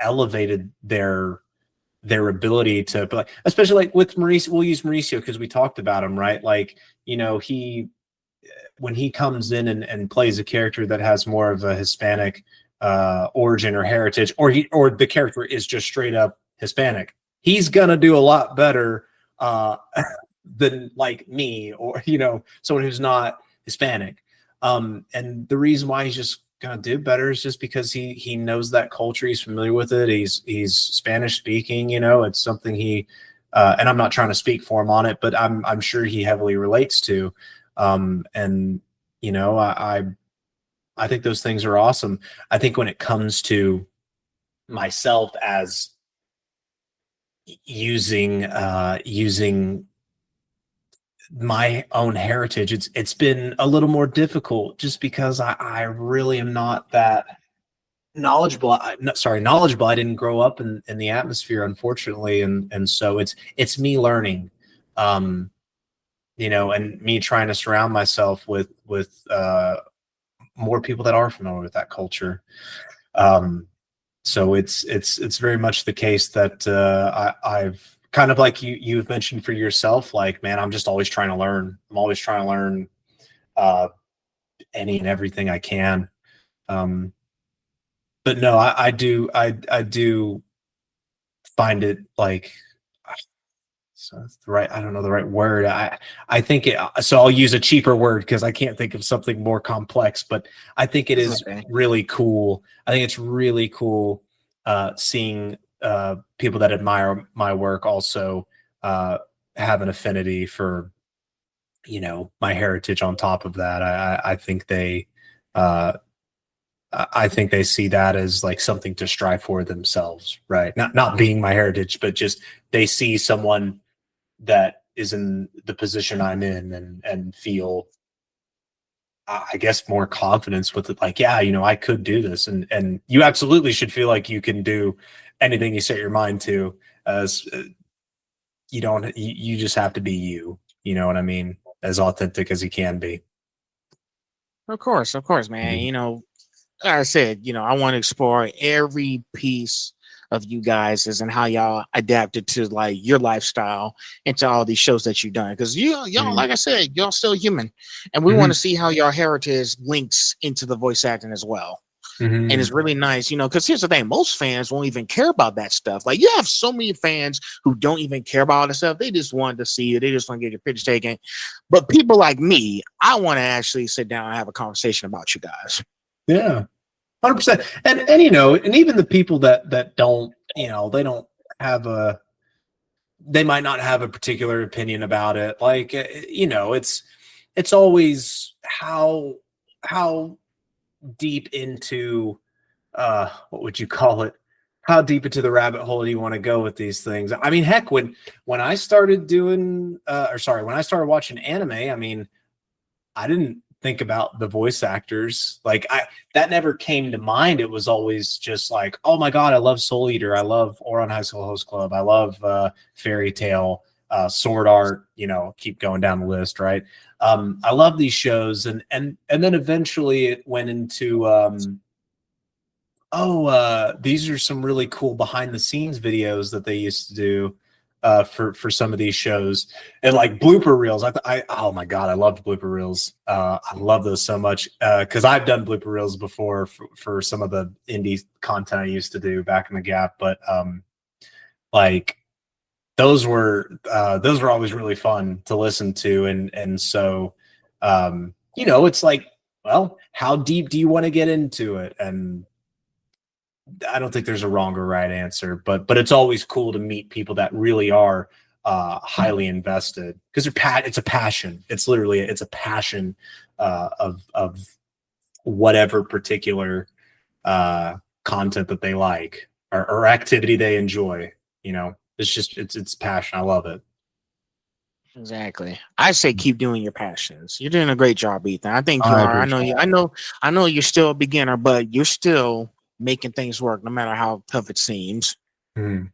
elevated their ability to, like, especially like with Mauricio. We'll use Mauricio because we talked about him, right? Like, you know, when he comes in and plays a character that has more of a Hispanic origin or heritage, or the character is just straight up Hispanic, he's gonna do a lot better than like me, or, you know, someone who's not Hispanic. And the reason why he's just gonna do better is just because he knows that culture, he's familiar with it, he's Spanish speaking, you know, it's something he and I'm not trying to speak for him on it, but I'm sure he heavily relates to. And you know, I think those things are awesome. I think when it comes to myself as using my own heritage, it's been a little more difficult just because I really am not that knowledgeable. Knowledgeable. I didn't grow up in the atmosphere, unfortunately, and so it's me learning, you know, and me trying to surround myself with more people that are familiar with that culture. So it's very much the case that I've kind of like you've mentioned for yourself, like, man, I'm just always trying to learn. I'm always trying to learn any and everything I can. But no, I do find it like, so that's the right, I don't know the right word. I think so I'll use a cheaper word because I can't think of something more complex, but I think it is really cool. I think it's really cool seeing people that admire my work also have an affinity for, you know, my heritage on top of that. I think they see that as like something to strive for themselves, right? Not being my heritage, but just they see someone that is in the position I'm in and feel, I guess, more confidence with it. Like, yeah, you know, I could do this, and you absolutely should feel like you can do anything you set your mind to. As you just have to be you. You know what I mean? As authentic as you can be. Of course, man. Mhm. You know, like I said, you know, I want to explore every piece of you guys and how y'all adapted to like your lifestyle into all these shows that you've done. Because y'all, Mhm. like I said, y'all still human, and we want Mhm. to see how your heritage links into the voice acting as well. And it's Mhm. really nice, you know, because here's the thing: most fans won't even care about that stuff. Like, you have so many fans who don't even care about all the stuff. They just want to see you. They just want to get your picture taken. But people like me, I want to actually sit down and have a conversation about you guys. Yeah. 100%. And you know, and even the people that don't, you know, they might not have a particular opinion about it. Like, you know, it's always how deep into what would you call it? How deep into the rabbit hole do you want to go with these things? I mean, heck, when I started doing when I started watching anime, I mean, I didn't think about the voice actors. Like, that never came to mind. It was always just like, oh my God, I love Soul Eater. I love Ouran High School Host Club. I love Fairy Tale, Sword Art, you know, keep going down the list, right? I love these shows. And then eventually it went into these are some really cool behind the scenes videos that they used to do for some of these shows, and like blooper reels. Oh my God, I loved blooper reels. I love those so much because I've done blooper reels before for some of the indie content I used to do back in the Gap. But like those were always really fun to listen to, and so you know, it's like, well, how deep do you want to get into it? And I don't think there's a wrong or right answer, but it's always cool to meet people that really are highly invested, because it's a passion. It's literally it's a passion of whatever particular content that they like, or activity they enjoy. You know, it's passion. I love it. Exactly. I say keep doing your passions. You're doing a great job, Ethan. I think you I are. I know appreciate you. it. I know you're still a beginner, but you're still making things work, no matter how tough it seems. Mm.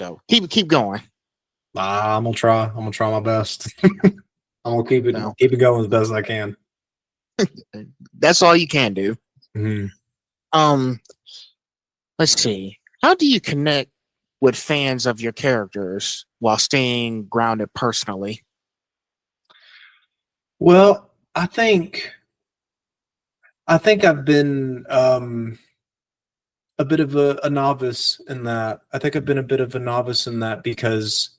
So keep going. I'm gonna try. I'm gonna try my best. I'm gonna keep it going as best as I can. That's all you can do. Mm-hmm. Let's see. How do you connect with fans of your characters while staying grounded personally? Well, I think I've been a bit of a novice in that. I think I've been a bit of a novice in that because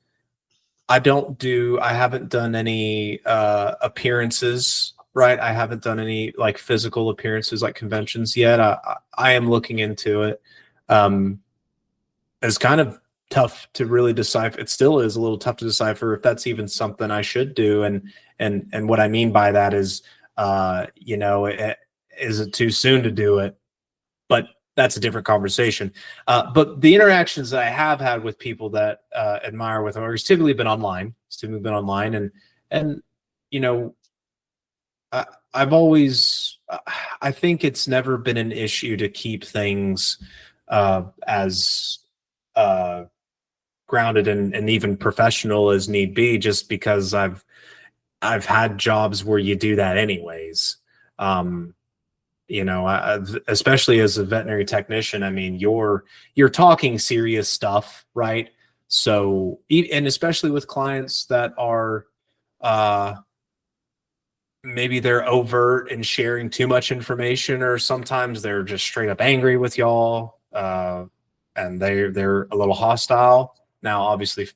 I haven't done any appearances, right? I haven't done any like physical appearances like conventions yet. I am looking into it. It's kind of tough to really decipher. It still is a little tough to decipher if that's even something I should do. And what I mean by that is, is it too soon to do it? But that's a different conversation. But the interactions that I have had with people that admire with them, it's typically been online. It's typically been online, and you know, I've always, I think it's never been an issue to keep things as grounded and even professional as need be, just because I've had jobs where you do that anyways. Especially as a veterinary technician, I mean, you're talking serious stuff, right? So, and especially with clients that are maybe they're overt and sharing too much information, or sometimes they're just straight up angry with y'all, and they're a little hostile. Now, obviously,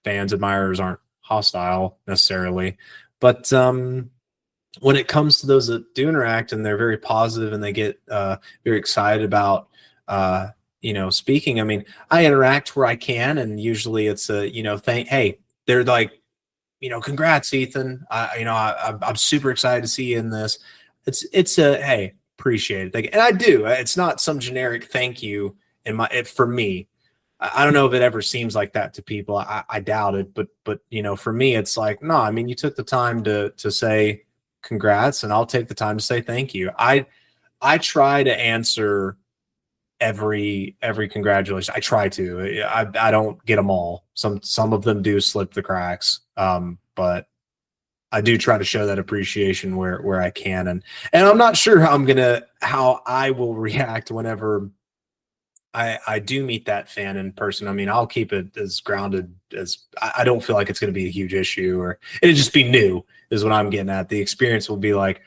fans, admirers aren't hostile necessarily, but when it comes to those that do interact and they're very positive and they get very excited about speaking, I mean, I interact where I can, and usually it's a hey, they're like, congrats, Ethan. I'm super excited to see you in this. It's a hey, appreciate it, and I do. It's not some generic thank you for me. I don't know if it ever seems like that to people. I doubt it, but for me, it's like, no. I mean, you took the time to say congrats, and I'll take the time to say thank you. I try to answer every congratulations. I try to. I don't get them all. Some of them do slip the cracks, but I do try to show that appreciation where I can, and I'm not sure how I will react whenever I do meet that fan in person. I mean, I'll keep it as grounded as I don't feel like it's going to be a huge issue, or it'll just be new is what I'm getting at. The experience will be like,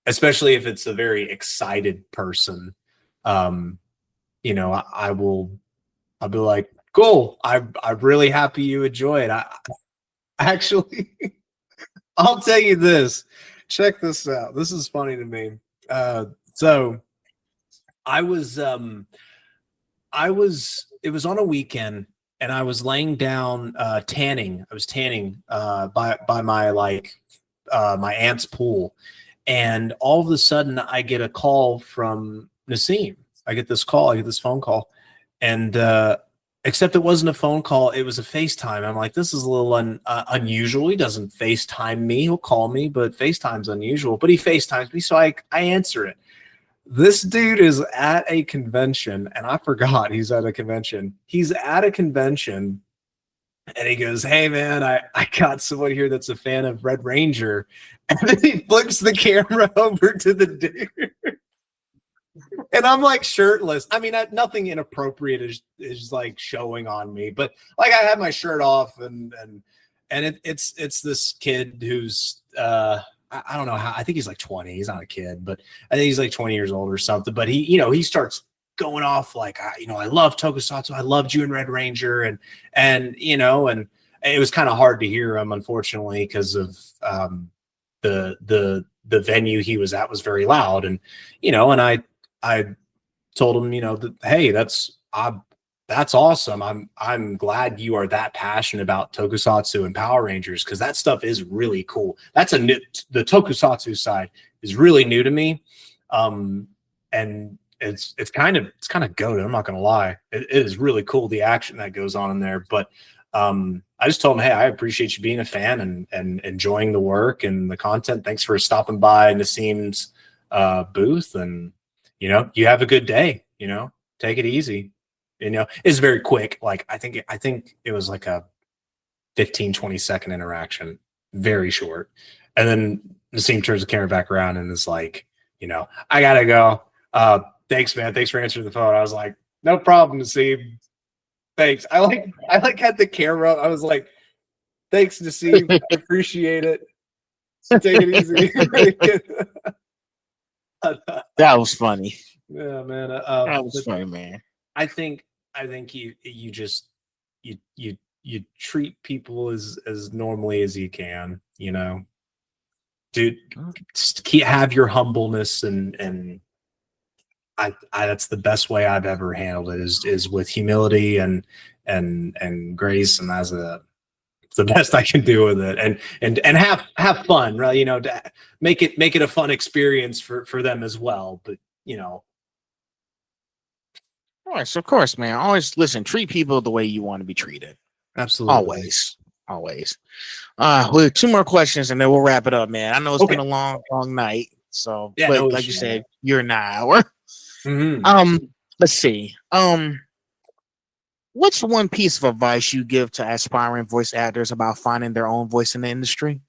especially if it's a very excited person, I'll be like, cool. I'm really happy you enjoy it. I actually, I'll tell you this. Check this out. This is funny to me. So it was on a weekend, and I was laying down tanning. I was tanning by my my aunt's pool, and all of a sudden I get a call from Nassim. I get this phone call, and except it wasn't a phone call, it was a FaceTime. I'm like, this is a little unusual. He doesn't FaceTime me. He'll call me, but FaceTime's unusual. But he FaceTimes me, so I answer it. This dude is at a convention, and I forgot he's at a convention. He's at a convention, and he goes, hey, man, I got someone here that's a fan of Red Ranger. And then he flips the camera over to the dude. And I'm like shirtless. I mean, nothing inappropriate is like showing on me, but like I had my shirt off, and it's this kid who's I don't know how. I think he's like 20. He's not a kid, but I think he's like 20 years old or something. But he starts going off like, I love Tokusatsu. I loved you in Red Ranger, and it was kind of hard to hear him, unfortunately, because of the venue he was at was very loud, and and I told him, that, hey, that's awesome. I'm glad you are that passionate about Tokusatsu and Power Rangers, because that stuff is really cool. That's the Tokusatsu side is really new to me, and it's kind of goated. I'm not gonna lie, it is really cool, the action that goes on in there. But I just told him, hey, I appreciate you being a fan and enjoying the work and the content. Thanks for stopping by Nassim's booth, and you have a good day. Take it easy. You know, it's very quick. Like I think it was like a 15-20 second interaction, very short. And then Nassim turns the camera back around and is like, you know, I gotta go. Thanks, man. Thanks for answering the phone. I was like, no problem, Nassim. Thanks. I like had the camera. I was like, thanks, Nassim. I appreciate it. So take it easy. That was funny. Yeah, man. That was funny, man. I think you just you treat people as normally as you can, you know. Dude, just have your humbleness, and I that's the best way I've ever handled it is with humility and grace, and that's the best I can do with it, and have fun, right? You know, to make it a fun experience for them as well. But you know, Of course, man. Always listen. Treat people the way you want to be treated. absolutely. Always. With 2 more questions, and then we'll wrap it up, man. I know it's been a long night, so Yeah, but no like issue, you said, you're an hour. Mm-hmm. Let's see. What's one piece of advice you give to aspiring voice actors about finding their own voice in the industry?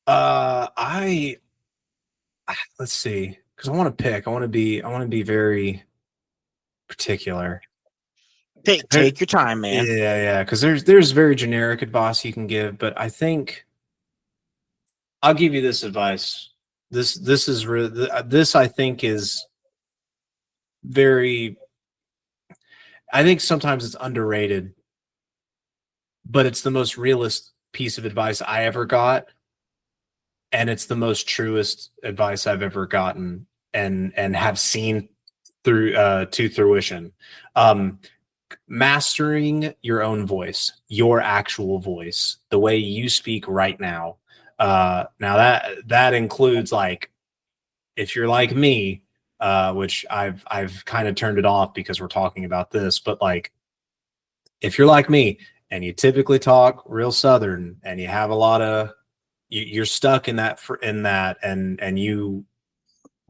Let's see, because I want to pick. I want to be very particular. Take your time, man. Yeah. Because there's very generic advice you can give, but I think I'll give you this advice. This is this I think is very. I think sometimes it's underrated, but it's the most realist piece of advice I ever got, and it's the most truest advice I've ever gotten, and have seen through to fruition. Mastering your own voice, your actual voice, the way you speak right now. Now that includes, like, if you're like me, which I've kind of turned it off because we're talking about this, but like, if you're like me and you typically talk real Southern and you have a lot of, you're stuck in that and you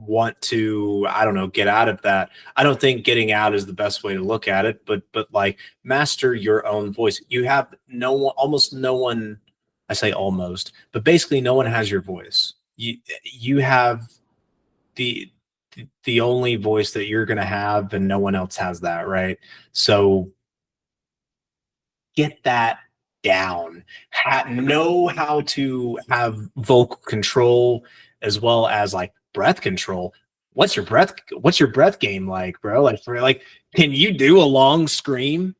want to, I don't know, get out of that. I don't think getting out is the best way to look at it, but like, master your own voice. You have almost no one, I say almost, but basically no one has your voice. You have the only voice that you're going to have, and no one else has that, right? So get that down. Know how to have vocal control as well as like breath control. What's your breath game like, bro? Like, can you do a long scream?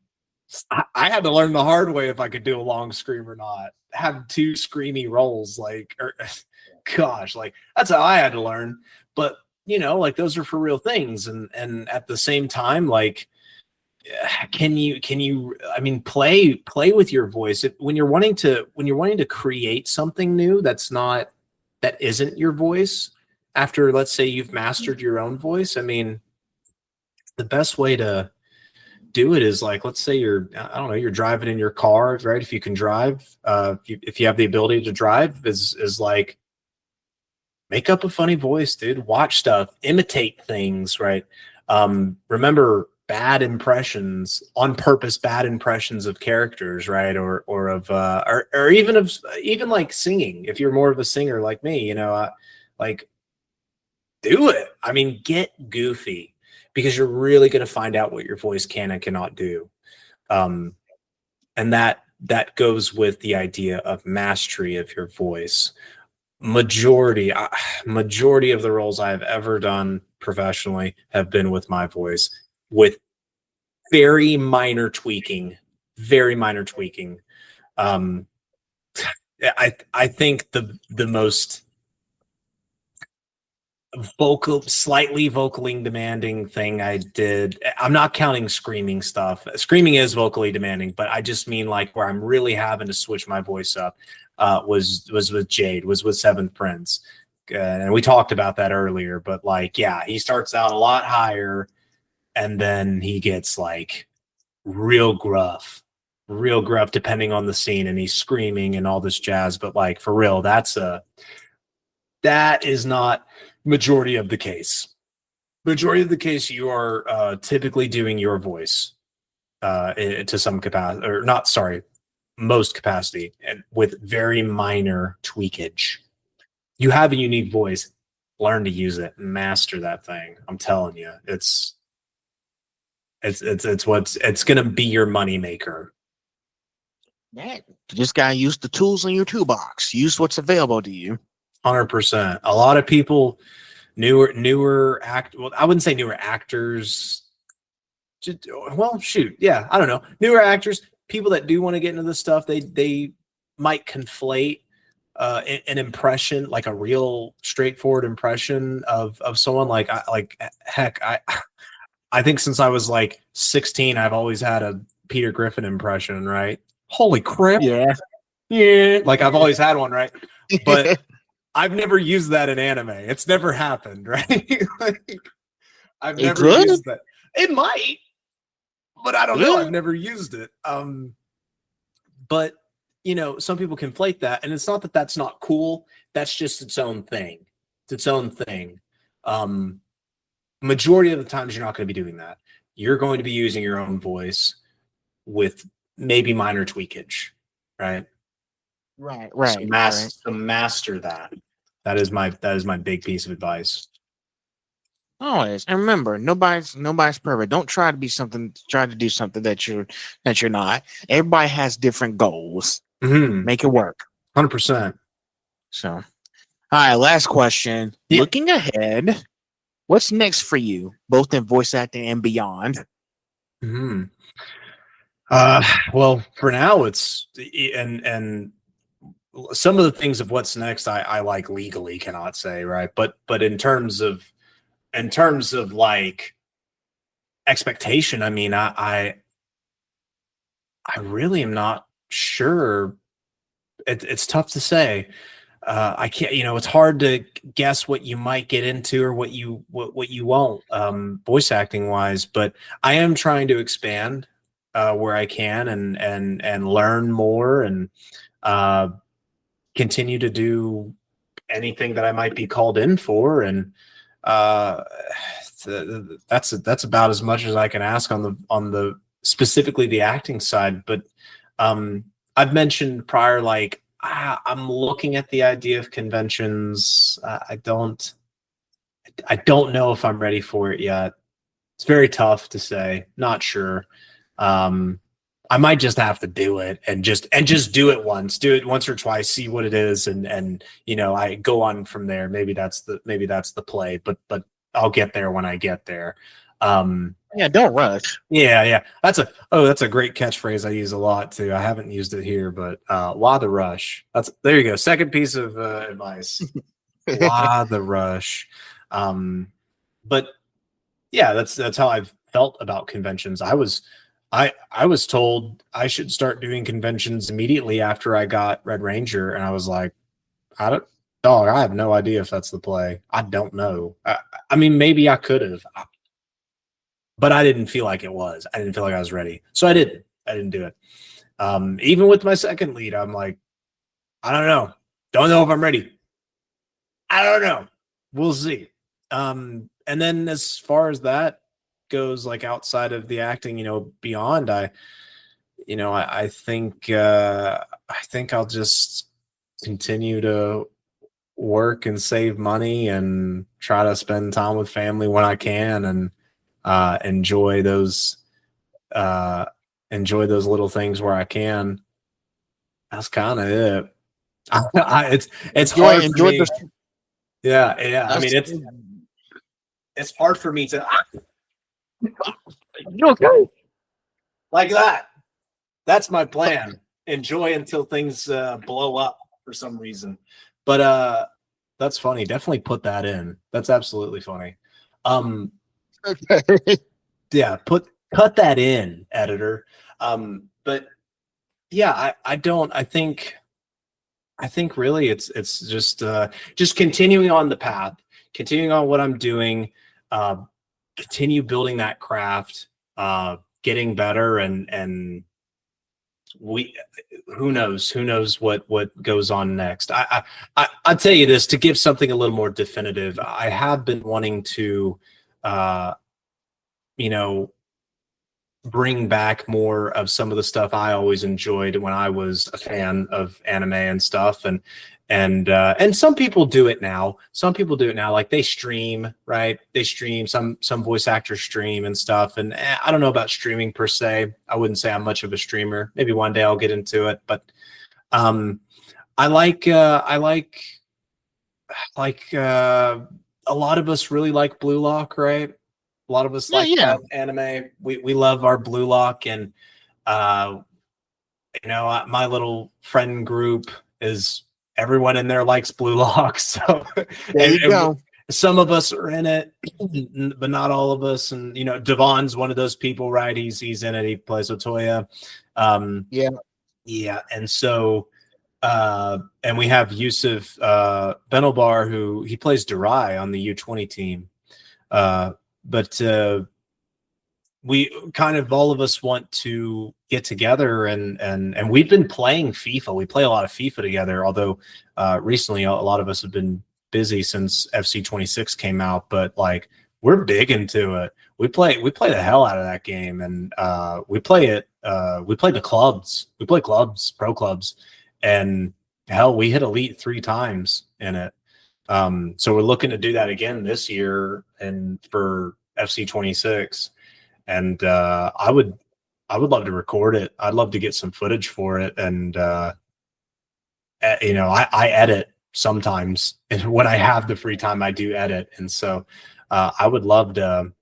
I had to learn the hard way if I could do a long scream or not. Have 2 screamy rolls, like, or gosh, like, that's how I had to learn. But you know, like, those are for real things, and at the same time, like, can you I mean, play with your voice when you're wanting to create something new that isn't your voice. After, let's say, you've mastered your own voice, I mean, the best way to do it is, like, let's say I don't know, you're driving in your car, right? If you can drive, if you have the ability to drive, is like, make up a funny voice, dude. Watch stuff, imitate things, right? Remember bad impressions on purpose, bad impressions of characters, right? Or even like singing. If you're more of a singer like me, you know, like, do it. I mean, get goofy, because you're really going to find out what your voice can and cannot do. And that goes with the idea of mastery of your voice. Majority of the roles I've ever done professionally have been with my voice, with very minor tweaking. I think the most slightly vocally demanding thing I did, I'm not counting screaming stuff. Screaming is vocally demanding, but I just mean, like, where I'm really having to switch my voice up, was with Jade, was with Seventh Prince. And we talked about that earlier, but like, yeah, he starts out a lot higher and then he gets like real gruff depending on the scene, and he's screaming and all this jazz. But like, for real, that is not majority of the case. Majority of the case, you are typically doing your voice to some capacity, or not. Sorry, most capacity, and with very minor tweakage. You have a unique voice. Learn to use it. Master that thing. I'm telling you, it's gonna be your money maker. Yeah, you just gotta use the tools in your toolbox. Use what's available to you. 100%. A lot of people, newer act. Well, I wouldn't say newer actors. Well, shoot, yeah, I don't know. Newer actors, people that do want to get into this stuff, they might conflate an impression, like a real straightforward impression of someone. Like heck, I think since I was like 16, I've always had a Peter Griffin impression, right? Holy crap. Yeah. Like I've always had one, right? But I've never used that in anime. It's never happened, right? Like, I've never used that. It might, but I don't know. I've never used it. But you know, some people conflate that, and it's not that that's not cool. That's just its own thing. It's its own thing. Majority of the times, you're not going to be doing that. You're going to be using your own voice with maybe minor tweakage, right? Right. So master that. That is my big piece of advice. Always, and remember, nobody's perfect. Don't try to be something. Try to do something that you're not. Everybody has different goals. Mm-hmm. Make it work. 100%. So, all right. Last question. Yeah. Looking ahead, what's next for you, both in voice acting and beyond? Mm-hmm. Well, for now, it's and some of the things of what's next, I like legally cannot say, right? But in terms of like expectation, I mean, I really am not sure. It's tough to say. I can't, it's hard to guess what you might get into or what you won't, voice acting wise. But I am trying to expand where I can and learn more and continue to do anything that I might be called in for. And that's about as much as I can ask on the specifically the acting side. But I've mentioned prior, like I'm looking at the idea of conventions. I don't know if I'm ready for it yet. It's very tough to say. Not sure. I might just have to do it and just do it once or twice, see what it is, and I go on from there. Maybe that's the play, but I'll get there when I get there. Yeah, don't rush. Yeah. That's a great catchphrase I use a lot too. I haven't used it here, but why the rush? There you go. Second piece of advice. Why the rush? But yeah, that's how I've felt about conventions. I was told I should start doing conventions immediately after I got Red Ranger, and I was like, I have no idea if that's the play. I don't know. I mean, maybe I could have, but I didn't feel like it was. I didn't feel like I was ready, so I didn't do it. Even with my second lead, I'm like, I don't know. Don't know if I'm ready. I don't know. We'll see. And then as far as that goes, like outside of the acting, beyond, I think I'll just continue to work and save money and try to spend time with family when I can, and enjoy those little things where I can. That's kind of it. It's hard for me. Yeah. I mean, it's hard for me to. You okay? Like that. That's my plan. Enjoy until things blow up for some reason. But that's funny. Definitely put that in. That's absolutely funny. Okay. Yeah, cut that in, editor. But yeah, I think really it's just continuing on the path, continuing on what I'm doing, continue building that craft, getting better, and who knows what goes on next. I'll tell you this, to give something a little more definitive. I have been wanting to uh, you know, bring back more of some of the stuff I always enjoyed when I was a fan of anime and stuff. And some people do it now. Some people do it now. Like they stream, right? They stream, some voice actors stream and stuff. And I don't know about streaming per se. I wouldn't say I'm much of a streamer. Maybe one day I'll get into it. But I like a lot of us really like Blue Lock, right? A lot of us like that anime. We love our Blue Lock, and my little friend group is everyone in there likes Blue Lock. So there you go. Some of us are in it, but not all of us. And Devon's one of those people, right? He's in it. He plays Otoya. Yeah. And so and we have Yusuf Benelbar, who he plays Durai on the U20 team. But we kind of, all of us want to get together and we've been playing FIFA. We play a lot of FIFA together, although recently a lot of us have been busy since FC 26 came out, but like we're big into it. We play the hell out of that game, and we play the clubs. We play clubs, pro clubs, and hell, we hit elite 3 times in it. So we're looking to do that again this year and for FC 26. And I would love to record it. I'd love to get some footage for it. And I edit sometimes, and when I have the free time, I do edit. And so I would love to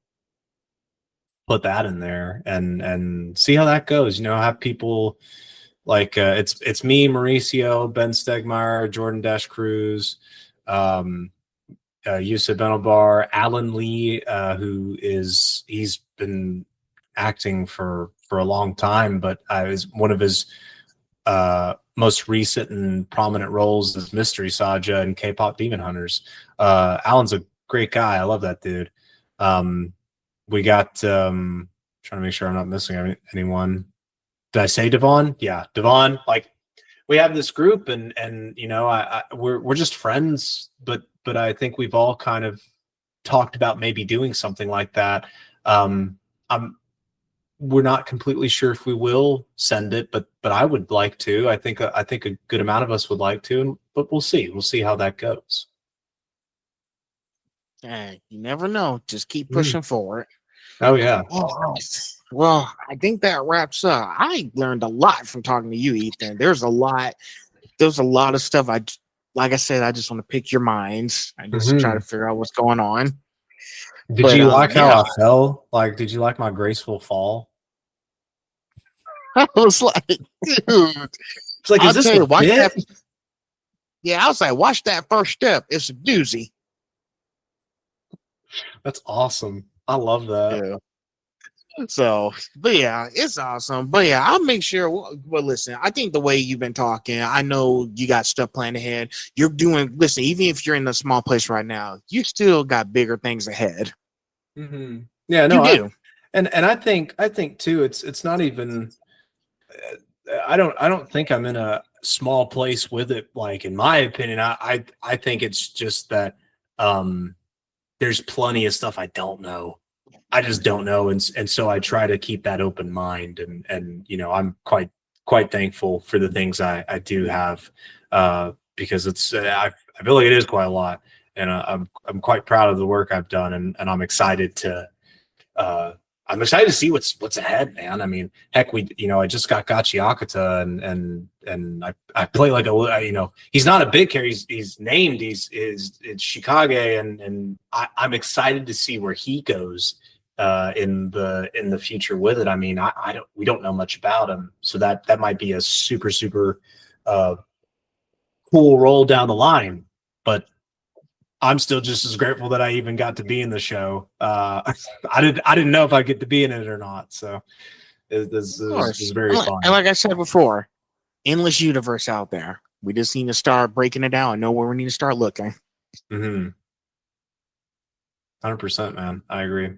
put that in there and see how that goes. Have people like it's me, Mauricio, Ben Stegmeyer, Jordan Dash Cruz, Yusuf Benelbar, Alan Lee, he's been acting for a long time, but one of his most recent and prominent roles is Mystery Saja and K-pop Demon Hunters. Alan's a great guy. I love that dude. We got trying to make sure I'm not missing anyone. Did I say Devon? Yeah, Devon. Like, we have this group, and we're just friends, but I think we've all kind of talked about maybe doing something like that. We're not completely sure if we will send it, but I would like to. I think a good amount of us would like to, but we'll see. We'll see how that goes. Hey, you never know. Just keep pushing forward. Oh yeah. All right. Well, I think that wraps up. I learned a lot from talking to you, Ethan. There's a lot of stuff. Like I said, I just want to pick your minds. I just try to figure out what's going on. Did you like how I fell? Like, did you like my graceful fall? I was like, dude. It's like, is this a bit? Yeah, I was like, watch that first step. It's a doozy. That's awesome. I love that. Yeah. So, but yeah, it's awesome. But yeah, I'll make sure. Well, listen, I think the way you've been talking, I know you got stuff planned ahead. You're doing, listen, even if you're in a small place right now, you still got bigger things ahead. Mm-hmm. Yeah, no, you do. And I think too, it's not even, I don't think I'm in a small place with it. Like, in my opinion, I think it's just that there's plenty of stuff I don't know. I just don't know, and so I try to keep that open mind, and I'm quite thankful for the things I do have, because it's I feel like it is quite a lot, and I'm quite proud of the work I've done, and I'm excited to see what's ahead, man. I mean, heck, I just got Gachi Akata, and I play like he's not a big character. He's named. It's Shikage, and I'm excited to see where he goes in the future with it. I mean, we don't know much about him, so that might be a super cool role down the line. But I'm still just as grateful that I even got to be in the show. I didn't know if I get to be in it or not, so this is very fun. And like I said before, endless universe out there. We just need to start breaking it down and know where we need to start looking. 100%, man. I agree.